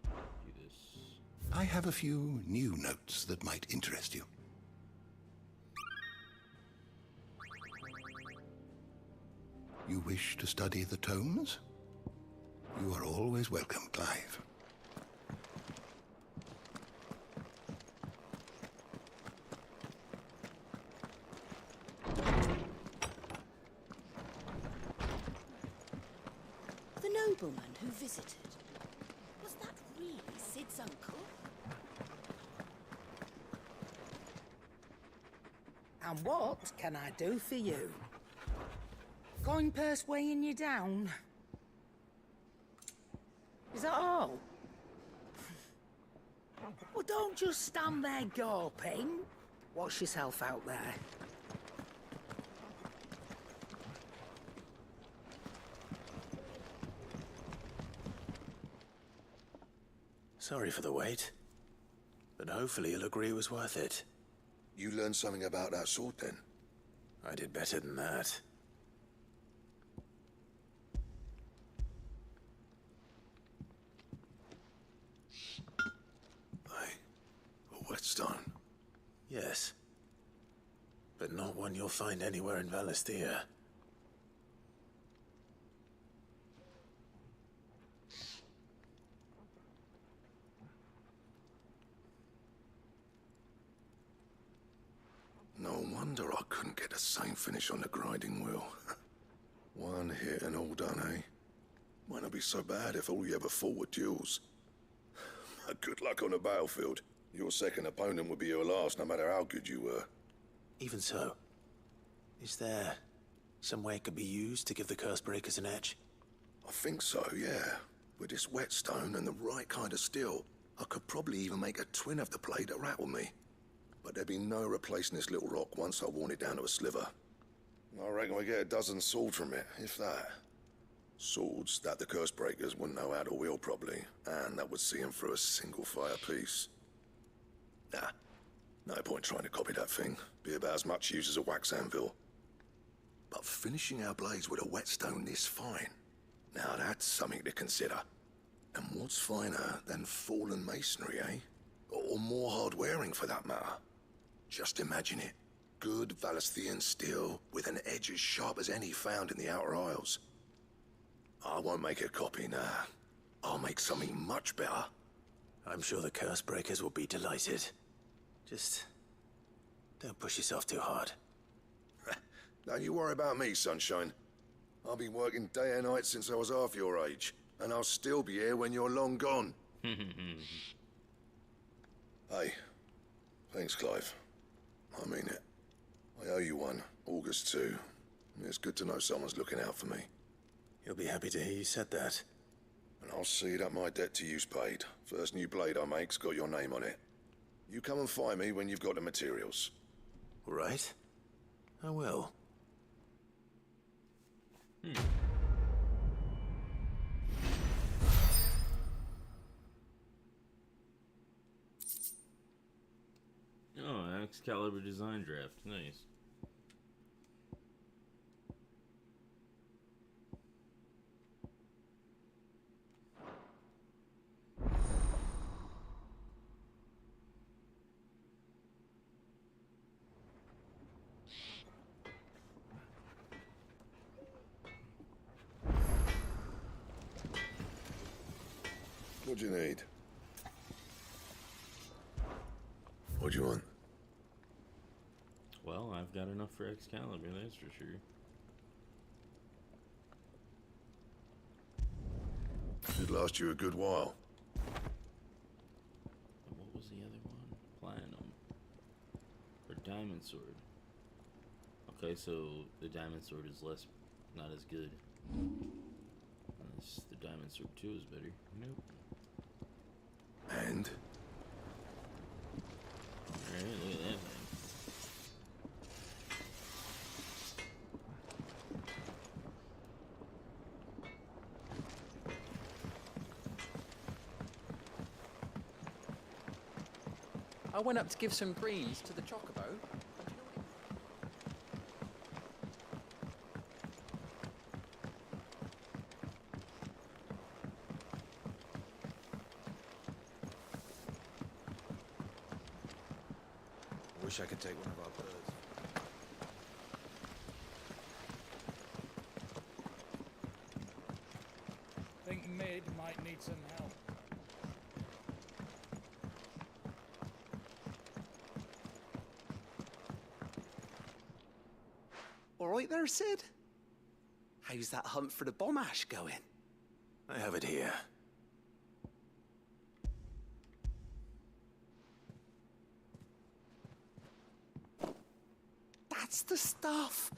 Do this. I have a few new notes that might interest you. You wish to study the tomes? You are always welcome, Clive. The nobleman who visited. Was that really Sid's uncle? And what can I do for you? Coin purse weighing you down? Is that all? Well, don't just stand there gawping. Wash yourself out there. Sorry for the wait, but hopefully you'll agree it was worth it. You learned something about that sword, then? I did better than that. A whetstone? Yes. But not one you'll find anywhere in Valisthea. No wonder I couldn't get the same finish on the grinding wheel. One hit and all done, eh? Might not be so bad if all you ever fought were duels. Good luck on the battlefield. Your second opponent would be your last, no matter how good you were. Even so, is there some way it could be used to give the Cursebreakers an edge? I think so, yeah. With this whetstone and the right kind of steel, I could probably even make a twin of the blade that rattled me. But there'd be no replacing this little rock once I worn it down to a sliver. I reckon we get a dozen swords from it, if that. Swords that the Cursebreakers wouldn't know how to wield properly, and that would see them through a single fire piece. Nah, no point trying to copy that thing. Be about as much use as a wax anvil. But finishing our blades with a whetstone this fine, now that's something to consider. And what's finer than fallen masonry, eh? Or more hard-wearing, for that matter. Just imagine it. Good Valisthean steel with an edge as sharp as any found in the Outer Isles. I won't make a copy, nah. I'll make something much better. I'm sure the Cursebreakers will be delighted. Just don't push yourself too hard. Don't you worry about me, sunshine. I've been working day and night since I was half your age, and I'll still be here when you're long gone. Hey, thanks, Clive. I mean it. I owe you one, August too. It's good to know someone's looking out for me. He'll be happy to hear you said that. And I'll see that my debt to you's paid. First new blade I make's got your name on it. You come and find me when you've got the materials. All right. I will. Oh, Excalibur design draft. Nice. What do you need? What do you want? Well, I've got enough for Excalibur, that's for sure. Should last you a good while. What was the other one? Platinum. Or Diamond Sword. Okay, so the Diamond Sword is not as good. Unless the Diamond Sword 2 is better. Nope. And? Alright, look at that thing. I went up to give some greens to the chocobo. I wish I could take one of our birds. Think Mid might need some help. All right there, Sid? How's that hunt for the bomb ash going? I have it here. That's the stuff.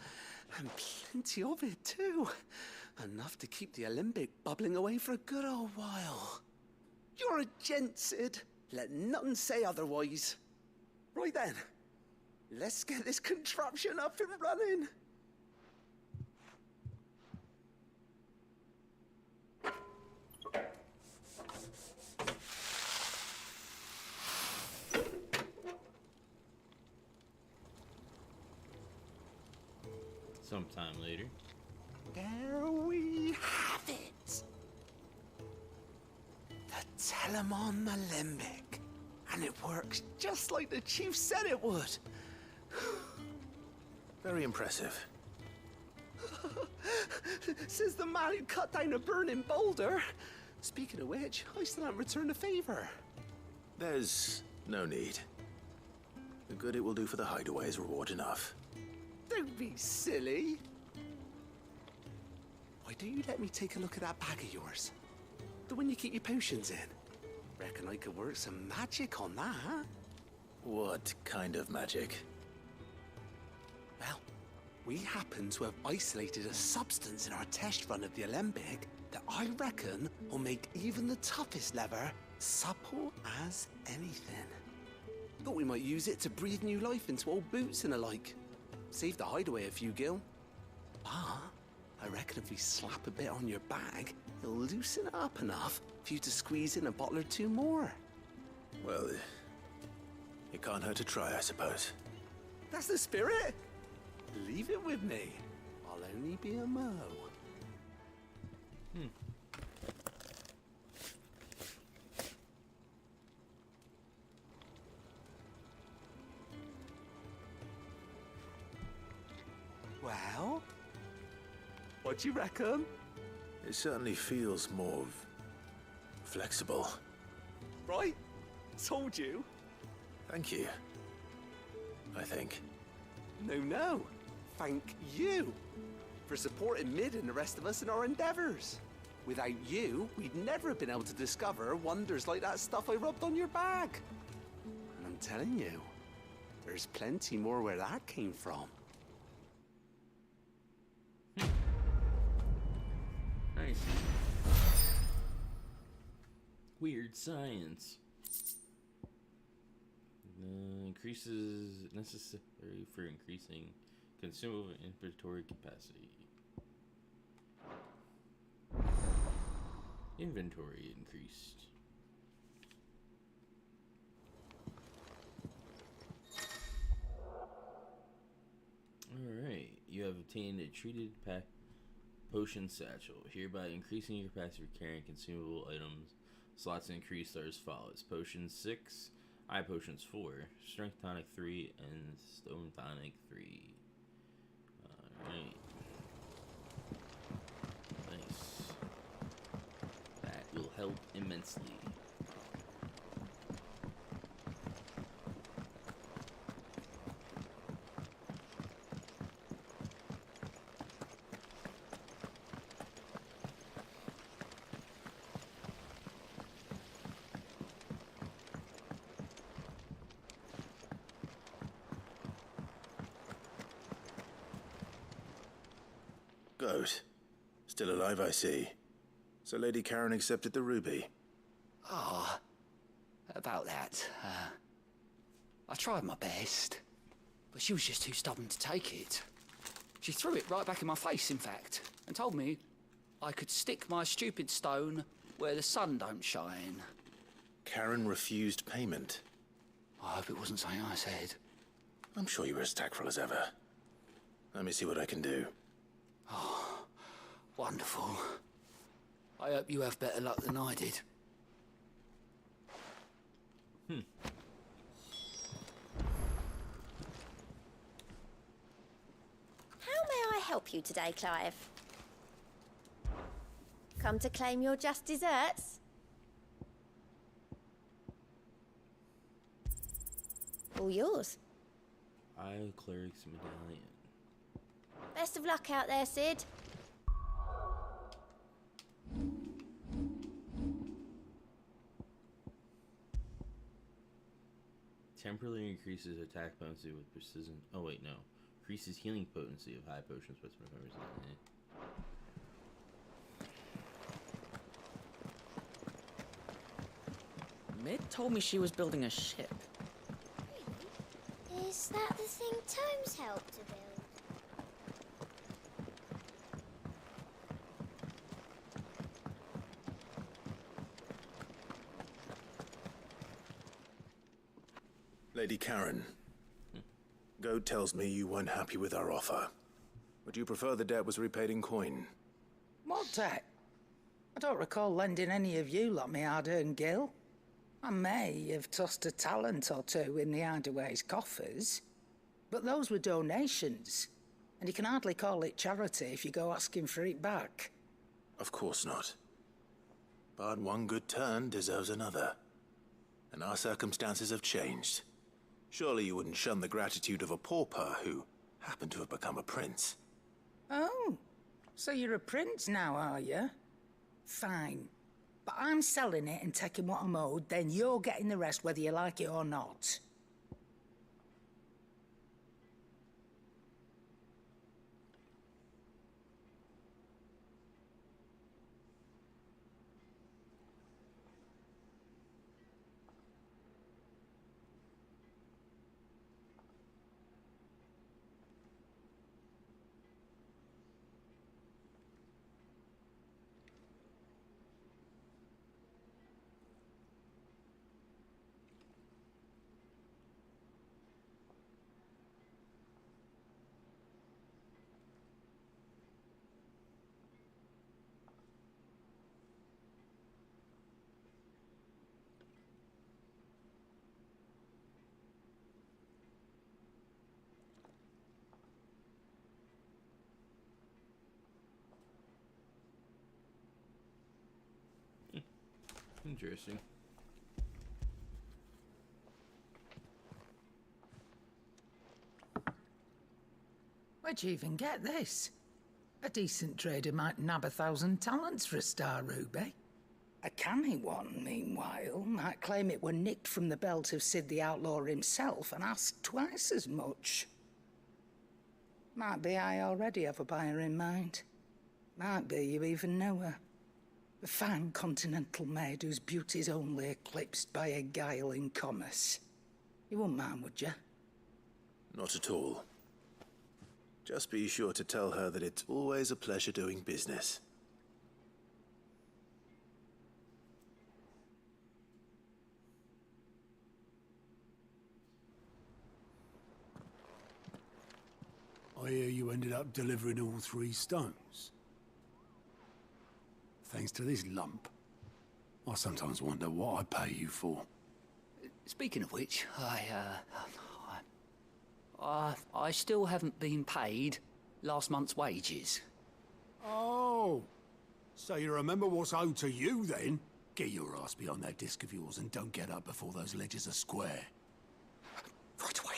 And plenty of it, too. Enough to keep the alembic bubbling away for a good old while. You're a gent, Sid. Let nothing say otherwise. Right then, let's get this contraption up and running. Sometime later. There we have it. The Telemon Alembic. And it works just like the chief said it would. Very impressive. Says the man who cut down a burning boulder. Speaking of which, I still haven't returned the favor. There's no need. The good it will do for the hideaway is reward enough. Don't be silly. Why don't you let me take a look at that bag of yours? The one you keep your potions in. Reckon I could work some magic on that. What kind of magic? Well, we happen to have isolated a substance in our test run of the alembic that I reckon will make even the toughest leather supple as anything. Thought we might use it to breathe new life into old boots and the like. Save the hideaway a few gil. Ah, I reckon if we slap a bit on your bag, it'll loosen it up enough for you to squeeze in a bottle or two more. Well, it can't hurt to try, I suppose. That's the spirit. Leave it with me. I'll only be a mo. Well, what do you reckon? It certainly feels more flexible. Right? Told you. Thank you. I think. No. Thank you for supporting Mid and the rest of us in our endeavors. Without you, we'd never have been able to discover wonders like that stuff I rubbed on your bag. And I'm telling you, there's plenty more where that came from. Nice. Weird science. Increases necessary for increasing consumable inventory capacity. Inventory increased. Alright, you have obtained a treated potion satchel, hereby increasing your capacity for carrying consumable items. Slots increased are as follows: Potion 6, Eye Potions 4, Strength Tonic 3, and Stone Tonic 3. Alright. Nice. That will help immensely. Goat. Still alive, I see. So Lady Karen accepted the ruby. Ah, about that. I tried my best, but she was just too stubborn to take it. She threw it right back in my face, in fact, and told me I could stick my stupid stone where the sun don't shine. Karen refused payment. I hope it wasn't something I said. I'm sure you were as tactful as ever. Let me see what I can do. Oh, wonderful. I hope you have better luck than I did. How may I help you today, Clive? Come to claim your just desserts? All yours. Cleric's medallion. Best of luck out there, Sid. Temporarily increases attack potency with precision. Oh wait, no. Increases healing potency of high potions by 25%. Mid told me she was building a ship. Is that the thing Tomes helped to build? Lady Karen, Goad tells me you weren't happy with our offer. Would you prefer the debt was repaid in coin? What debt? I don't recall lending any of you like me hard-earned gil. I may have tossed a talent or two in the Hideaway's coffers, but those were donations, and you can hardly call it charity if you go asking for it back. Of course not. But one good turn deserves another. And our circumstances have changed. Surely you wouldn't shun the gratitude of a pauper who happened to have become a prince. Oh, so you're a prince now, are you? Fine. But I'm selling it and taking what I'm owed, then you're getting the rest whether you like it or not. Interesting. Where'd you even get this? A decent trader might nab 1,000 talents for a star ruby. A canny one, meanwhile, might claim it were nicked from the belt of Sid the Outlaw himself and ask twice as much. Might be I already have a buyer in mind. Might be you even know her. A fine continental maid whose beauty's only eclipsed by a guile in commerce. You wouldn't mind, would you? Not at all. Just be sure to tell her that it's always a pleasure doing business. I hear you ended up delivering all 3 stones. Thanks to this lump. I sometimes wonder what I pay you for. Speaking of which, I still haven't been paid last month's wages. Oh, so you remember what's owed to you then? Get your ass behind that disc of yours and don't get up before those ledgers are square. Right away.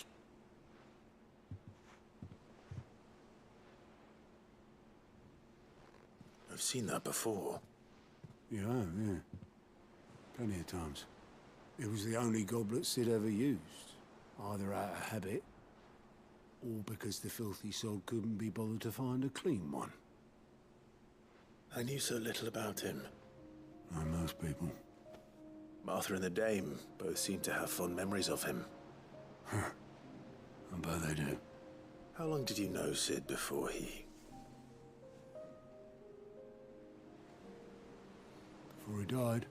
I've seen that before. Yeah, yeah. Plenty of times. It was the only goblet Sid ever used. Either out of habit, or because the filthy sod couldn't be bothered to find a clean one. I knew so little about him. Like most people. Martha and the Dame both seem to have fond memories of him. I bet they do. How long did you know Sid before he... Before he died.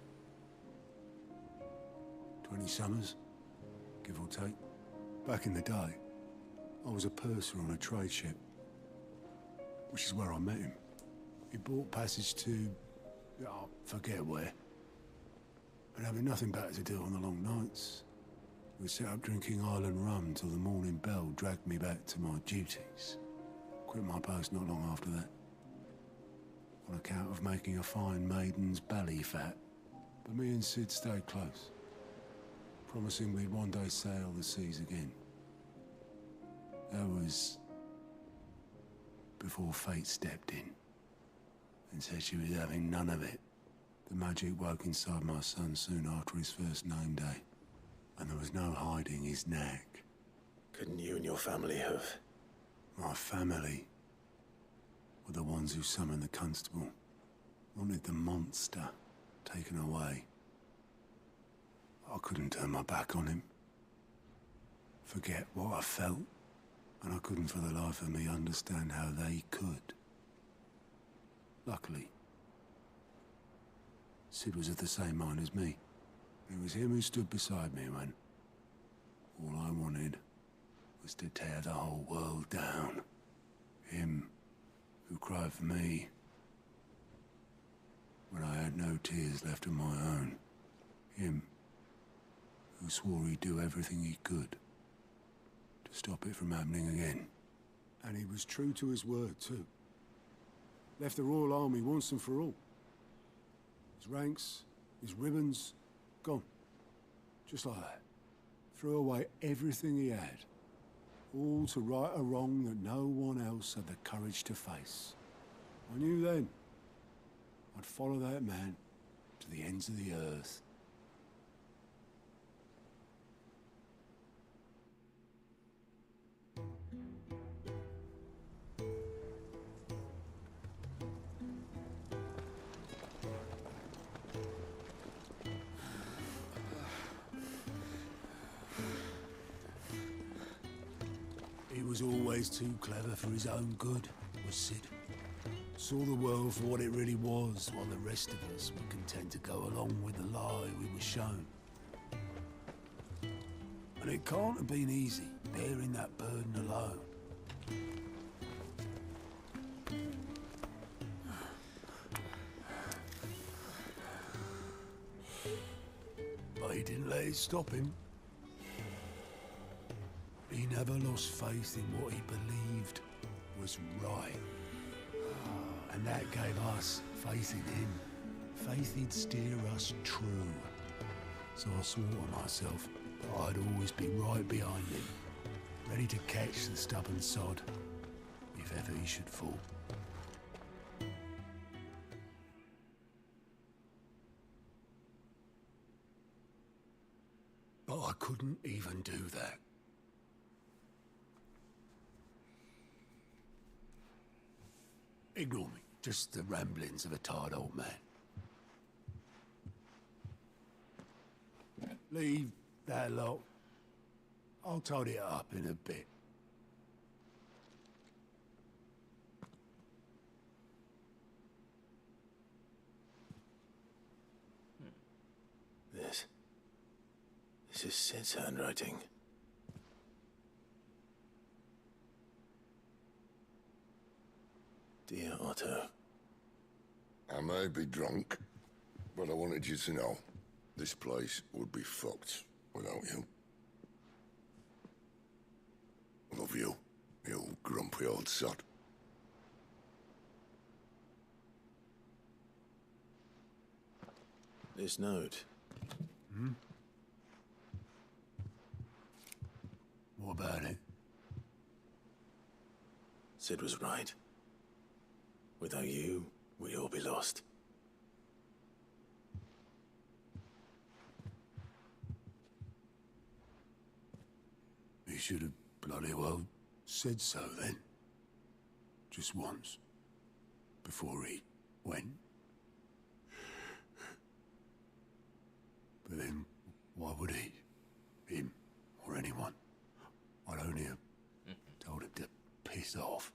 20 summers. give or take. Back in the day, I was a purser on a trade ship, which is where I met him. He bought passage to, oh, forget where. But having nothing better to do on the long nights, we set up drinking island rum till the morning bell dragged me back to my duties. Quit my post not long after that, on account of making a fine maiden's belly fat. But me and Sid stayed close, promising we'd one day sail the seas again. That was before fate stepped in and said she was having none of it. The magic woke inside my son soon after his first name day, and there was no hiding his knack. Couldn't you and your family have? My family were the ones who summoned the constable, wanted the monster taken away. I couldn't turn my back on him, forget what I felt, and I couldn't for the life of me understand how they could. Luckily, Sid was of the same mind as me. It was him who stood beside me when all I wanted was to tear the whole world down. Him who cried for me when I had no tears left of my own. Him who swore he'd do everything he could to stop it from happening again. And he was true to his word, too. Left the Royal Army once and for all. His ranks, his ribbons, gone. Just like that. Threw away everything he had. All to right a wrong that no one else had the courage to face. I knew then I'd follow that man to the ends of the earth. He was always too clever for his own good, was Sid. Saw the world for what it really was, while the rest of us were content to go along with the lie we were shown. And it can't have been easy, bearing that burden alone. But he didn't let it stop him. He never lost faith in what he believed was right. And that gave us faith in him. Faith he'd steer us true. So I swore to myself that I'd always be right behind him, ready to catch the stubborn sod if ever he should fall. But I couldn't even do that. Ignore me. Just the ramblings of a tired old man. Leave that lot. I'll tidy it up in a bit. This is Sid's handwriting. Dear Otto. I may be drunk, but I wanted you to know this place would be fucked without you. Love you, you grumpy old sod. This note. What about it? Sid was right. Without you, we'd all be lost. He should have bloody well said so then. Just once. Before he went. But then, why would he? Him, or anyone? I'd only have told him to piss off.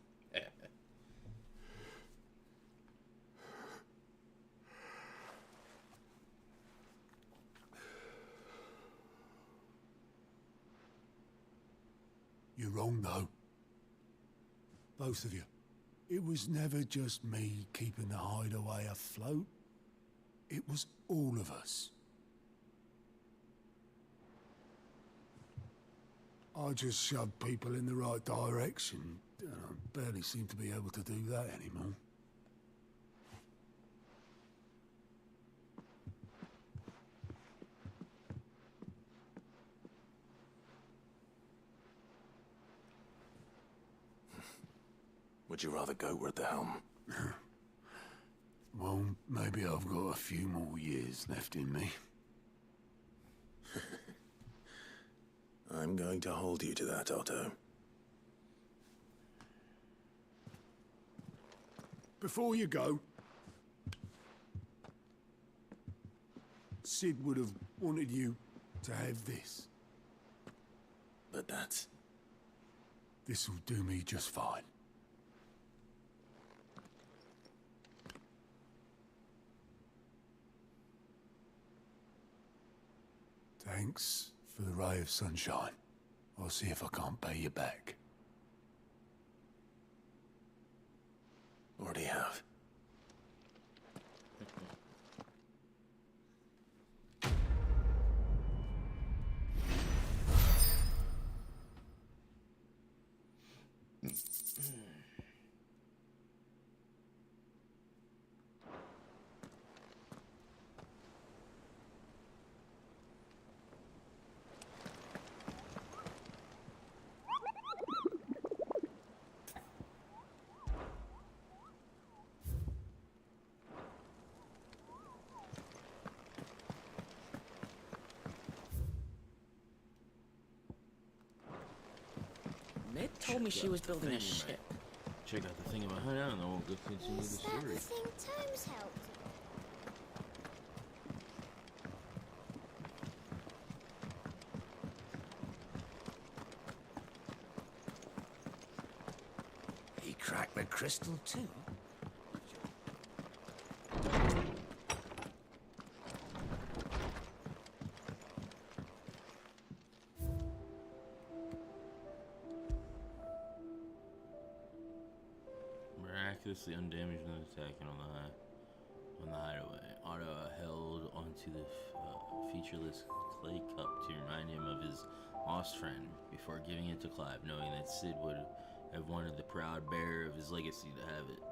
You're wrong, though. Both of you. It was never just me keeping the hideaway afloat. It was all of us. I just shoved people in the right direction, and I barely seem to be able to do that anymore. Would you rather go at the helm? Well, maybe I've got a few more years left in me. I'm going to hold you to that, Otto. Before you go, Sid would have wanted you to have this. But that's... This'll do me just fine. Thanks for the ray of sunshine. I'll see if I can't pay you back. Already have. Ned told me she was building a ship. Check out the thing in my head out and then we'll go continue the Is that story. the thing Times helped? He cracked the crystal too. Miraculously undamaged when attacking on the hideaway. Otto held onto the featureless clay cup to remind him of his lost friend before giving it to Clive, knowing that Sid would have wanted the proud bearer of his legacy to have it.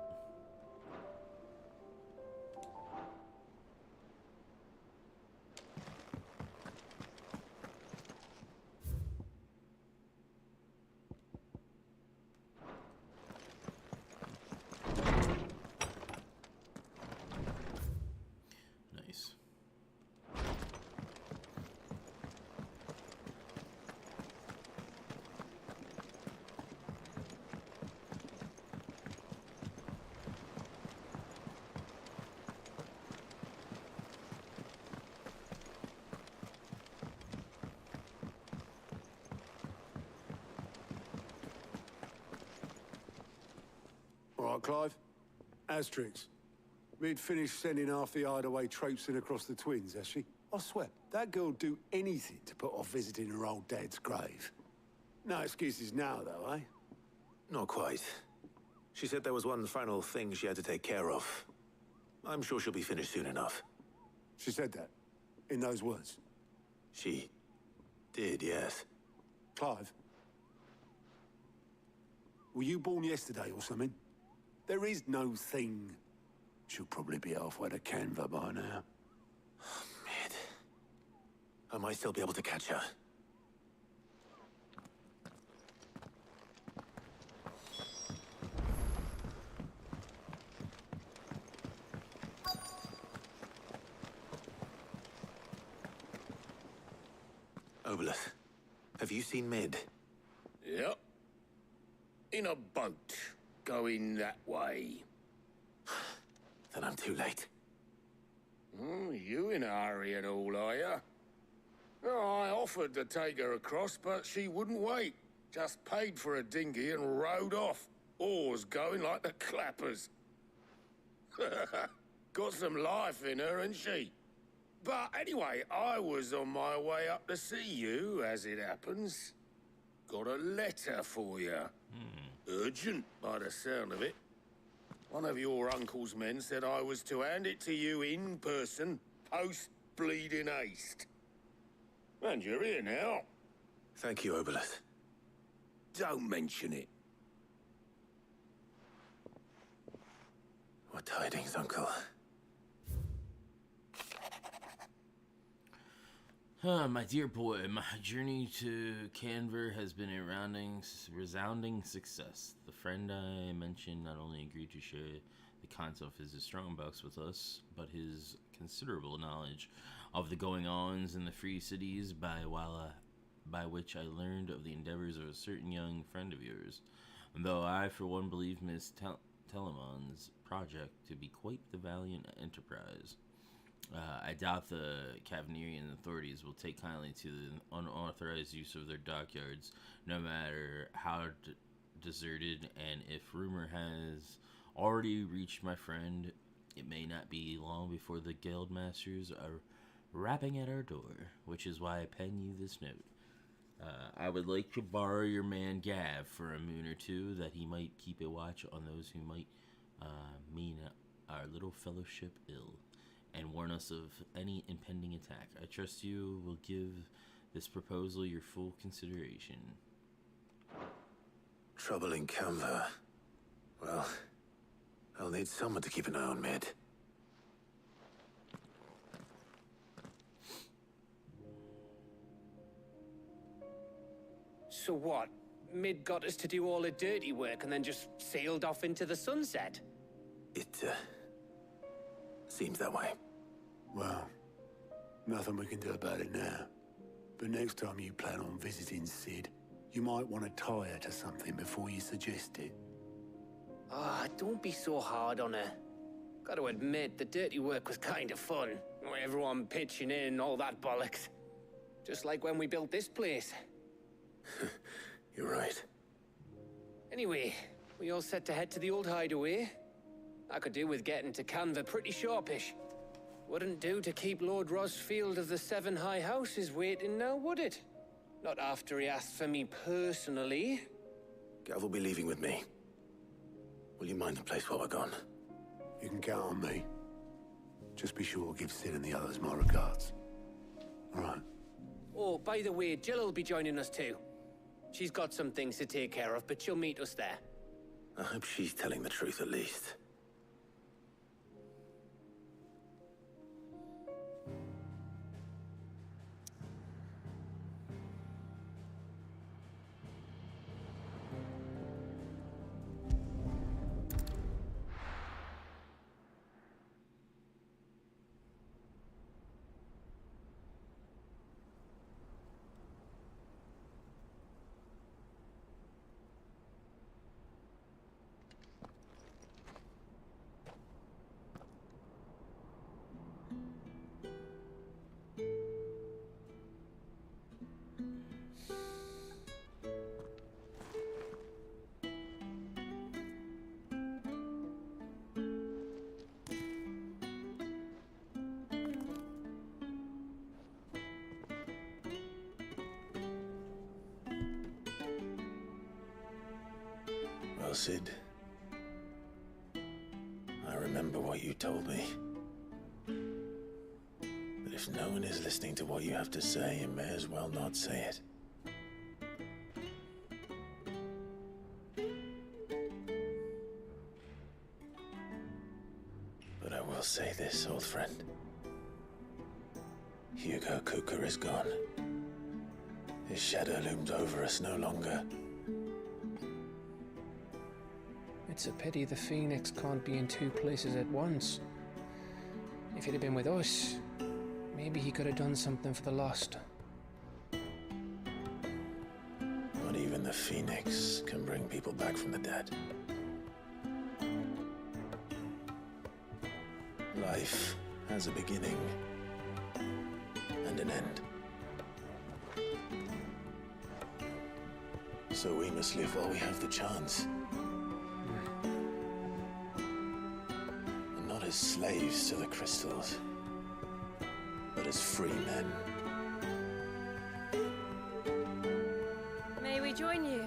Nice. All right, Clive. Asterix. We'd finished sending half the hideaway traipsing across the twins, has she? I swear, that girl'd do anything to put off visiting her old dad's grave. No excuses now, though, eh? Not quite. She said there was one final thing she had to take care of. I'm sure she'll be finished soon enough. She said that? In those words? She did, yes. Clive? Were you born yesterday or something? There is no thing. She'll probably be halfway to Canva by now. Mid. I might still be able to catch her. Obolus, have you seen Mid? Yep. In a boat, going that way. Then I'm too late. You in a hurry and all, are you? Oh, I offered to take her across, but she wouldn't wait. Just paid for a dinghy and rowed off. Oars going like the clappers. Got some life in her, ain't she? But anyway, I was on my way up to see you, as it happens. got a letter for you. Urgent, by the sound of it. One of your uncle's men said I was to hand it to you in person, post-bleeding haste. And you're here now. Thank you, Obolus. Don't mention it. What tidings, Uncle? My dear boy, my journey to Canver has been a resounding success. The friend I mentioned not only agreed to share the contents of his strongbox with us, but his considerable knowledge of the going-ons in the free cities by which I learned of the endeavors of a certain young friend of yours. Though I, for one, believe Miss Telemon's project to be quite the valiant enterprise. I doubt the Cavanerian authorities will take kindly to the unauthorized use of their dockyards, no matter how deserted, and if rumor has already reached my friend, it may not be long before the guild masters are rapping at our door, which is why I pen you this note. I would like to borrow your man Gav for a moon or two, that he might keep a watch on those who might mean our little fellowship ill, and warn us of any impending attack. I trust you will give this proposal your full consideration. Trouble in Canva. Well, I'll need someone to keep an eye on Mid. So what? Mid got us to do all the dirty work and then just sailed off into the sunset? It, seems that way. Well, nothing we can do about it now. But next time you plan on visiting Sid, you might want to tie her to something before you suggest it. Ah, don't be so hard on her. Got to admit, the dirty work was kind of fun. Everyone pitching in, all that bollocks. Just like when we built this place. You're right. Anyway, we all set to head to the old hideaway. I could do with getting to Canva pretty sharpish. Wouldn't do to keep Lord Rosfield of the Seven High Houses waiting now, would it? Not after he asked for me personally. Gav will be leaving with me. Will you mind the place while we're gone? You can count on me. Just be sure to give Sid and the others my regards. All right. Oh, by the way, Jill will be joining us too. She's got some things to take care of, but she'll meet us there. I hope she's telling the truth at least. Well, Sid, I remember what you told me. But if no one is listening to what you have to say, you may as well not say it. But I will say this, old friend. Hugo Kuka is gone. His shadow looms over us no longer. It's a pity the Phoenix can't be in two places at once. If he'd have been with us, maybe he could have done something for the lost. Not even the Phoenix can bring people back from the dead. Life has a beginning and an end. So we must live while we have the chance. And not as slaves to the crystals, but as free men. May we join you.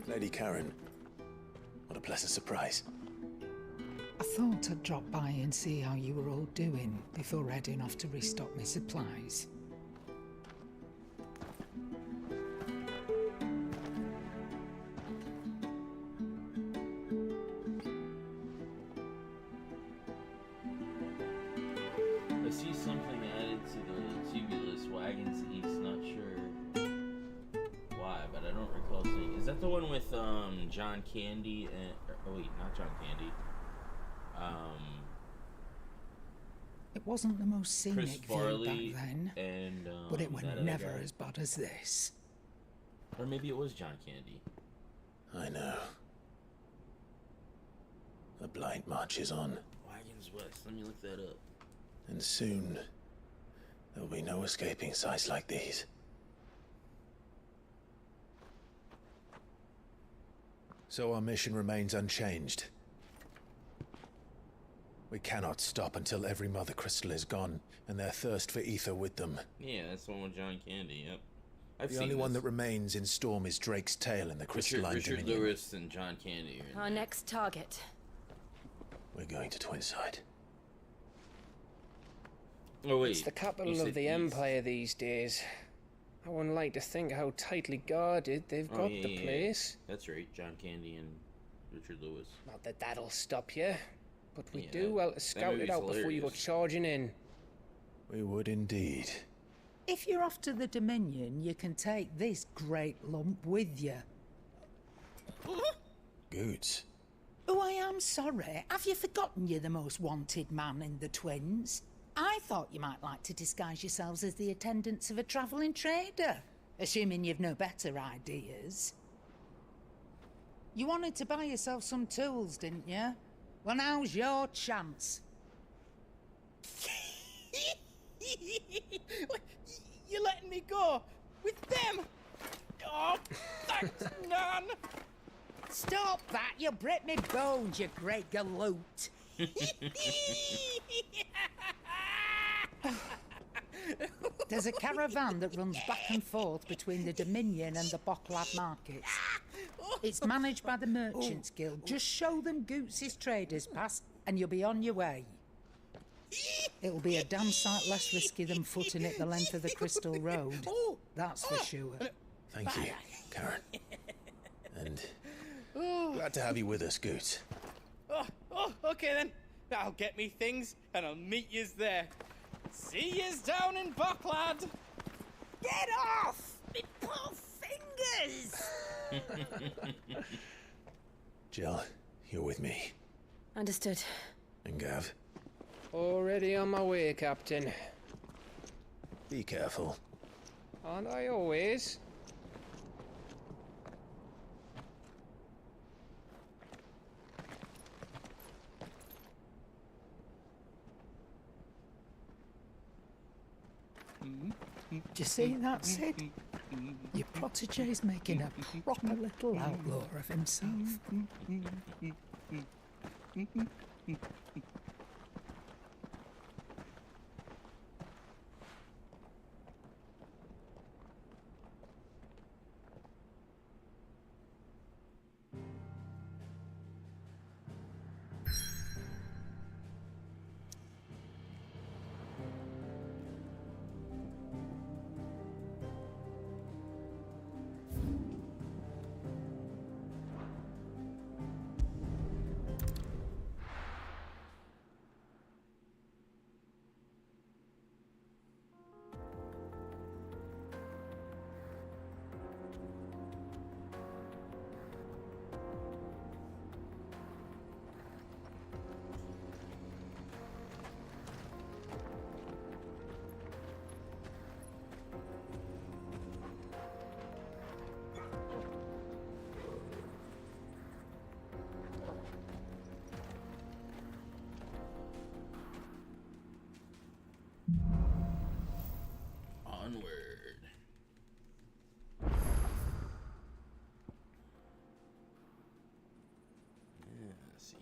Lady Karen, what a pleasant surprise. I thought I'd drop by and see how you were all doing before heading off to restock my supplies. I see something added to the tubulus wagons east, not sure why, but I don't recall seeing. Is that the one with John Candy and oh wait, not John Candy. It wasn't the most Chris scenic view Farley back then, and but it were that other never guy. as bad as this. Or maybe it was John Candy. I know. The blind march is on, Wagons West. Let me look that up. and soon there'll be no escaping sights like these. So our mission remains unchanged. We cannot stop until every Mother Crystal is gone, and their thirst for ether with them. Yeah, that's the one with John Candy. Yep. I've The seen only one this. that remains in Storm is Drake's tail in the crystalline Richard dominion. Lewis and John Candy. Are in Our next target. We're going to Twinside. Oh wait, It's the you capital said of the east. Empire these days. I wouldn't like to think how tightly guarded they've Oh, got yeah, the yeah, yeah. place. That's right, John Candy and Richard Lewis. Not that that'll stop you, but we Yeah, do well to that scout it movie's out before you go hilarious. charging in. We would indeed. If you're off to the Dominion, you can take this great lump with you. Goods. Oh, I am sorry. Have you forgotten you're the most wanted man in the Twins? I thought you might like to disguise yourselves as the attendants of a travelling trader, assuming you've no better ideas. You wanted to buy yourself some tools, didn't you? Well, now's your chance. You're letting me go with them? Oh, thanks, Nan. Stop that! You'll break me bones, you great galoot. There's a caravan that runs back and forth between the Dominion and the Bocklad markets. It's managed by the Merchants Guild. Just show them Goots' traders pass and you'll be on your way. It'll be a damn sight less risky than footing it the length of the Crystal Road. That's for sure. Thank you, Karen. And glad to have you with us, Goots. Oh, okay then. I'll get me things and I'll meet yous there. See yous down in Bocklad. Get off! Me poor fingers! Jill, you're with me. Understood. And Gav, Already on my way, Captain. be careful. Aren't I always? Do you see that, Sid? Your protege's making a proper little outlaw of himself.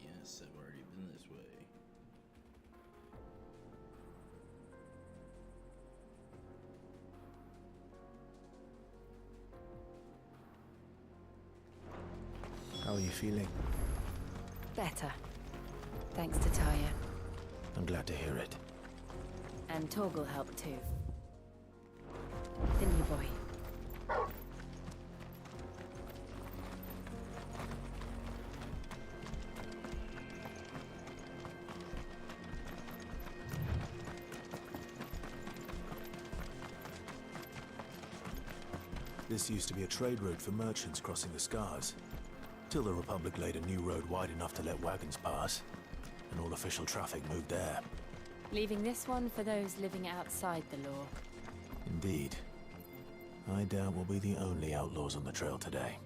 Yes, I've already been this way. How are you feeling? Better. Thanks to Taya. I'm glad to hear it. And Torgal helped too. The new boy. This used to be a trade route for merchants crossing the Scars, till the Republic laid a new road wide enough to let wagons pass, and all official traffic moved there. Leaving this one for those living outside the law. Indeed. I doubt we'll be the only outlaws on the trail today.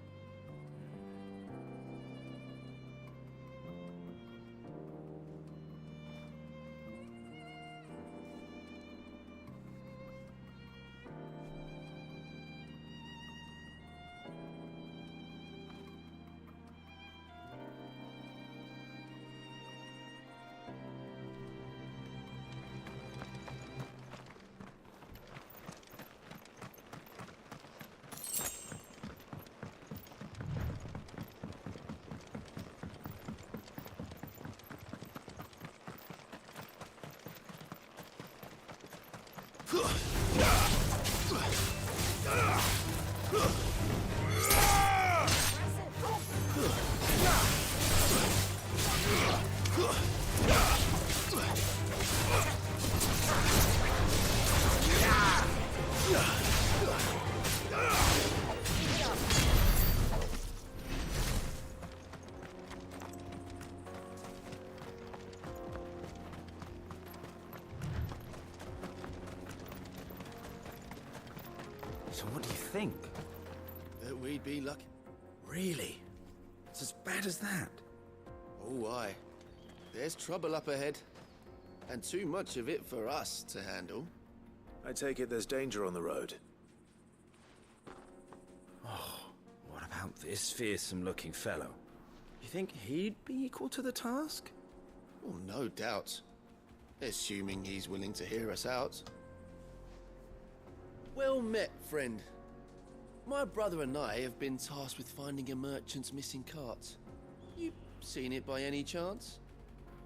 So what do you think? That we'd be lucky. Really? It's as bad as that? Oh, aye. There's trouble up ahead. And too much of it for us to handle. I take it there's danger on the road. Oh, what about this fearsome-looking fellow? You think he'd be equal to the task? Oh, no doubt. Assuming he's willing to hear us out. Well met, friend. My brother and I have been tasked with finding a merchant's missing cart. You seen it by any chance?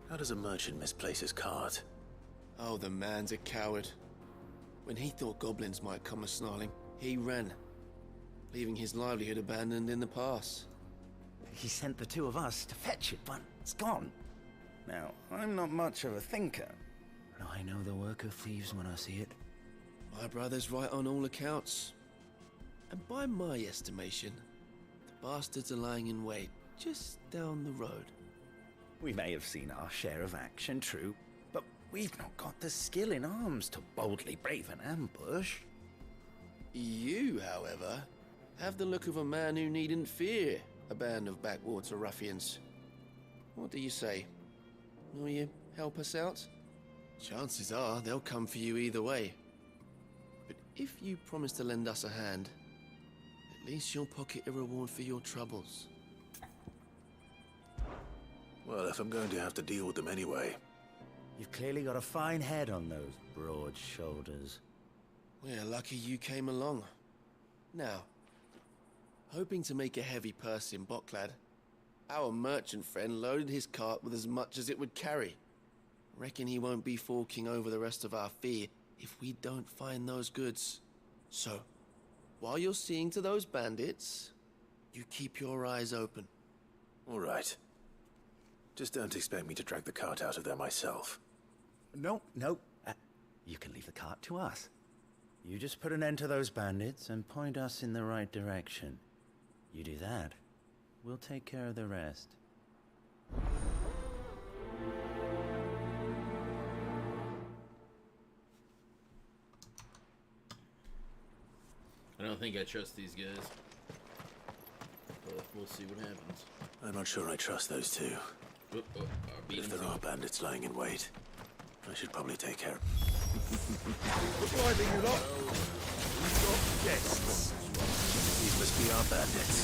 How does a merchant misplace his cart? Oh, the man's a coward. When he thought goblins might come a-snarling, he ran, leaving his livelihood abandoned in the pass. He sent the two of us to fetch it, but it's gone. Now, I'm not much of a thinker, but I know the work of thieves when I see it. My brother's right on all accounts. And by my estimation, the bastards are lying in wait just down the road. We may have seen our share of action, true, but we've not got the skill in arms to boldly brave an ambush. You, however, have the look of a man who needn't fear a band of backwater ruffians. What do you say? Will you help us out? Chances are they'll come for you either way. But if you promise to lend us a hand, at least you'll pocket a reward for your troubles. Well, if I'm going to have to deal with them anyway. You've clearly got a fine head on those broad shoulders. We're lucky you came along. Now, hoping to make a heavy purse in Boklad, our merchant friend loaded his cart with as much as it would carry. Reckon he won't be forking over the rest of our fee if we don't find those goods. So, while you're seeing to those bandits, you keep your eyes open. All right. Just don't expect me to drag the cart out of there myself. No. You can leave the cart to us. You just put an end to those bandits and point us in the right direction. You do that, we'll take care of the rest. I don't think I trust these guys, but we'll see what happens. I'm not sure I trust those two. If there are bandits lying in wait, I should probably take care. What's riding you lot? We've got guests. These must be our bandits.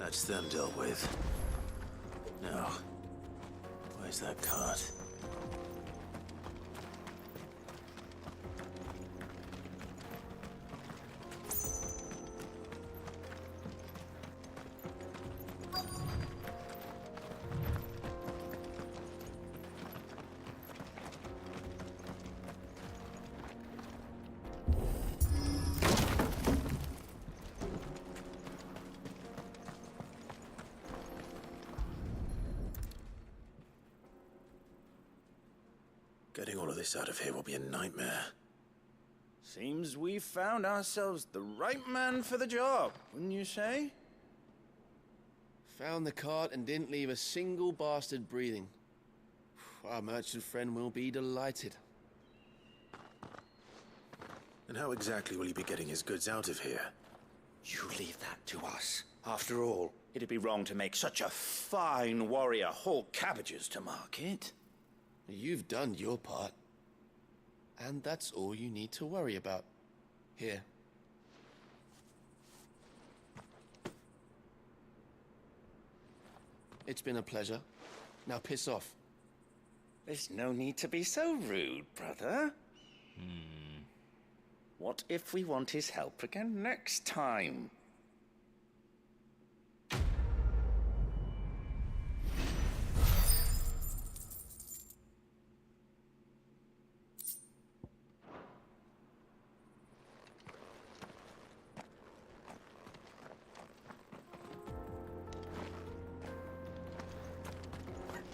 That's them dealt with. Now, where's that cart? Getting all of this out of here will be a nightmare. Seems we found ourselves the right man for the job, wouldn't you say? Found the cart and didn't leave a single bastard breathing. Our merchant friend will be delighted. And how exactly will he be getting his goods out of here? You leave that to us. After all, it'd be wrong to make such a fine warrior haul cabbages to market. You've done your part. And that's all you need to worry about. Here. It's been a pleasure. Now piss off. There's no need to be so rude, brother. What if we want his help again next time?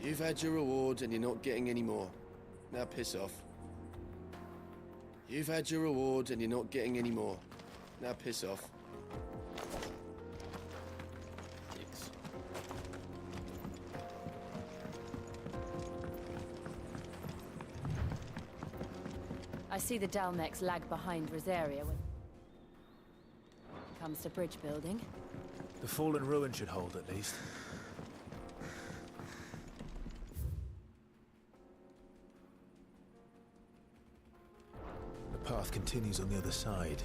You've had your rewards and you're not getting any more. Now piss off. You've had your rewards and you're not getting any more. Now piss off. Dicks. I see the Dalmex lag behind Rosaria when it comes to bridge building. The fallen ruin should hold at least. The path continues on the other side.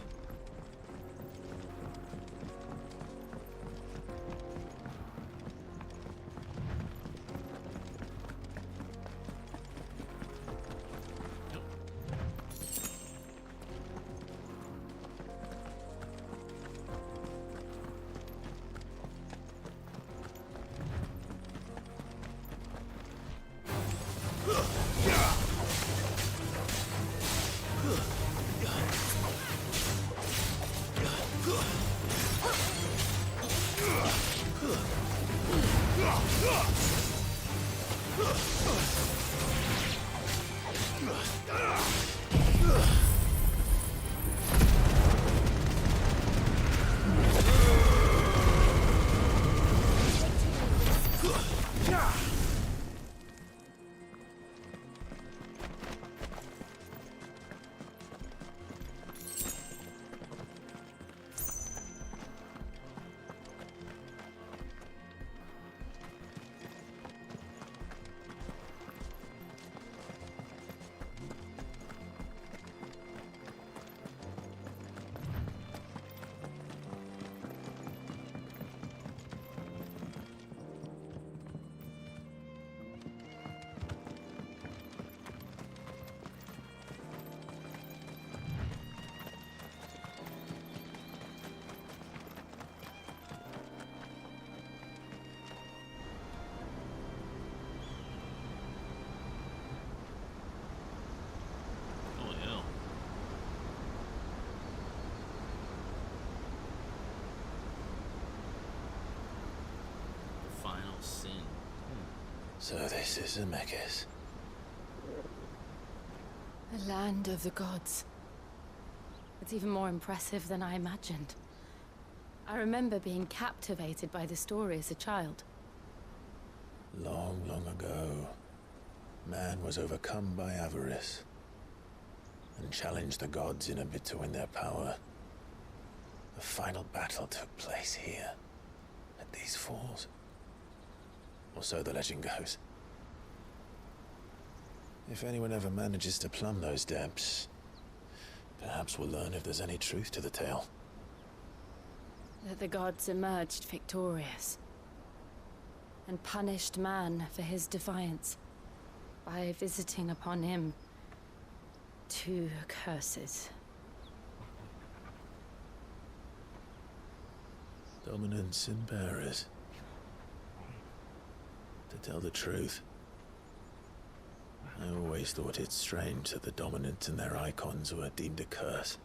Oh, yeah. The final sin. So this is Zemeckis. The land of the gods. It's even more impressive than I imagined. I remember being captivated by the story as a child. Long, long ago, man was overcome by avarice and challenged the gods in a bid to win their power. The final battle took place here, at these falls. Or so the legend goes. If anyone ever manages to plumb those depths, perhaps we'll learn if there's any truth to the tale. that the gods emerged victorious and punished man for his defiance by visiting upon him 2 curses. Dominants and bearers. To tell the truth, I always thought it strange that the dominants and their icons were deemed a curse.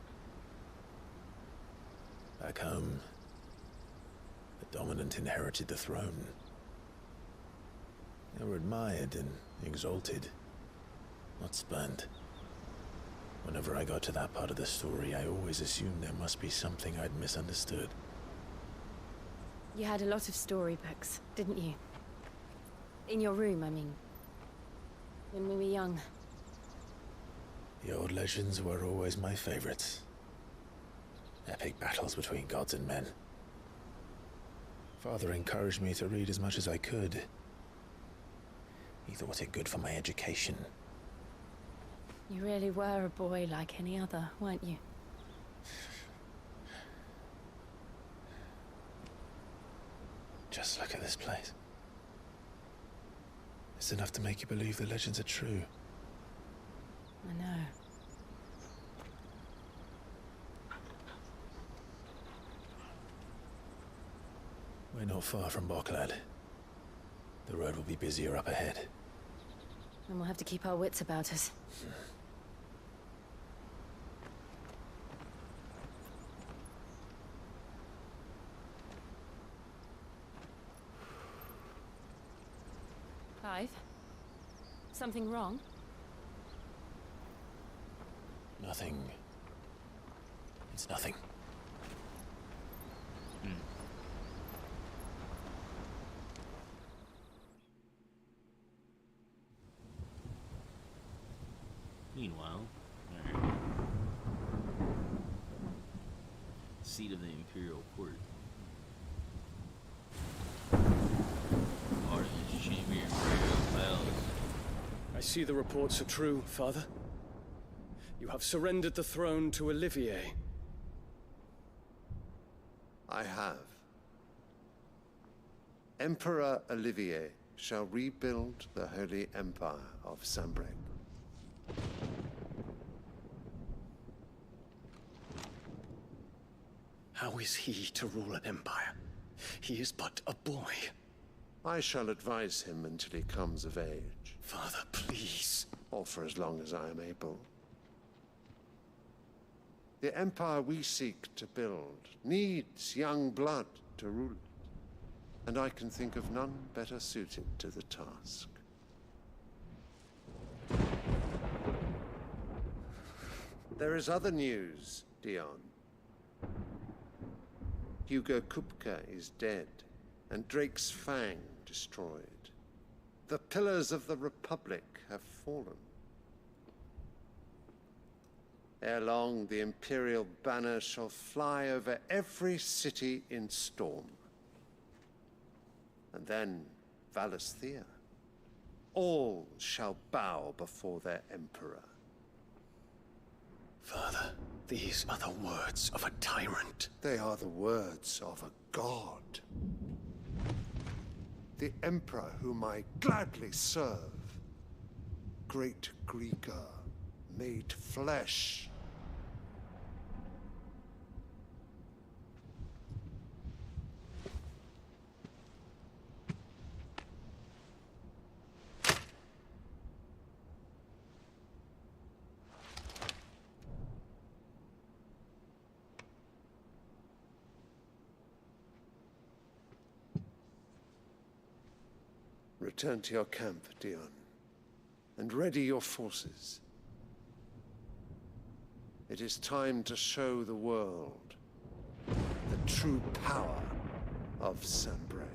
Back home, the dominant inherited the throne. They were admired and exalted, not spurned. Whenever I got to that part of the story, I always assumed there must be something I'd misunderstood. You had a lot of storybooks, didn't you? In your room, I mean. When we were young. The old legends were always my favorites. Epic battles between gods and men. Father encouraged me to read as much as I could. He thought it good for my education. You really were a boy like any other, weren't you? Just look at this place. It's enough to make you believe the legends are true. I know. We're not far from Boklad. The road will be busier up ahead. And we'll have to keep our wits about us. Clive? Something wrong? Nothing. It's nothing. Meanwhile, seat of the Imperial Court. Chamber Imperial Palace. I see the reports are true, Father. You have surrendered the throne to Olivier. I have. Emperor Olivier shall rebuild the Holy Empire of Sanbreque. How is he to rule an empire? He is but a boy. I shall advise him until he comes of age. Father, please. Or for as long as I am able. The empire we seek to build needs young blood to rule it, and I can think of none better suited to the task. There is other news, Dion. Hugo Kupka is dead, and Drake's Fang destroyed. The pillars of the Republic have fallen. Ere long, the Imperial banner shall fly over every city in Storm. And then Valisthea. All shall bow before their Emperor. Father, these are the words of a tyrant. They are the words of a god. The Emperor whom I gladly serve. Great Greeker, made flesh. Return to your camp, Dion, and ready your forces. It is time to show the world the true power of Sanbreque.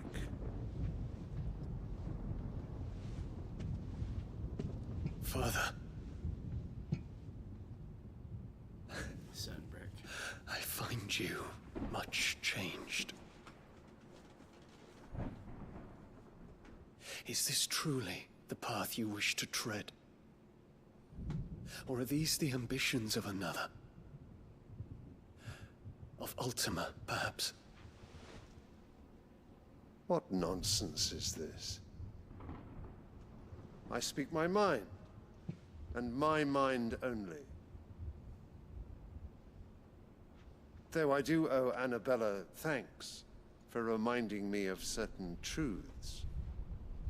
Father. Sanbreque. I find you much changed. Is this truly the path you wish to tread? Or are these the ambitions of another? Of Ultima, perhaps? What nonsense is this? I speak my mind, and my mind only. Though I do owe Annabella thanks for reminding me of certain truths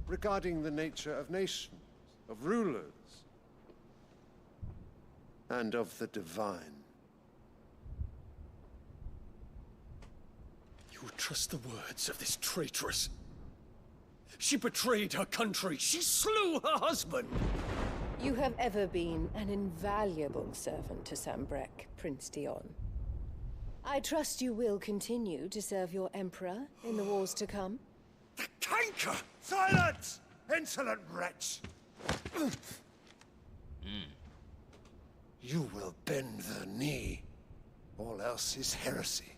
regarding the nature of nations, of rulers, and of the divine. You would trust the words of this traitress? She betrayed her country. She slew her husband. You have ever been an invaluable servant to Sambrek, Prince Dion. I trust you will continue to serve your Emperor in the wars to come. Canker! Silence! Insolent wretch! You will bend the knee. All else is heresy.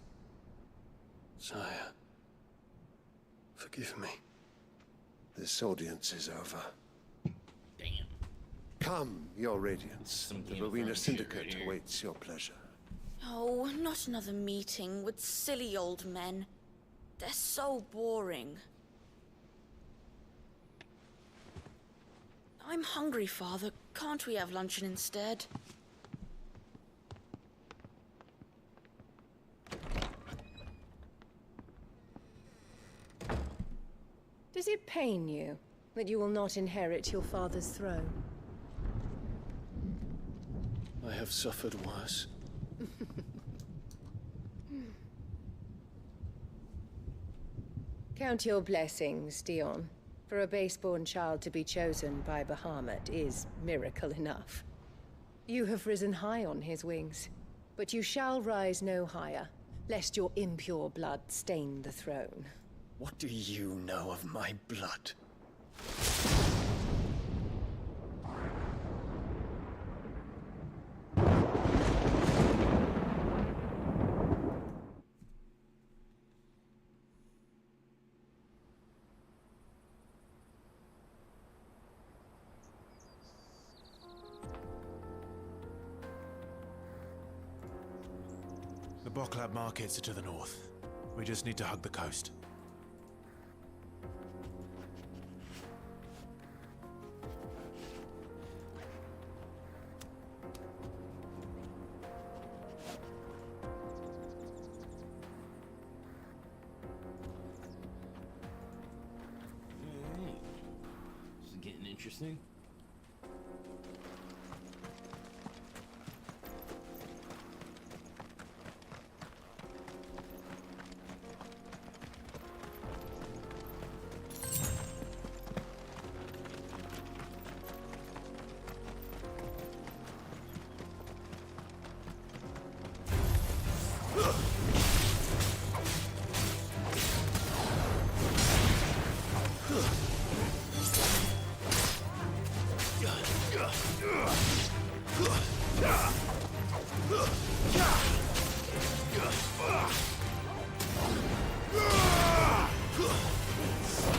Sire, forgive me. This audience is over. Damn. Come, your Radiance. The Rowena Syndicate awaits your pleasure. Oh, not another meeting with silly old men. They're so boring. I'm hungry, Father. Can't we have luncheon instead? Does it pain you that you will not inherit your father's throne? I have suffered worse. Count your blessings, Dion. For a base-born child to be chosen by Bahamut is miracle enough. You have risen high on his wings, but you shall rise no higher, lest your impure blood stain the throne. What do you know of my blood? The Boklab markets are to the north. We just need to hug the coast. Alright. This is getting interesting.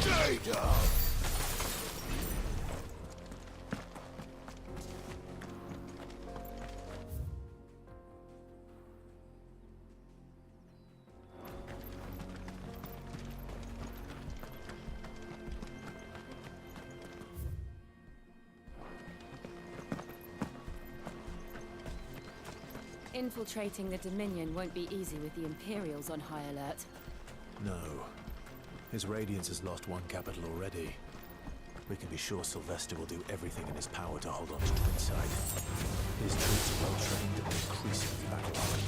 Stay down! Infiltrating the Dominion won't be easy with the Imperials on high alert. No. His Radiance has lost one capital already. We can be sure Sylvester will do everything in his power to hold on to Twinside. His troops are well-trained and increasingly battle-hardened.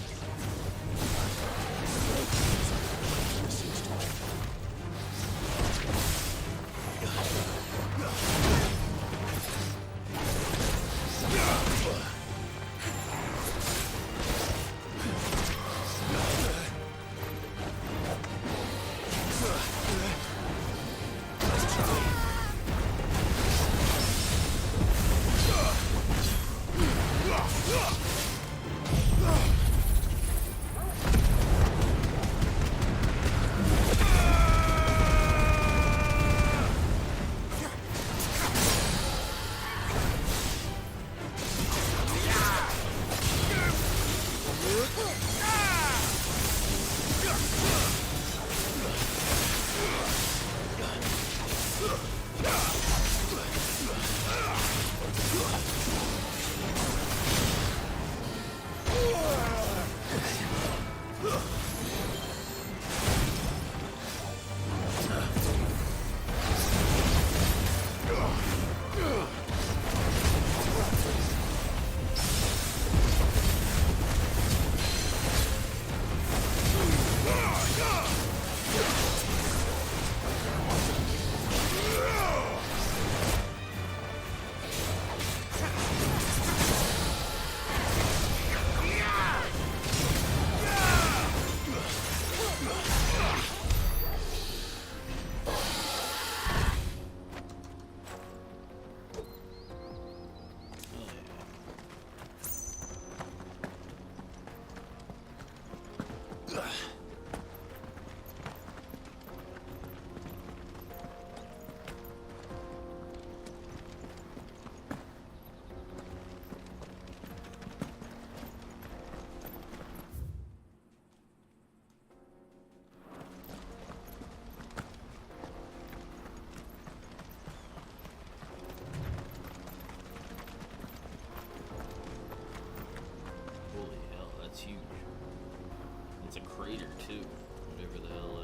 crater too, whatever the hell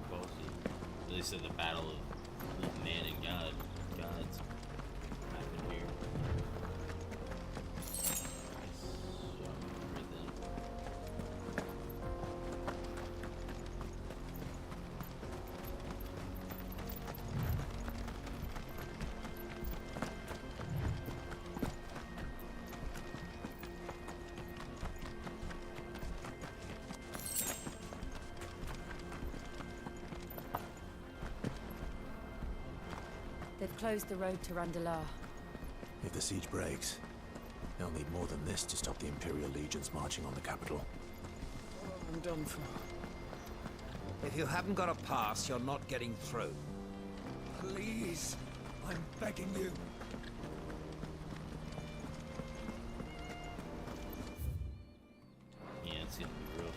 caused it. They said the battle of man and gods happened here. They've closed the road to Randalar. If the siege breaks, they'll need more than this to stop the Imperial legions marching on the capital. I'm done for. If you haven't got a pass, you're not getting through. Please, I'm begging you. Yeah, it's gonna be rough.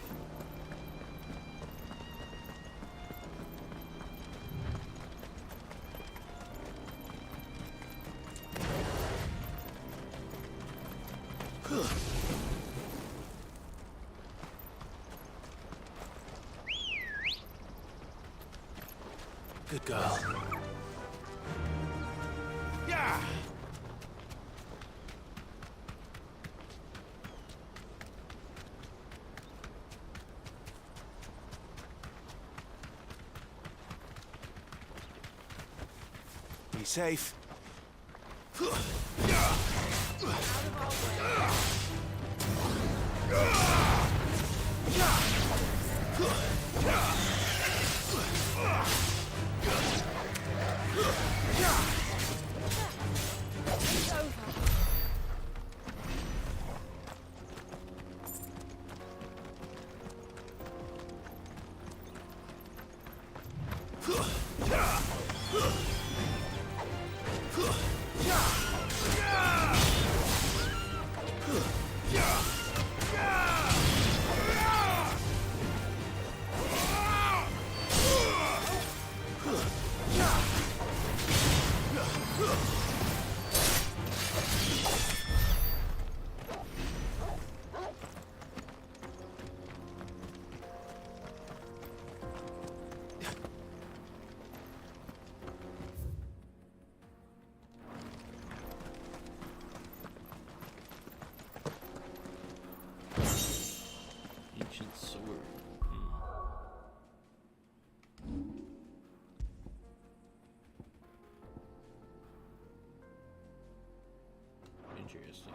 Good girl. Yeah! Be safe. Ancient sword. Interesting.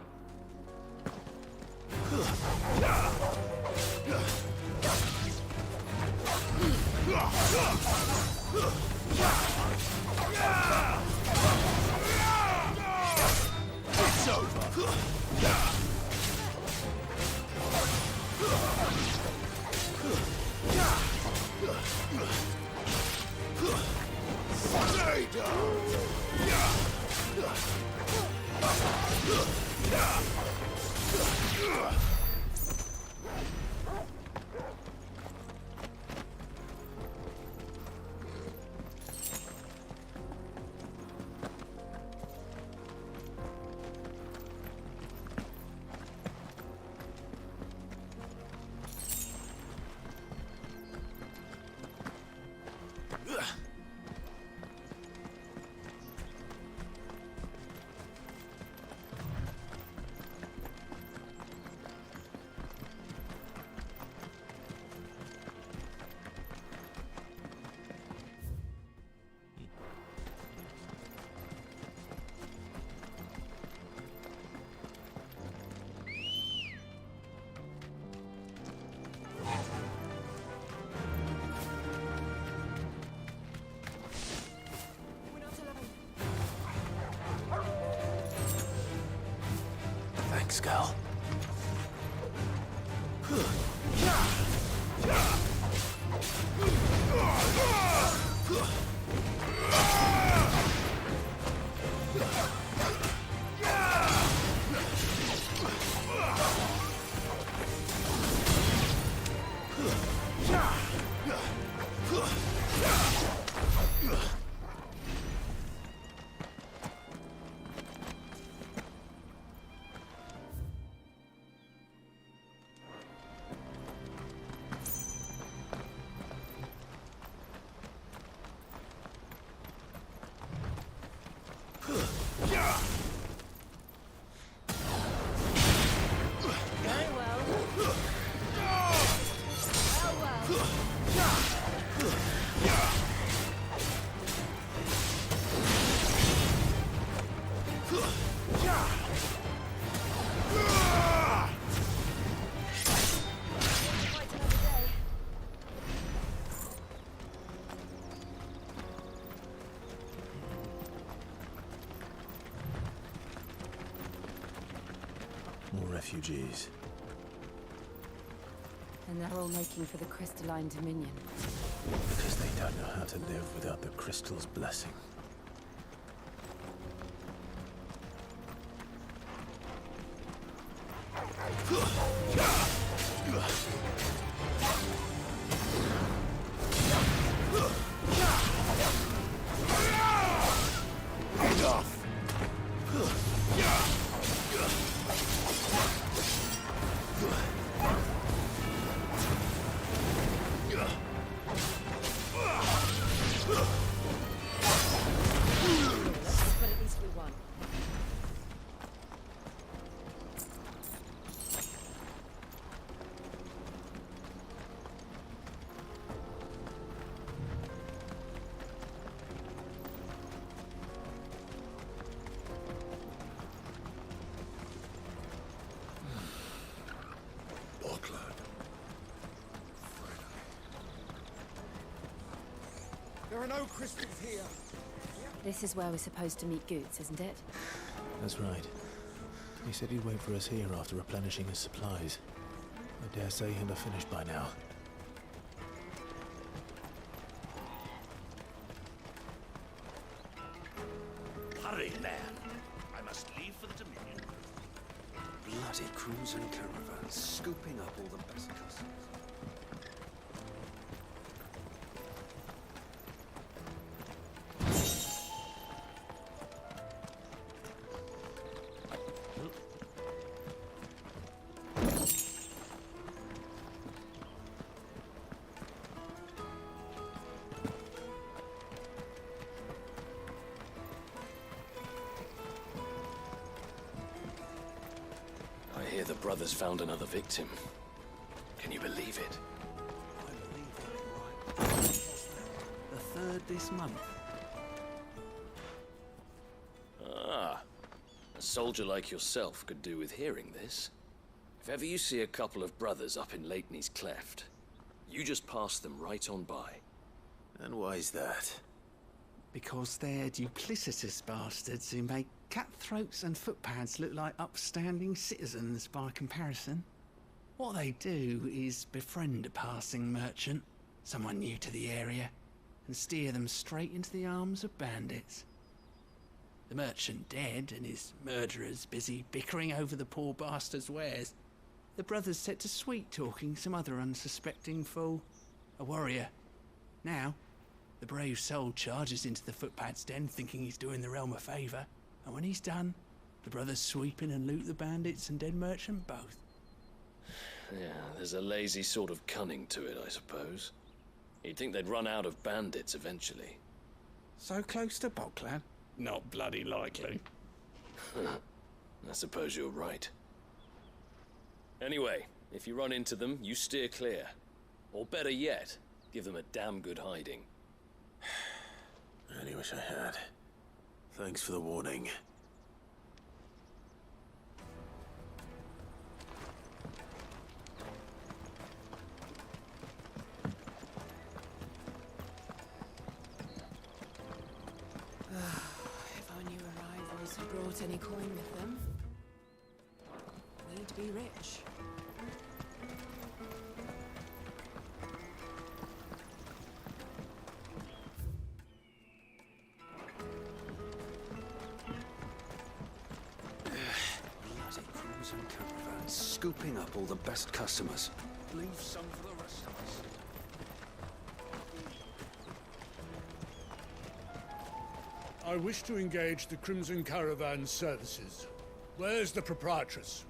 It's over. Stay down. Thanks, girl. More refugees. And they're all making for the crystalline dominion. Because they don't know how to live without the crystal's blessing. But at least we won. There are no crystals here. This is where we're supposed to meet Goots, isn't it? That's right. He said he'd wait for us here after replenishing his supplies. I dare say he'll have finished by now. Hurry, man. I must leave for the Dominion. Bloody crews and caravans, scooping up all the best customers. I hear the brothers found another victim. Can you believe it? The third this month. Ah, a soldier like yourself could do with hearing this. If ever you see a couple of brothers up in Lateney's Cleft, you just pass them right on by. And why's that? Because they're duplicitous bastards who make cutthroats and footpads look like upstanding citizens by comparison. What they do is befriend a passing merchant, someone new to the area, and steer them straight into the arms of bandits. The merchant dead and his murderers busy bickering over the poor bastard's wares. The brothers set to sweet-talking some other unsuspecting fool, a warrior. Now, the brave soul charges into the footpad's den thinking he's doing the realm a favour, and when he's done, the brothers sweep in and loot the bandits and dead merchant both. Yeah, there's a lazy sort of cunning to it, I suppose. You'd think they'd run out of bandits eventually. So close to Boglad? Not bloody likely. I suppose you're right. Anyway, if you run into them, you steer clear. Or better yet, give them a damn good hiding. I really wish I had. Thanks for the warning. If only your rivals had brought any coin with them, we'd be rich. Bloody crews and caravans, scooping up all the best customers. Leave some for the rest of us. I wish to engage the Crimson Caravan services. Where's the proprietress?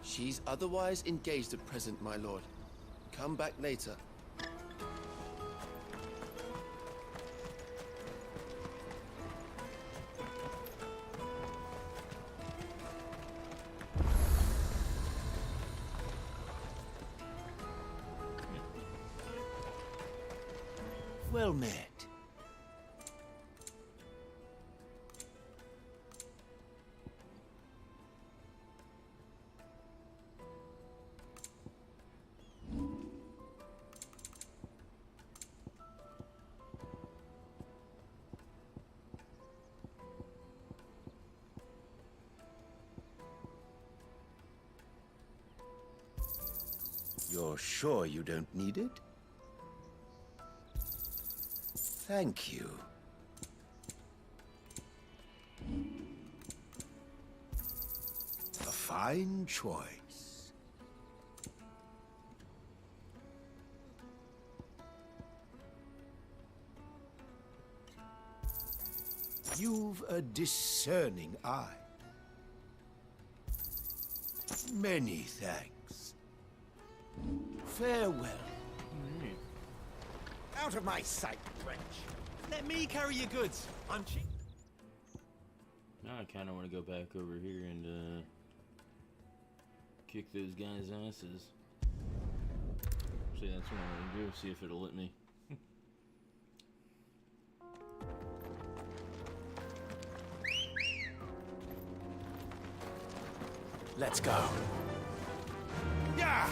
She's otherwise engaged at present, my lord. Come back later. Well met. You're sure you don't need it? Thank you. A fine choice. You've a discerning eye. Many thanks. Farewell. Out of my sight, wench. Let me carry your goods. I'm cheap. Now I kind of want to go back over here and kick those guys' asses. See, that's what I want to do. See if it'll let me. Let's go. Yeah.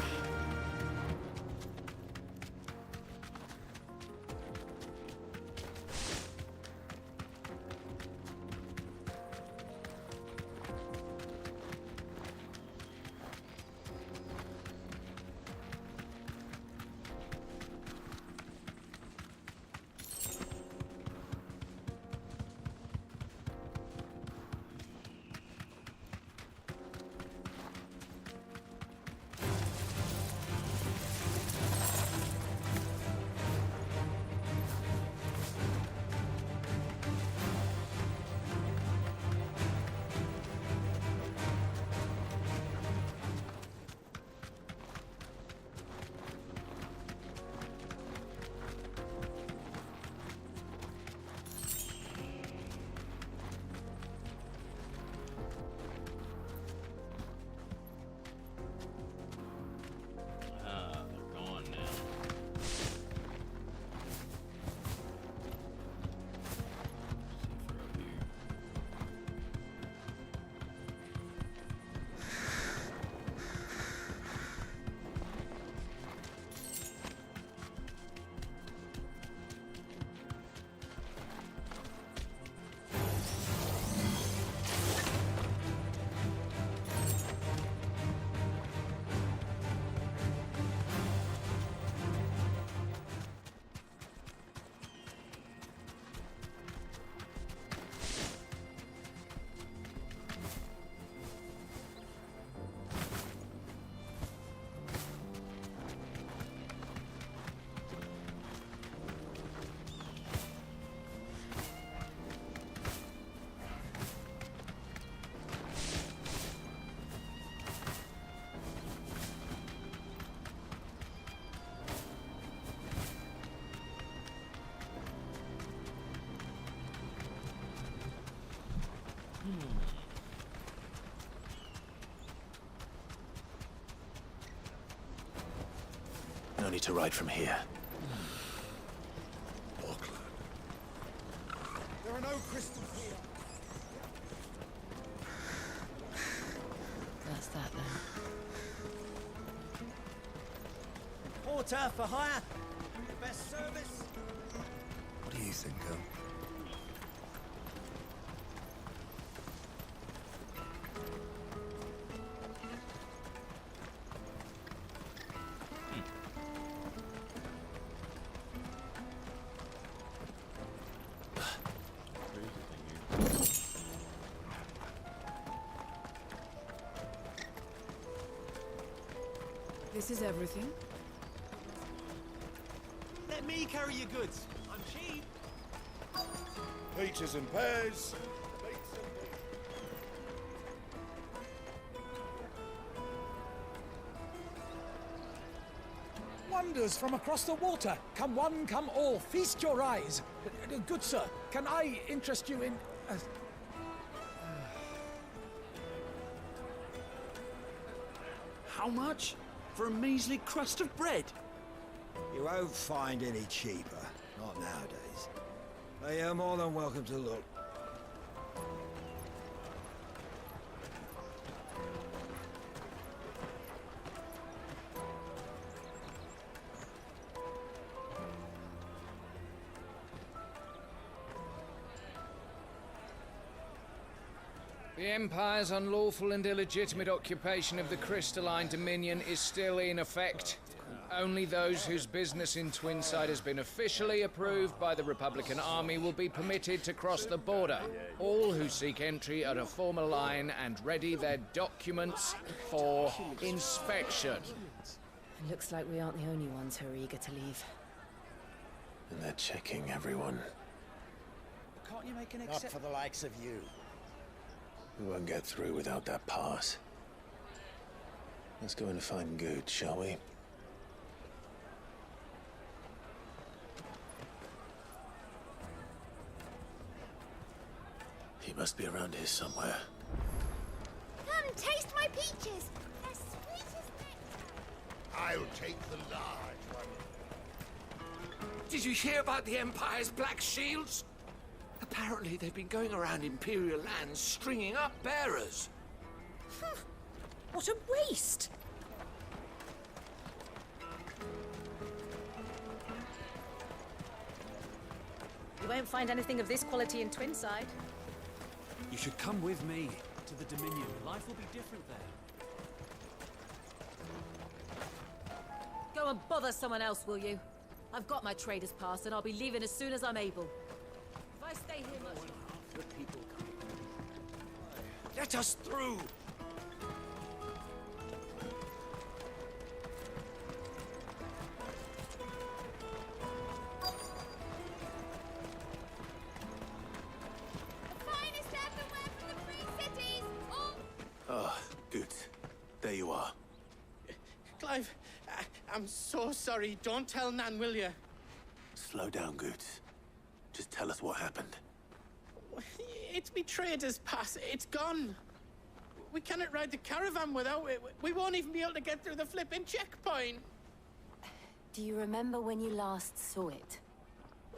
No need to ride from here. There are no crystals here. That's that then. Porter for hire. Best service. What do you think, Earl? This is everything. Let me carry your goods. I'm cheap. Peaches and pears. Wonders from across the water. Come one, come all. Feast your eyes. Good sir, can I interest you in... How much? For a measly crust of bread? You won't find any cheaper. Not nowadays. But you're more than welcome to look. The Empire's unlawful and illegitimate occupation of the Crystalline Dominion is still in effect. Only those whose business in Twinside has been officially approved by the Republican Army will be permitted to cross the border. All who seek entry are to form a line and ready their documents for inspection. It looks like we aren't the only ones who are eager to leave. And they're checking everyone. Can't you make an Not for the likes of you. We won't get through without that pass. Let's go in and find Good, shall we? He must be around here somewhere. Come, taste my peaches. They're sweet as nectar. I'll take the large one. Did you hear about the Empire's Black Shields? Apparently they've been going around Imperial lands stringing up bearers. What a waste! You won't find anything of this quality in Twinside. You should come with me to the Dominion. Life will be different there. Go and bother someone else, will you? I've got my trader's pass and I'll be leaving as soon as I'm able. If I stay here much longer... Let us through! Ah, good. There you are. Clive, I'm so sorry. Don't tell Nan, will you? Slow down, Goots. Just tell us what happened. It's me trader's pass. It's gone. We cannot ride the caravan without it. We won't even be able to get through the flipping checkpoint. Do you remember when you last saw it?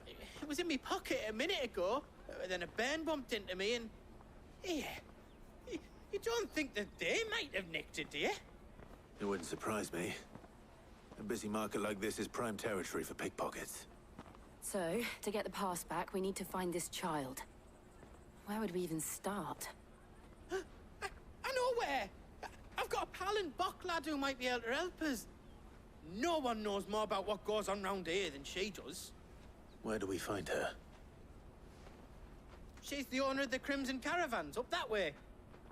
It was in my pocket a minute ago. Then a bairn bumped into me and... Here. You don't think that they might have nicked it, do you? It wouldn't surprise me. A busy market like this is prime territory for pickpockets. So, to get the pass back, we need to find this child. Where would we even start? I know where! I've got a pal in Bock lad who might be able to help us. No one knows more about what goes on round here than she does. Where do we find her? She's the owner of the Crimson Caravans, up that way.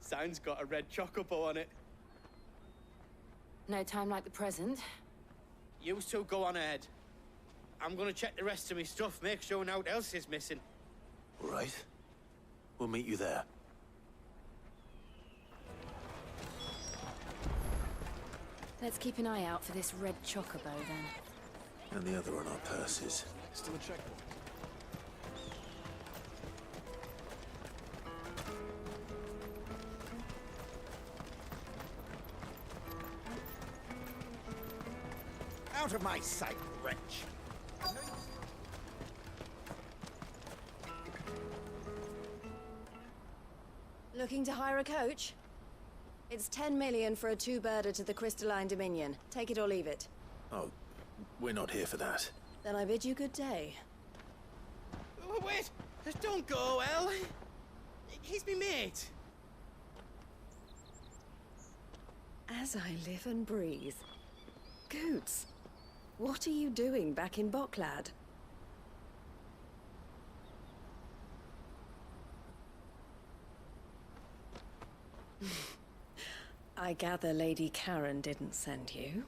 Sign's got a red chocobo on it. No time like the present. You two go on ahead. I'm gonna check the rest of my stuff, make sure naught else is missing. All right. We'll meet you there. Let's keep an eye out for this red chocobo, then. And the other on our purses. Still a checkpoint. Out of my sight, wretch. Looking to hire a coach? It's 10 million for a two-birder to the Crystalline Dominion. Take it or leave it. Oh, we're not here for that. Then I bid you good day. Wait! Don't go, El! He's me mate. As I live and breathe. Goots, what are you doing back in Bocklad? I gather Lady Karen didn't send you.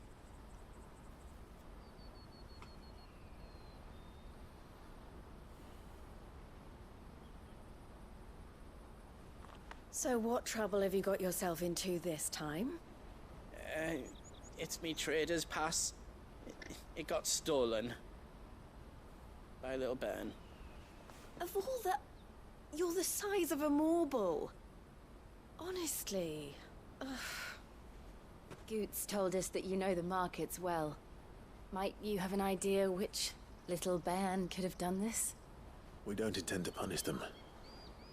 So what trouble have you got yourself into this time? It's me trader's pass. It got stolen. By a little bairn. Of all the... You're the size of a marble. Honestly. Ugh. Goots told us that you know the markets well. Might you have an idea which Little Bairn could have done this? We don't intend to punish them.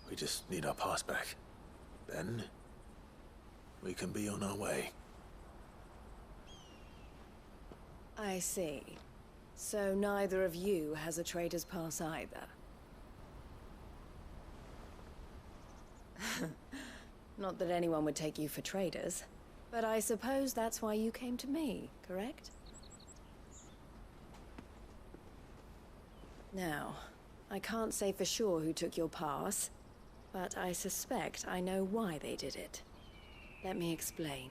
We just need our pass back. Then, we can be on our way. I see. So neither of you has a trader's pass either. Not that anyone would take you for traders, but I suppose that's why you came to me, correct? Now, I can't say for sure who took your pass, but I suspect I know why they did it. Let me explain.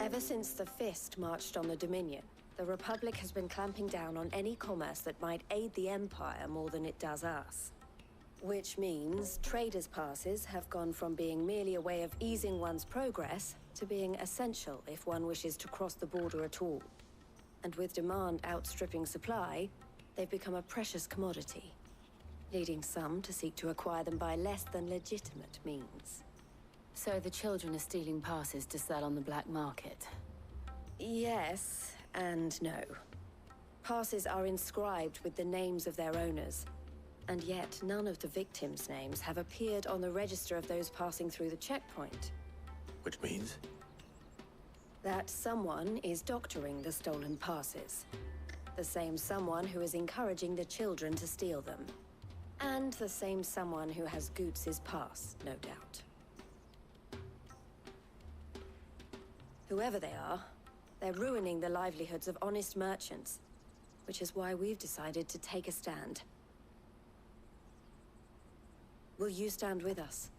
Ever since the Fist marched on the Dominion, the Republic has been clamping down on any commerce that might aid the Empire more than it does us. Which means traders' passes have gone from being merely a way of easing one's progress to being essential if one wishes to cross the border at all. And with demand outstripping supply, they've become a precious commodity, leading some to seek to acquire them by less than legitimate means. So the children are stealing passes to sell on the black market? Yes, and no. Passes are inscribed with the names of their owners, and yet none of the victims' names have appeared on the register of those passing through the checkpoint. Which means? That someone is doctoring the stolen passes. The same someone who is encouraging the children to steal them. And the same someone who has Goots's pass, no doubt. Whoever they are, they're ruining the livelihoods of honest merchants, which is why we've decided to take a stand. Will you stand with us?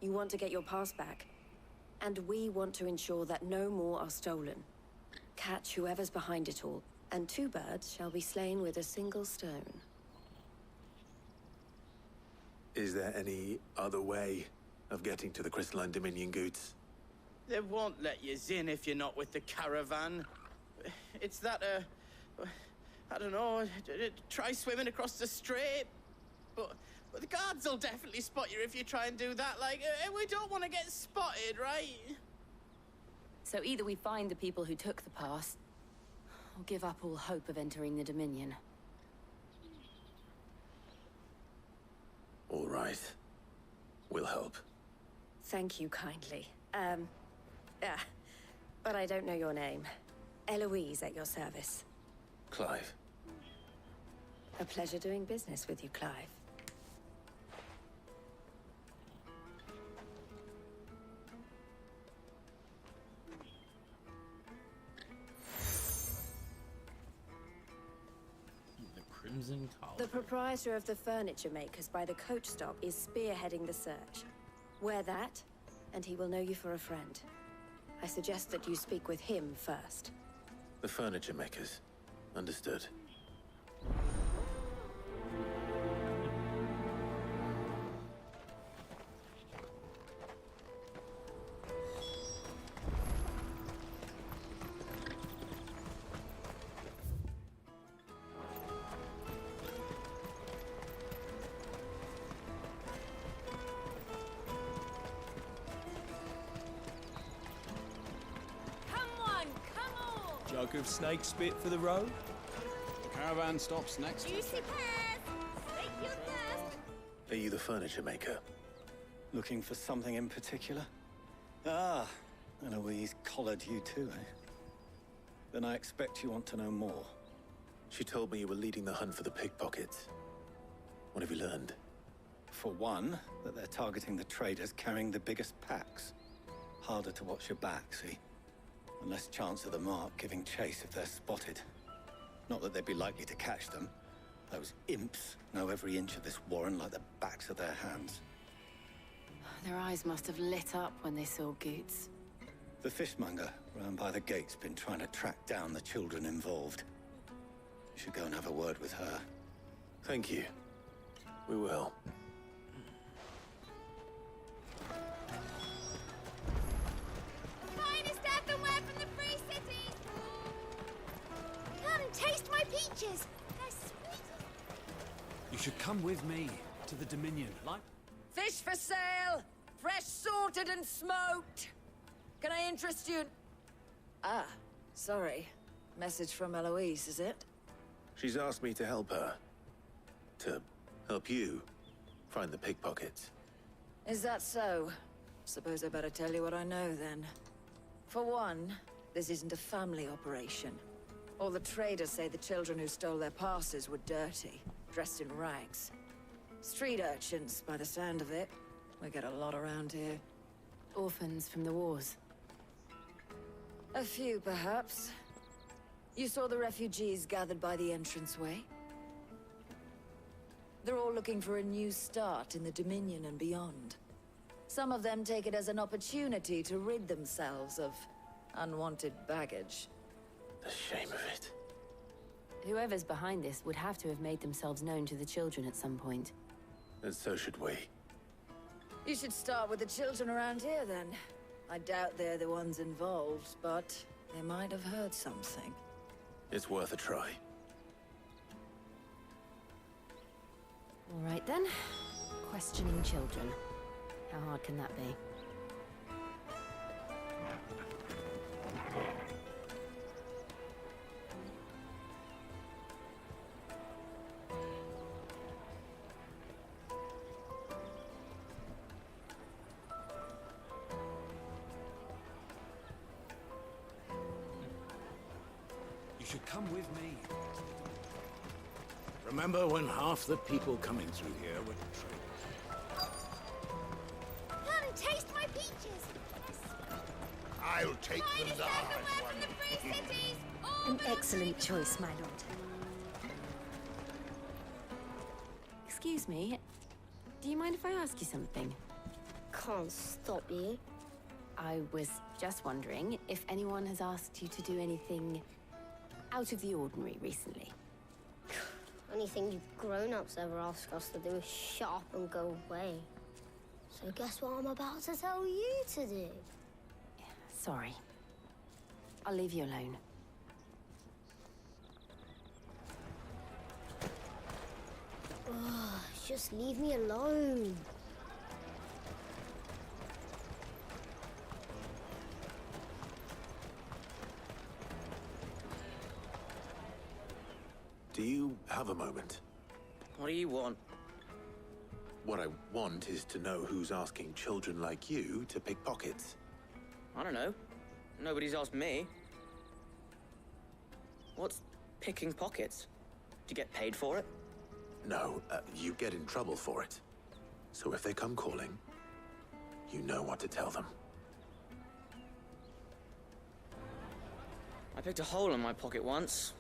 You want to get your pass back, and we want to ensure that no more are stolen. Catch whoever's behind it all, and two birds shall be slain with a single stone. Is there any other way of getting to the Crystalline Dominion, Goots? They won't let you in if you're not with the caravan. It's that, I don't know, try swimming across the strait. But the guards will definitely spot you if you try and do that. Like, we don't want to get spotted, right? So either we find the people who took the pass, or give up all hope of entering the Dominion. All right. We'll help. Thank you kindly. But I don't know your name. Eloise at your service. Clive. A pleasure doing business with you, Clive. The Crimson Collar. The proprietor of the furniture makers by the coach stop is spearheading the search. Wear that, and he will know you for a friend. I suggest that you speak with him first. The furniture makers. Understood. Jug of snake spit for the road? The caravan stops next. Juicy pears! Slake your thirst! Are you the furniture maker? Looking for something in particular? Ah, Eloise collared you too, eh? Then I expect you want to know more. She told me you were leading the hunt for the pickpockets. What have you learned? For one, that they're targeting the traders carrying the biggest packs. Harder to watch your back, see? And less chance of the mark giving chase if they're spotted. Not that they'd be likely to catch them. Those imps know every inch of this warren like the backs of their hands. Their eyes must have lit up when they saw Goots. The fishmonger round by the gate's been trying to track down the children involved. You should go and have a word with her. Thank you. We will. Finest earthenware from the Free City! Come, taste my peaches! They're sweet as should come with me to the Dominion. Fish for sale! Fresh sorted and smoked! Can I interest you in... Ah, sorry. Message from Eloise, is it? She's asked me to help her. To help you find the pickpockets. Is that so? Suppose I better tell you what I know, then. For one, this isn't a family operation. All the traders say the children who stole their passes were dirty, dressed in rags. Street urchins, by the sound of it. We get a lot around here. Orphans from the wars. A few, perhaps. You saw the refugees gathered by the entranceway? They're all looking for a new start in the Dominion and beyond. Some of them take it as an opportunity to rid themselves of unwanted baggage. The shame of it. Whoever's behind this would have to have made themselves known to the children at some point. And so should we. You should start with the children around here, then. I doubt they're the ones involved, but they might have heard something. It's worth a try. All right, then. Questioning children. How hard can that be? You should come with me. Remember when half the people coming through here were traders? Come taste my peaches! I'll take the large From the free cities! An excellent choice, my lord. Excuse me. Do you mind if I ask you something? Can't stop you. I was just wondering if anyone has asked you to do anything out of the ordinary recently. Anything you grown-ups ever ask us to do is shut up and go away. So guess what I'm about to tell you to do? Sorry. I'll leave you alone. Ugh, just leave me alone. Do you have a moment? What do you want? What I want is to know who's asking children like you to pick pockets. I don't know. Nobody's asked me. What's picking pockets? Do you get paid for it? No, you get in trouble for it. So if they come calling, you know what to tell them. I picked a hole in my pocket once.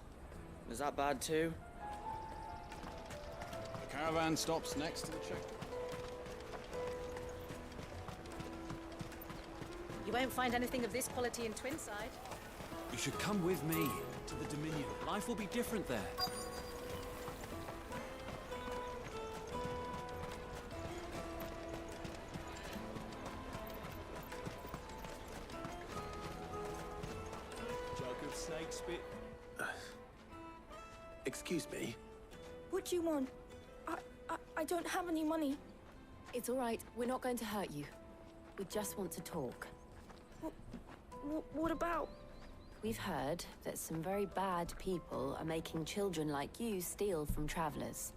Is that bad too? The caravan stops next to the checkpoint. You won't find anything of this quality in Twinside. You should come with me to the Dominion. Life will be different there. Jug of snake spit. Excuse me? What do you want? I don't have any money. It's all right. We're not going to hurt you. We just want to talk. What about? We've heard that some very bad people are making children like you steal from travelers.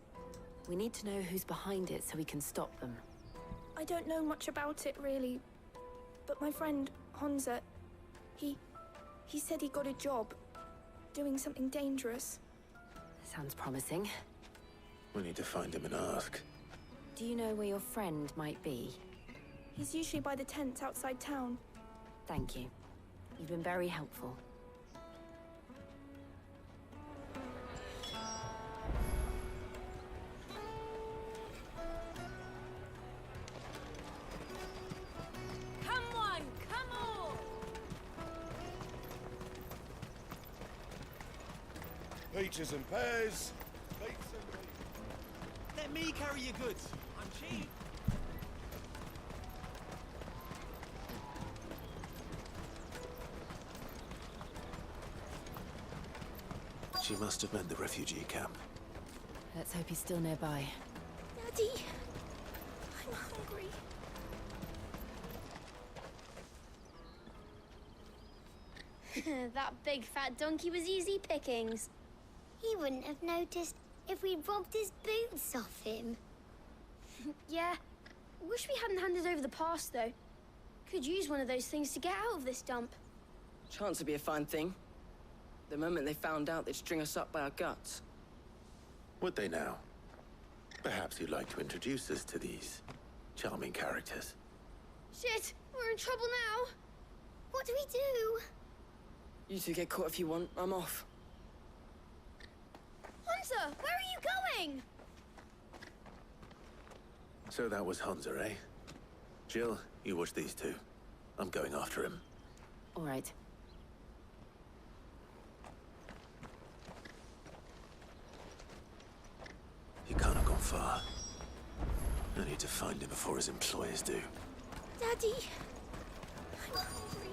We need to know who's behind it so we can stop them. I don't know much about it, really. But my friend, Honza, he said he got a job doing something dangerous. Sounds promising. We need to find him and ask. Do you know where your friend might be? He's usually by the tents outside town. Thank you. You've been very helpful. Come on, come on! Peaches and pears. Let me carry your goods. I'm cheap. She must have meant the refugee camp. Let's hope he's still nearby. Daddy, I'm hungry. That big fat donkey was easy pickings. He wouldn't have noticed if we robbed his boots off him. Yeah. Wish we hadn't handed over the pass, though. Could use one of those things to get out of this dump. Chance would be a fine thing. The moment they found out, they'd string us up by our guts. Would they now? Perhaps you'd like to introduce us to these charming characters. Shit, we're in trouble now. What do we do? You two get caught if you want. I'm off. Hunter, where are you going? So that was Hunter, eh? Jill, you watch these two. I'm going after him. All right. He can't have gone far. I need to find him before his employers do. Daddy, I'm hungry.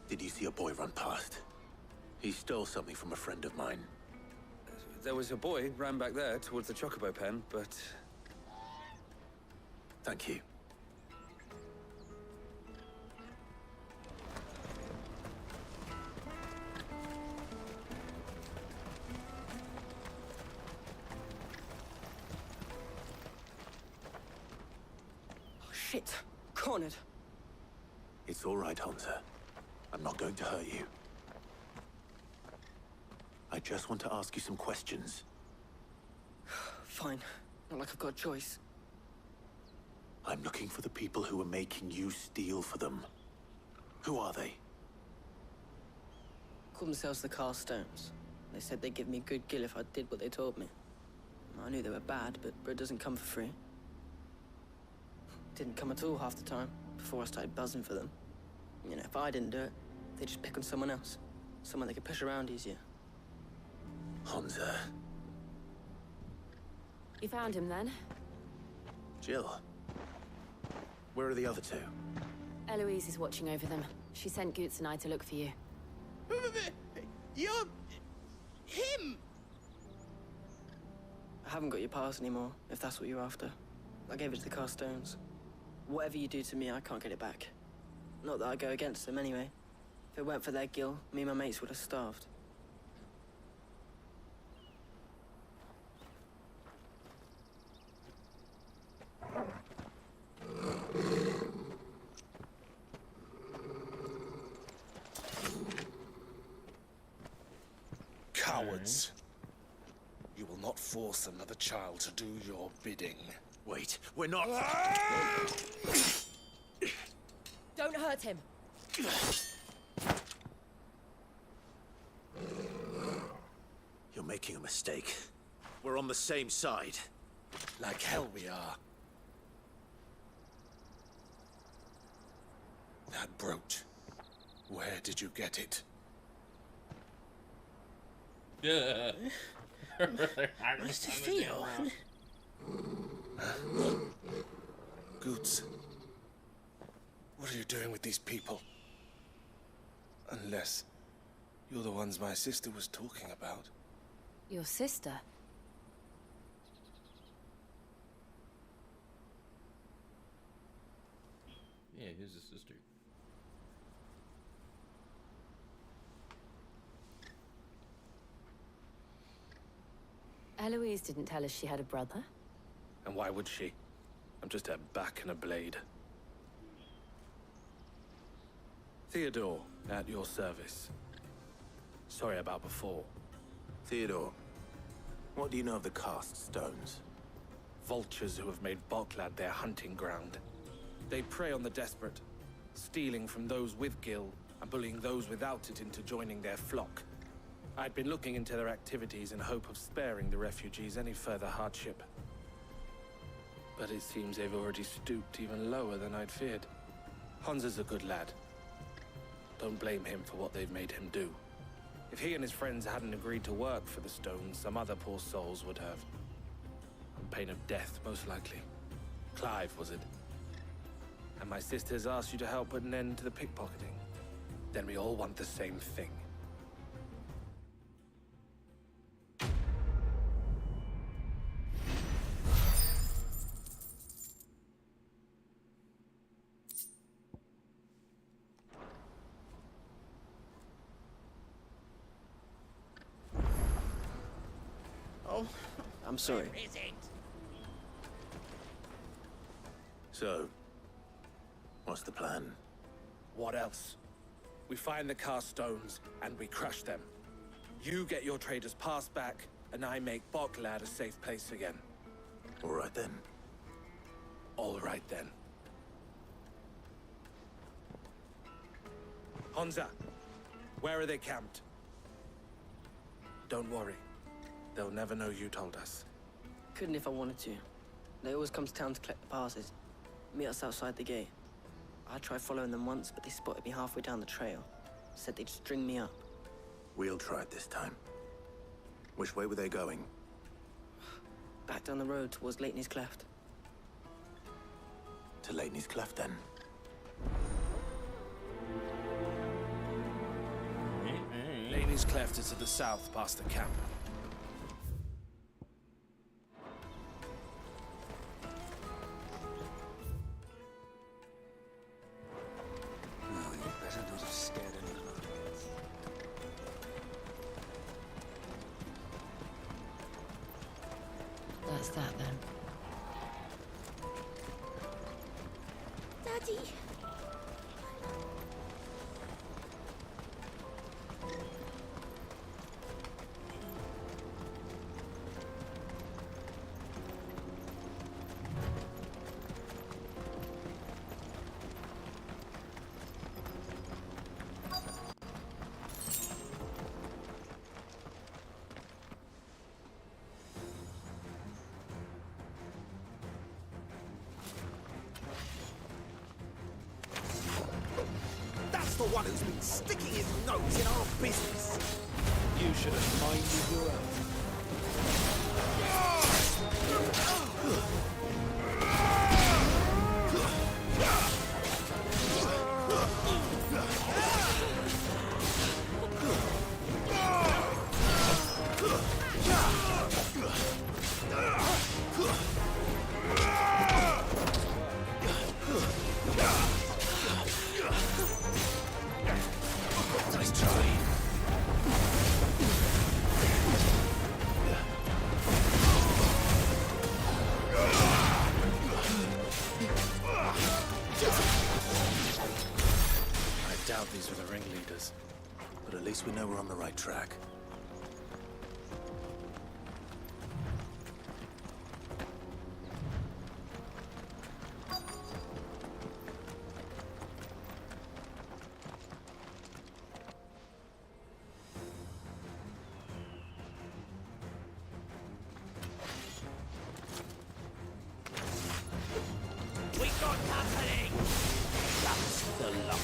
Did you see a boy run past? He stole something from a friend of mine. There was a boy ran back there towards the chocobo pen, but... Thank you. Oh, shit. Cornered. It's all right, Hunter. I'm not going to hurt you. I just want to ask you some questions. Fine. Not like I've got a choice. I'm looking for the people who are making you steal for them. Who are they? Call themselves the Carstones. They said they'd give me good gill if I did what they told me. I knew they were bad, but bread doesn't come for free. Didn't come at all half the time, before I started buzzing for them. You know, if I didn't do it, they'd just pick on someone else. Someone they could push around easier. Hunter. You found him then? Jill. Where are the other two? Eloise is watching over them. She sent Goots and I to look for you. You're... him! I haven't got your pass anymore, if that's what you're after. I gave it to the Carstones. Whatever you do to me, I can't get it back. Not that I go against them anyway. If it weren't for their gill, me and my mates would have starved. Cowards. You will not force another child to do your bidding. Wait, we're not... Don't hurt him. You're making a mistake. We're on the same side. Like hell we are. That brooch. Where did you get it? Yeah. Mr. Theo. Goots. What are you doing with these people? Unless you're the ones my sister was talking about. Your sister? Yeah, who's his sister? Eloise didn't tell us she had a brother. And why would she? I'm just her back and a blade. Theodore, at your service. Sorry about before. Theodore, what do you know of the Cast Stones? Vultures who have made Boklad their hunting ground. They prey on the desperate, stealing from those with gill and bullying those without it into joining their flock. I'd been looking into their activities in hope of sparing the refugees any further hardship. But it seems they've already stooped even lower than I'd feared. Hansa's a good lad. Don't blame him for what they've made him do. If he and his friends hadn't agreed to work for the Stones, some other poor souls would have. On pain of death, most likely. Clive, was it? And my sisters asked you to help put an end to the pickpocketing. then we all want the same thing. Oh, I'm sorry. Where is it? So, what's the plan? What else? We find the cast stones and we crush them. You get your trader's pass back, and I make Boglad a safe place again. All right then. All right then. Honza, where are they camped? Don't worry. They'll never know you told us. Couldn't if I wanted to. They always come to town to collect the passes. Meet us outside the gate. I tried following them once, but they spotted me halfway down the trail. Said they'd string me up. We'll try it this time. Which way were they going? Back down the road towards Leitney's Cleft. To Leitney's Cleft, then. Laney's Cleft is to the south, past the camp. No, you better not have scared anyone. That's that then. Daddy! That's the one who's been sticking his nose in our business. You should have minded your own. Nice try. I doubt these were the ringleaders. But at least we know we're on the right track. We got company! That's the lot.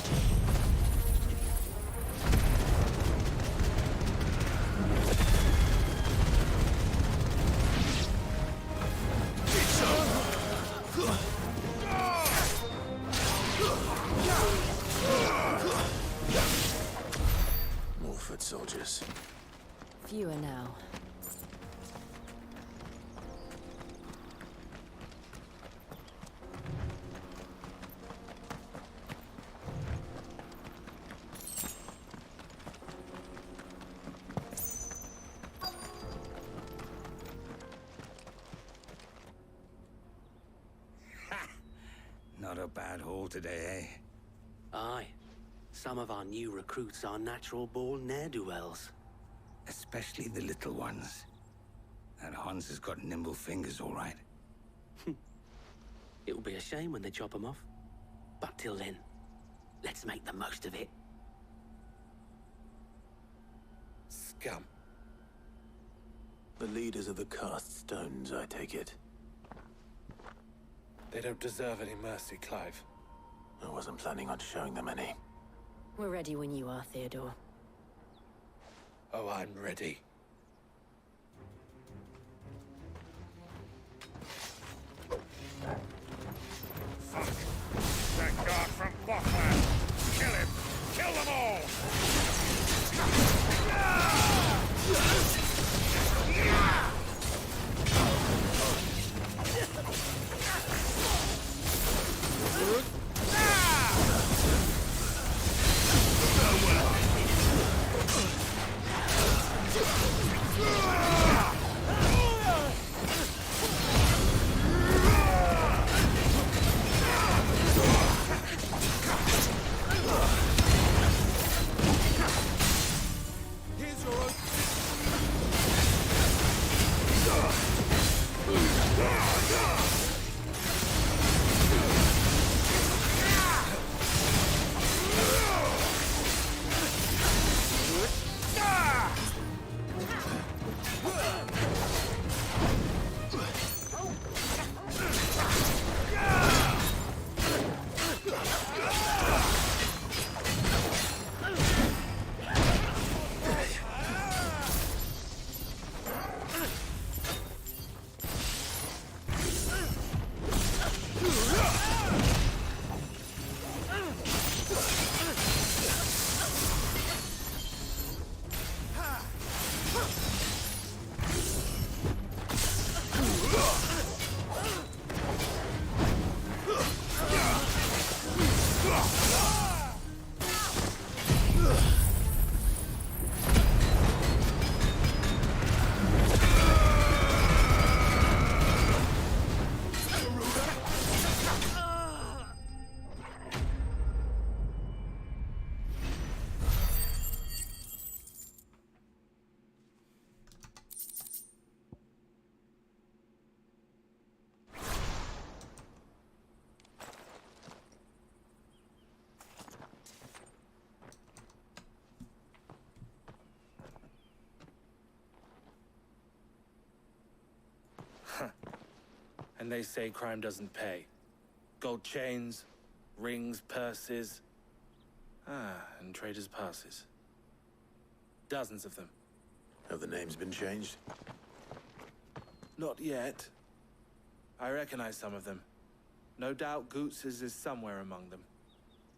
More foot soldiers. Fewer now. Not a bad haul today, eh? Aye. Some of our new recruits are natural-born ne'er-do-wells. Especially the little ones. That Hans has got nimble fingers, all right. It'll be a shame when they chop them off. But till then, let's make the most of it. Scum. The leaders of the cast stones, I take it. They don't deserve any mercy, Clive. I wasn't planning on showing them any. We're ready when you are, Theodore. Oh, I'm ready. Fuck! That guard from Bockland! Kill him! Kill them all! And they say crime doesn't pay. Gold chains, rings, purses. And traders' passes. Dozens of them. Have the names been changed? Not yet. I recognize some of them. No doubt Goots's is somewhere among them.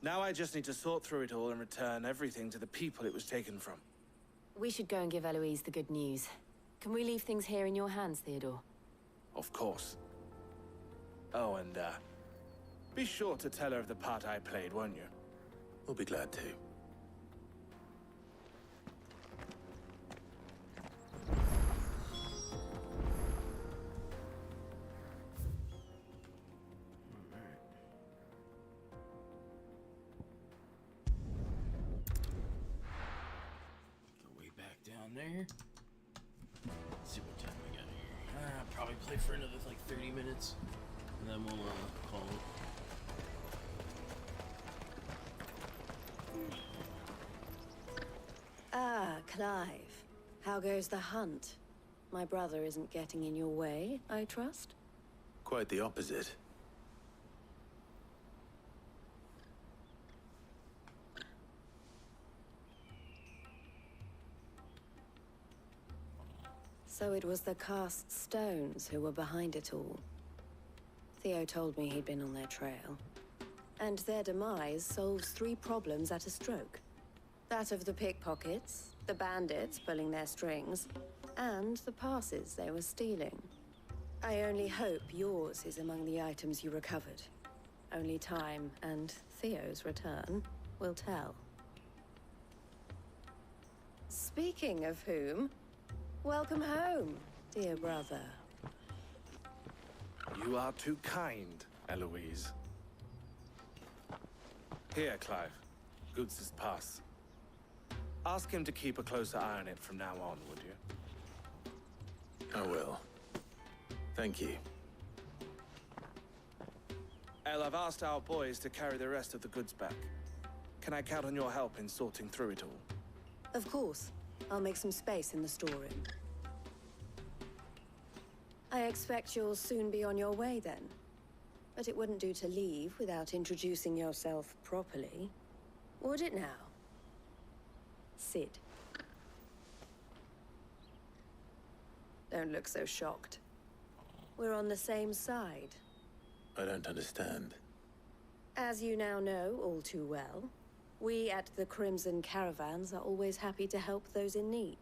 Now I just need to sort through it all and return everything to the people it was taken from. We should go and give Eloise the good news. Can we leave things here in your hands, Theodore? Of course. Oh, and, be sure to tell her of the part I played, won't you? We'll be glad to. Go way back down there. Let's see what time we got here. Probably play for another like 30 minutes, and then we'll call it. Ah, Clive. How goes the hunt? My brother isn't getting in your way, I trust? Quite the opposite. So it was the cast stones who were behind it all. Theo told me he'd been on their trail. And their demise solves 3 problems at a stroke. That of the pickpockets, the bandits pulling their strings, and the passes they were stealing. I only hope yours is among the items you recovered. Only time and Theo's return will tell. Speaking of whom, welcome home, dear brother. You are too kind, Eloise. Here, Clive. Goots's pass. Ask him to keep a closer eye on it from now on, would you? I will. Thank you. El, I've asked our boys to carry the rest of the goods back. Can I count on your help in sorting through it all? Of course. I'll make some space in the storeroom. I expect you'll soon be on your way then. But it wouldn't do to leave without introducing yourself properly. Would it now? Sid. Don't look so shocked. We're on the same side. I don't understand. As you now know all too well, we at the Crimson Caravans are always happy to help those in need.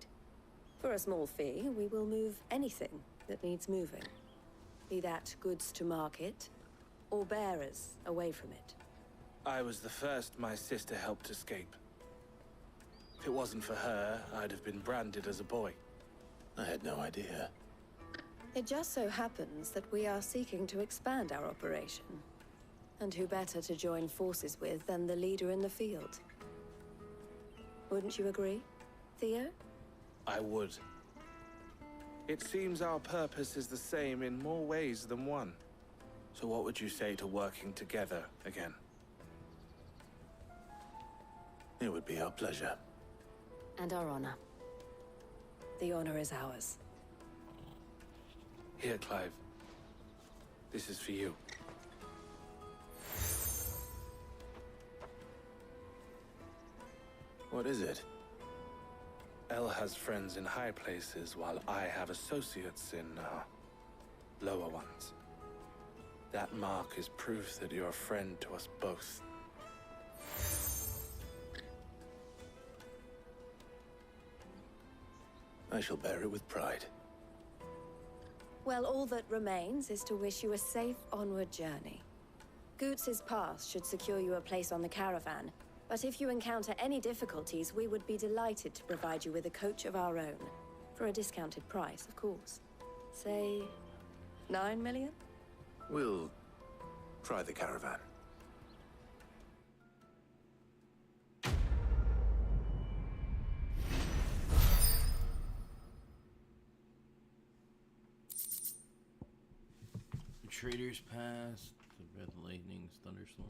For a small fee, we will move anything that needs moving. Be that goods to market, or bearers away from it. I was the first my sister helped escape. If it wasn't for her, I'd have been branded as a boy. I had no idea. It just so happens that we are seeking to expand our operation. And who better to join forces with than the leader in the field? Wouldn't you agree, Theo? I would. It seems our purpose is the same in more ways than one. So what would you say to working together again? It would be our pleasure. And our honor. The honor is ours. Here, Clive. This is for you. What is it? El has friends in high places, while I have associates in, lower ones. That mark is proof that you're a friend to us both. I shall bear it with pride. Well, all that remains is to wish you a safe onward journey. Goots's pass should secure you a place on the caravan, but if you encounter any difficulties, we would be delighted to provide you with a coach of our own. For a discounted price, of course. Say, 9 million? We'll try the caravan. Traders Pass, the Red Lightning's Thunderstorm.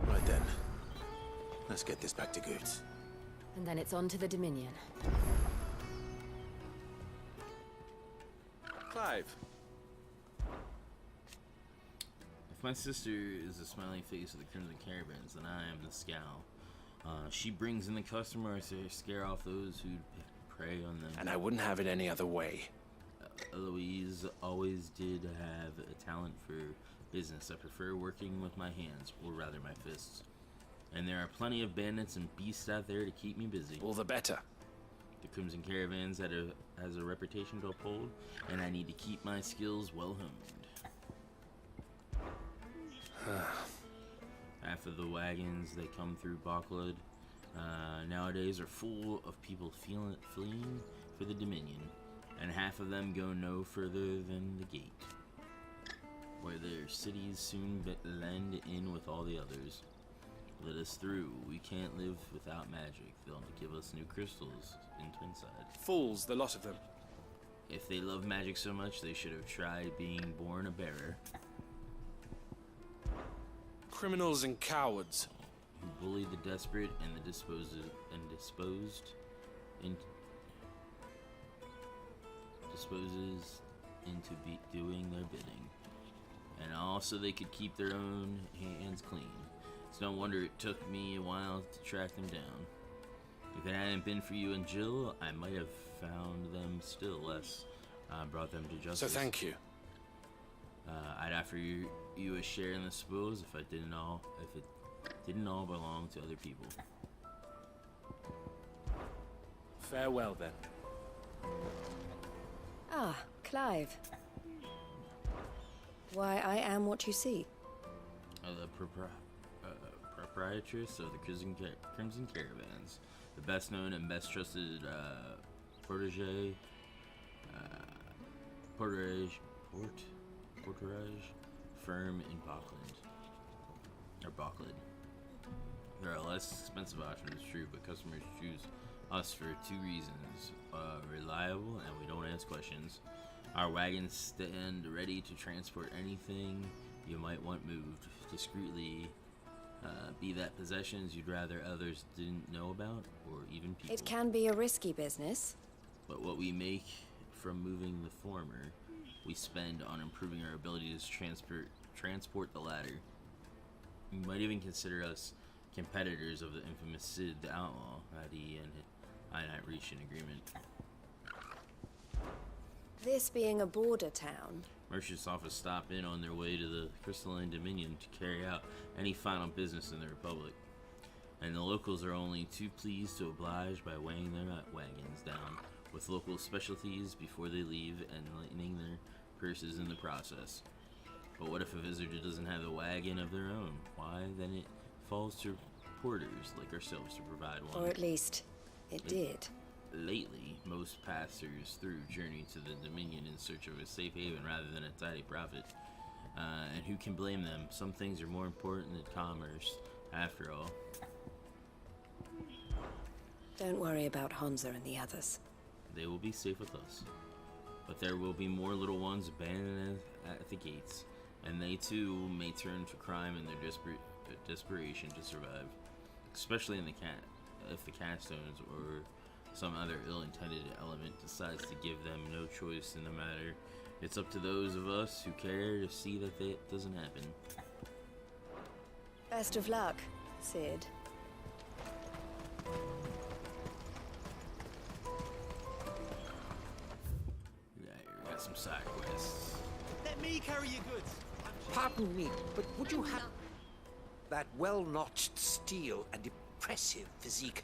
Right then. Let's get this back to Goots. And then it's on to the Dominion. Clive. If my sister is the smiling face of the Crimson Caravans, then I am the scowl. She brings in the customers to scare off those who prey on them. And I wouldn't have it any other way. Eloise always did have a talent for business. I prefer working with my hands, or rather my fists. And there are plenty of bandits and beasts out there to keep me busy. All the better. The Crimson Caravans has a reputation to uphold, and I need to keep my skills well honed. Half of the wagons that come through Bocklid nowadays are full of people fleeing for the Dominion, and half of them go no further than the gate, where their cities soon blend in with all the others. Let us through. We can't live without magic. They'll give us new crystals in Twinside. Fools, the lot of them. If they love magic so much, they should have tried being born a bearer. Criminals and cowards. Who bully the desperate and the disposed disposes into doing their bidding. And also they could keep their own hands clean. It's no wonder it took me a while to track them down. If it hadn't been for you and Jill, I might have found them still less. Brought them to justice. So thank you. I'd offer you a share in the spoils if it didn't all belong to other people. Farewell then. Ah, Clive. Why, I am what you see. The proprietress of the Crimson Caravans, the best known and best trusted porterage firm in Bocklid. There are less expensive options, true, but customers choose us for two reasons: reliable, and we don't ask questions. Our wagons stand ready to transport anything you might want moved discreetly, be that possessions you'd rather others didn't know about, or even people. It can be a risky business. But what we make from moving the former, we spend on improving our ability to transport the latter. You might even consider us competitors of the infamous Sid the Outlaw, had he and I not reached an agreement. This being a border town, merchants often stop in on their way to the Crystalline Dominion to carry out any final business in the Republic, and the locals are only too pleased to oblige by weighing their wagons down with local specialties before they leave and lightening their purses in the process. But what if a visitor doesn't have a wagon of their own? Why, then it falls to porters like ourselves to provide one. or at least it did. Lately, most passers through journey to the Dominion in search of a safe haven rather than a tidy profit. And who can blame them? Some things are more important than commerce, after all. Don't worry about Hansa and the others. They will be safe with us. But there will be more little ones abandoned at the gates, and they too may turn to crime in their desperation to survive. Especially in if the Catstones or some other ill-intended element decides to give them no choice in the matter. It's up to those of us who care to see that it doesn't happen. Best of luck, Sid. Yeah, we got some side quests. Let me carry your goods. Pardon me, but would you have that well-notched steel and impressive physique?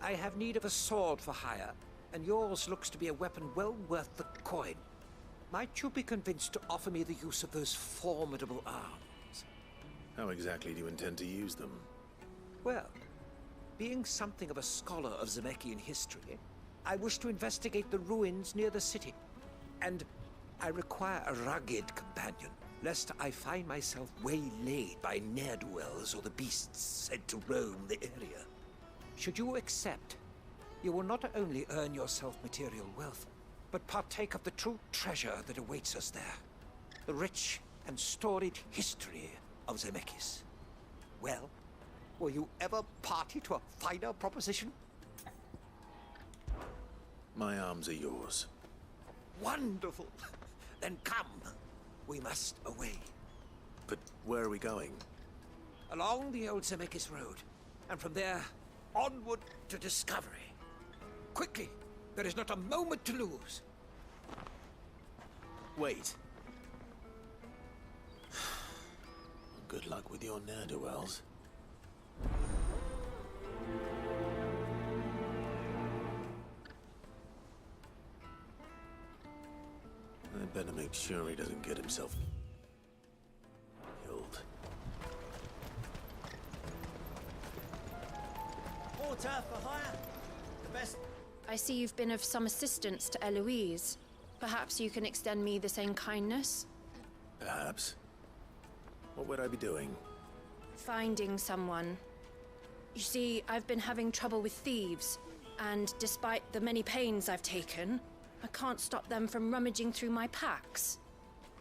I have need of a sword for hire, and yours looks to be a weapon well worth the coin. Might you be convinced to offer me the use of those formidable arms? How exactly do you intend to use them? Well, being something of a scholar of Zemeckis history, I wish to investigate the ruins near the city, and I require a rugged companion, lest I find myself waylaid by ne'er-do-wells or the beasts sent to roam the area. Should you accept, you will not only earn yourself material wealth, but partake of the true treasure that awaits us there. The rich and storied history of Zemeckis. Well, were you ever party to a finer proposition? My arms are yours. Wonderful! Then come. We must away. But where are we going? Along the old Zemeckis Road. And from there, onward to discovery. Quickly! There is not a moment to lose. Wait. Good luck with your ne'er-do-wells. I'd better make sure he doesn't get himself killed. Porter for hire. The best. I see you've been of some assistance to Eloise. Perhaps you can extend me the same kindness? Perhaps. What would I be doing? Finding someone. You see, I've been having trouble with thieves, and despite the many pains I've taken, I can't stop them from rummaging through my packs.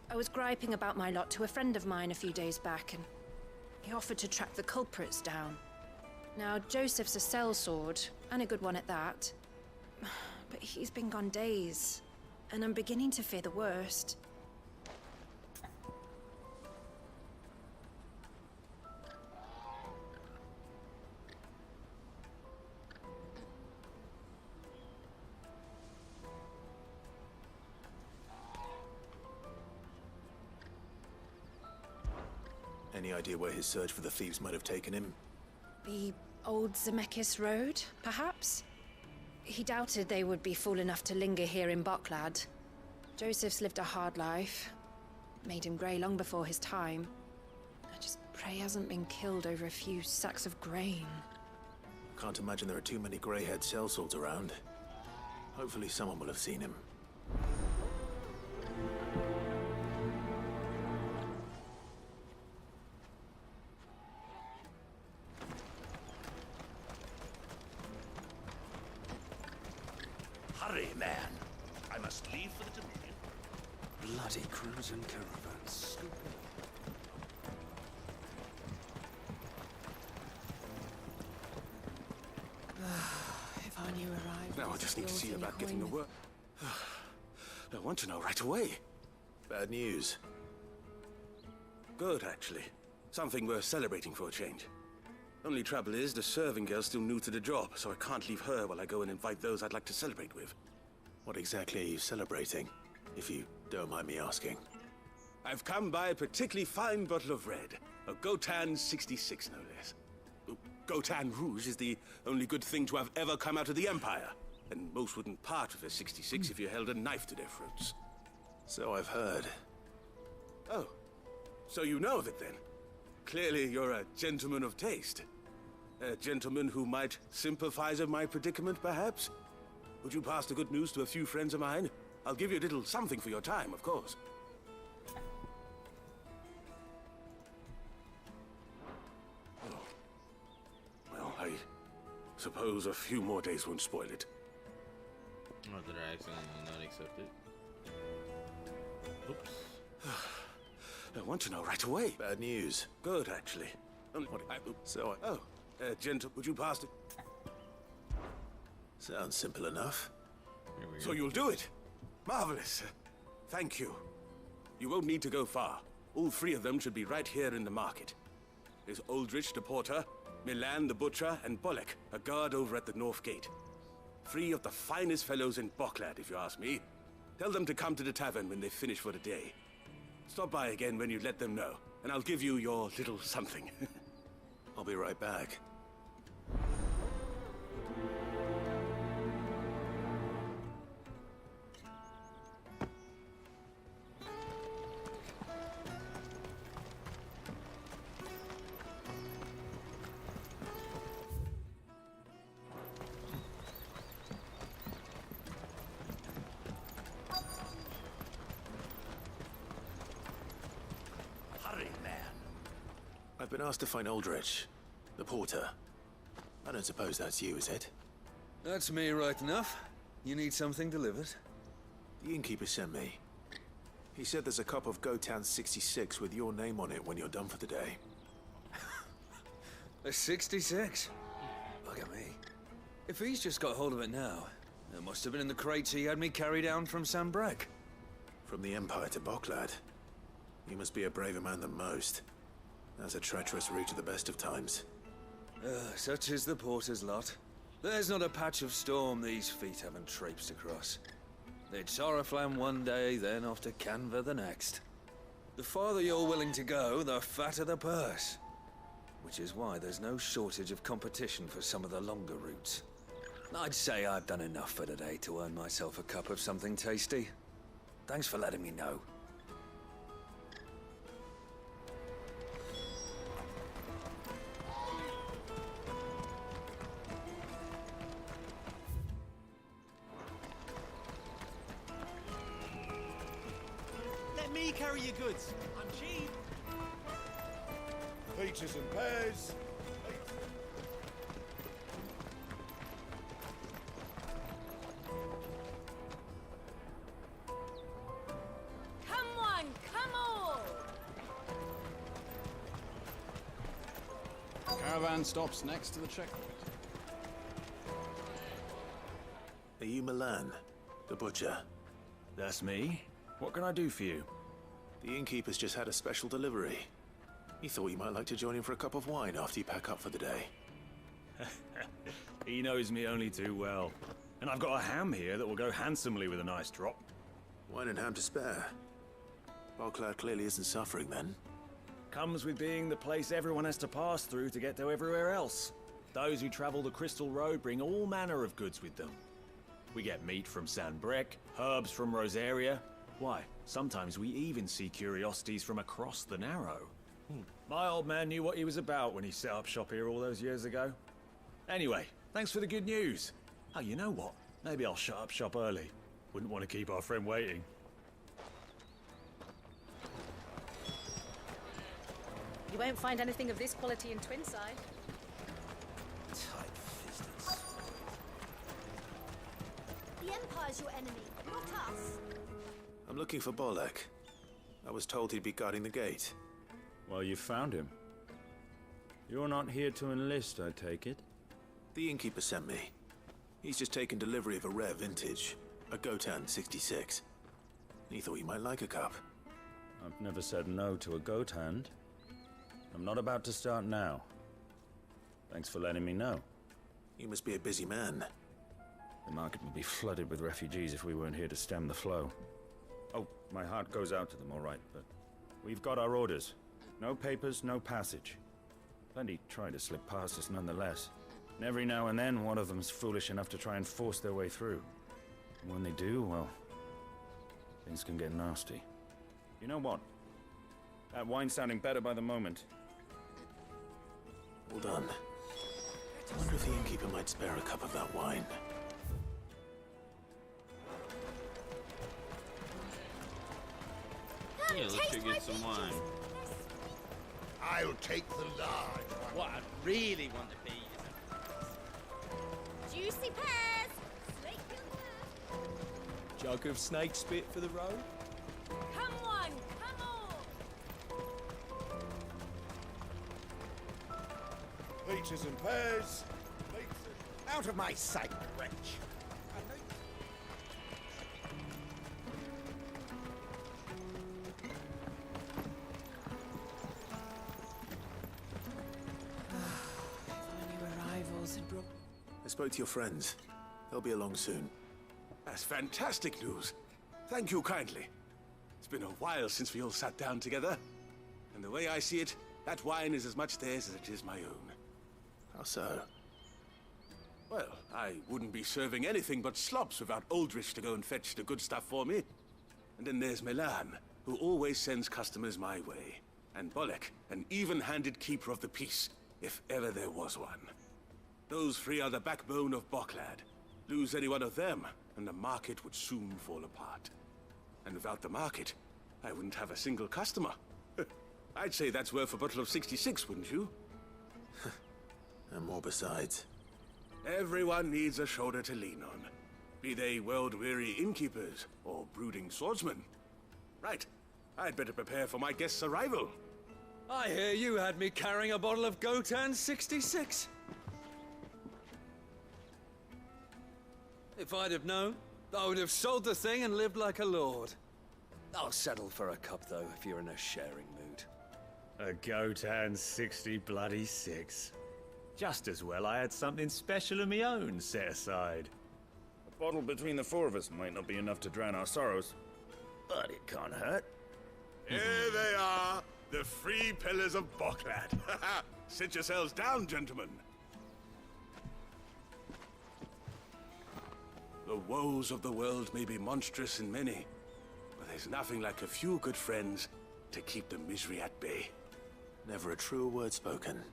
I was griping about my lot to a friend of mine a few days back, and he offered to track the culprits down. Now, Joseph's a sellsword, and a good one at that. But he's been gone days, and I'm beginning to fear the worst. Any idea where his search for the thieves might have taken him? The old Zemeckis Road, perhaps? He doubted they would be fool enough to linger here in Boklad. Joseph's lived a hard life. Made him grey long before his time. I just pray he hasn't been killed over a few sacks of grain. Can't imagine there are too many grey-haired sellswords around. Hopefully someone will have seen him. Hurry, man. I must leave for the Dominion. Bloody crews and caravans. If I knew arrived. Now I just need to see about getting the work. I want to know right away. Bad news. Good, actually. Something worth celebrating for a change. Only trouble is, the serving girl's still new to the job, so I can't leave her while I go and invite those I'd like to celebrate with. What exactly are you celebrating, if you don't mind me asking? I've come by a particularly fine bottle of red. A Gotan 66, no less. Gotan Rouge is the only good thing to have ever come out of the Empire. And most wouldn't part with a 66 if you held a knife to their throats. So I've heard. Oh, so you know of it then? Clearly you're a gentleman of taste. A gentleman who might sympathize with my predicament, perhaps? Would you pass the good news to a few friends of mine? I'll give you a little something for your time, of course. Oh. Well, I suppose a few more days won't spoil it. Not that I accidentally not accept it. Oops. I want to know right away. Bad news. Good, actually. Gentle, would you pass it? Sounds simple enough. So you'll do it? Marvelous. Thank you. You won't need to go far. All three of them should be right here in the market. There's Aldrich the porter, Milan the butcher, and Bolek, a guard over at the north gate. Three of the finest fellows in Boklad, if you ask me. Tell them to come to the tavern when they finish for the day. Stop by again when you let them know, and I'll give you your little something. I'll be right back. I've been asked to find Aldrich, the porter. I don't suppose that's you, is it? That's me right enough. You need something delivered? The innkeeper sent me. He said there's a cup of Gotan 66 with your name on it when you're done for the day. A 66? Look at me. If he's just got hold of it now, it must have been in the crates he had me carry down from Sambrek. From the Empire to Boklad. You must be a braver man than most. That's a treacherous route at the best of times. Such is the porter's lot. There's not a patch of storm these feet haven't traipsed across. It's Oriflamme one day, then off to Canva the next. The farther you're willing to go, the fatter the purse. Which is why there's no shortage of competition for some of the longer routes. I'd say I've done enough for today to earn myself a cup of something tasty. Thanks for letting me know. Let me carry your goods. I'm cheap. Peaches and pears. Come on, come on! Caravan stops next to the checkpoint. Are you Milan, the butcher? That's me. What can I do for you? The innkeeper's just had a special delivery. He thought you might like to join him for a cup of wine after you pack up for the day. He knows me only too well. And I've got a ham here that will go handsomely with a nice drop. Wine and ham to spare. Boklad clearly isn't suffering then. Comes with being the place everyone has to pass through to get to everywhere else. Those who travel the Crystal Road bring all manner of goods with them. We get meat from Sanbrec, herbs from Rosaria. Why, sometimes we even see curiosities from across the Narrow. My old man knew what he was about when he set up shop here all those years ago. Anyway, thanks for the good news. Oh, you know what? Maybe I'll shut up shop early. Wouldn't want to keep our friend waiting. You won't find anything of this quality in Twinside. The Empire's your enemy, not us. I'm looking for Bolek. I was told he'd be guarding the gate. Well, you found him. You're not here to enlist, I take it? The innkeeper sent me. He's just taken delivery of a rare vintage, a Gotan 66. He thought you might like a cup. I've never said no to a goat hand. I'm not about to start now. Thanks for letting me know. You must be a busy man. The market would be flooded with refugees if we weren't here to stem the flow. Oh, my heart goes out to them, all right, but we've got our orders. No papers, no passage. Plenty try to slip past us nonetheless. And every now and then, one of them's foolish enough to try and force their way through. And when they do, well, things can get nasty. You know what? That wine's sounding better by the moment. Well done. I wonder if the innkeeper might spare a cup of that wine. Yeah, let's go get some wine. I'll take the large one. What I'd really want to be is Juicy pears. Snake Jug of snake spit for the road. Come on, come on! Peaches and pears. Out of my sight, wretch. I spoke to your friends. They'll be along soon. That's fantastic news. Thank you kindly. It's been a while since we all sat down together. And the way I see it, that wine is as much theirs as it is my own. How so? Well, I wouldn't be serving anything but slops without Aldrich to go and fetch the good stuff for me. And then there's Milan, who always sends customers my way. And Bolek, an even-handed keeper of the peace, if ever there was one. Those three are the backbone of Boklad. Lose any one of them, and the market would soon fall apart. And without the market, I wouldn't have a single customer. I'd say that's worth a bottle of 66, wouldn't you? And more besides. Everyone needs a shoulder to lean on. Be they world-weary innkeepers or brooding swordsmen. Right. I'd better prepare for my guest's arrival. I hear you had me carrying a bottle of Gotan 66. If I'd have known, I would have sold the thing and lived like a lord. I'll settle for a cup, though, if you're in a sharing mood. A goat and 60 bloody 6. Just as well I had something special of my own set aside. A bottle between the four of us might not be enough to drown our sorrows, but it can't hurt. Here they are, the free pillars of Boklad. Sit yourselves down, gentlemen. The woes of the world may be monstrous and many, but there's nothing like a few good friends to keep the misery at bay. Never a truer word spoken.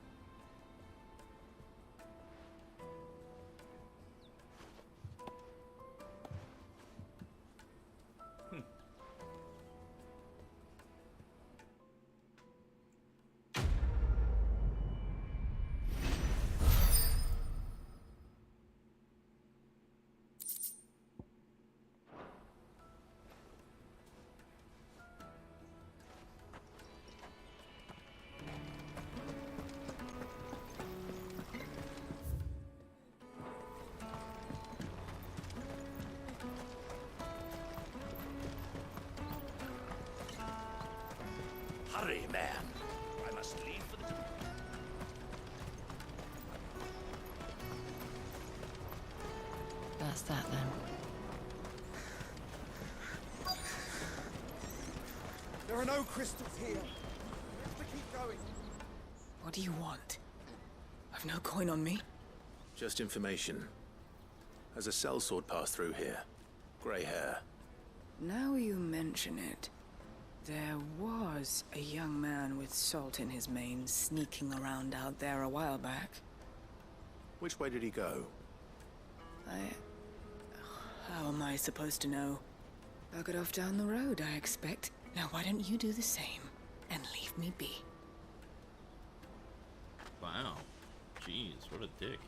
Hurry, man. I must leave for the... That's that then. There are no crystals here. We have to keep going. What do you want? I've no coin on me. Just information. Has a sellsword passed through here? Grey hair. Now you mention it. There was a young man with salt in his mane sneaking around out there a while back. Which way did he go? How am I supposed to know? Buggered off down the road, I expect. Now why don't you do the same and leave me be? Wow. Jeez, what a dick.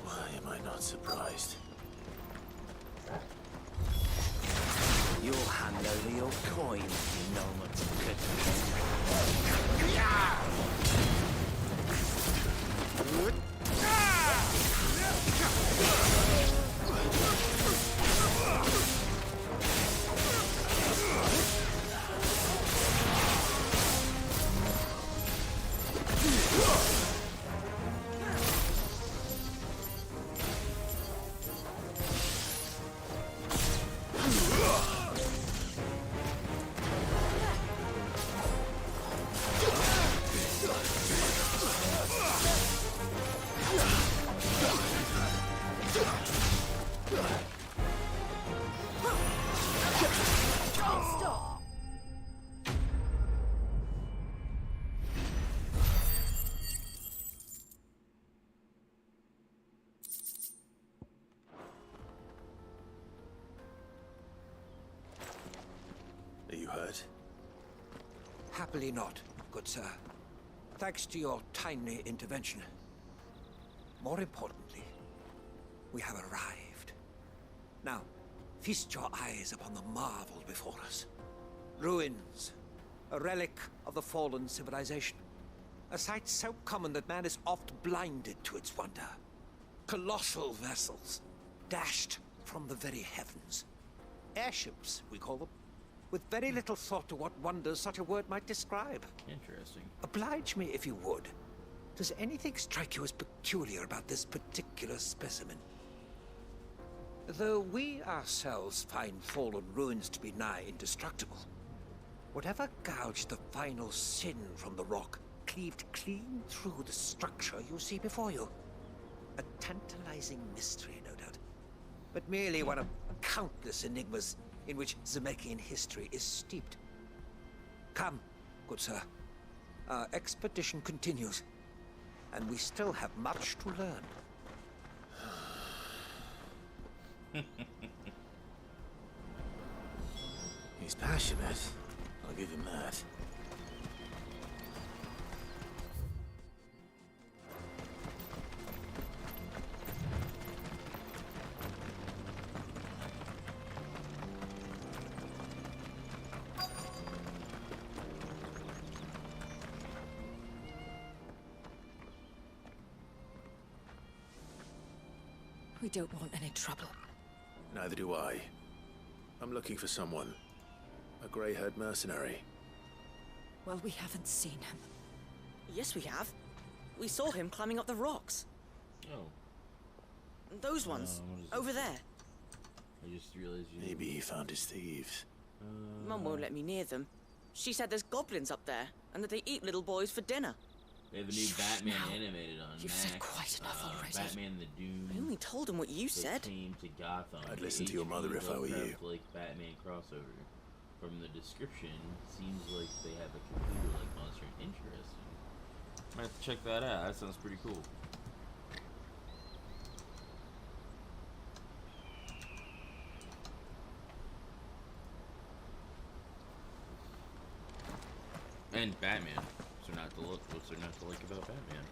Why am I not surprised? You'll hand over your coin, you know what's good. Stop! Are you hurt? Happily not, good sir. Thanks to your timely intervention. More importantly, we have arrived. Now, feast your eyes upon the marvel before us. Ruins, a relic of the fallen civilization. A sight so common that man is oft blinded to its wonder. Colossal vessels, dashed from the very heavens. Airships, we call them, with very little thought to what wonders such a word might describe. Interesting. Oblige me if you would. Does anything strike you as peculiar about this particular specimen? Though we ourselves find fallen ruins to be nigh indestructible, whatever gouged the final sin from the rock cleaved clean through the structure you see before you. A tantalizing mystery, no doubt, but merely one of countless enigmas in which Zemeckis history is steeped. Come, good sir. Our expedition continues, and we still have much to learn. He's passionate. I'll give him that. We don't want any trouble. Neither do I. I'm looking for someone. A grey-haired mercenary. Well, we haven't seen him. Yes, we have. We saw him climbing up the rocks. Oh. Those ones. Over there. I just realized you... Maybe he found his thieves. Mum won't let me near them. She said there's goblins up there, and that they eat little boys for dinner. They have a new Batman animated on You've Max. said quite enough already. Batman the Doom. I only told him what you said. Came to Gotham. I'd listen to your mother if I were you. Like Batman crossover. From the description, seems like they have a computer-like monster. Interesting. Might have to check that out. That sounds pretty cool. And Batman. What's there not to like about Batman?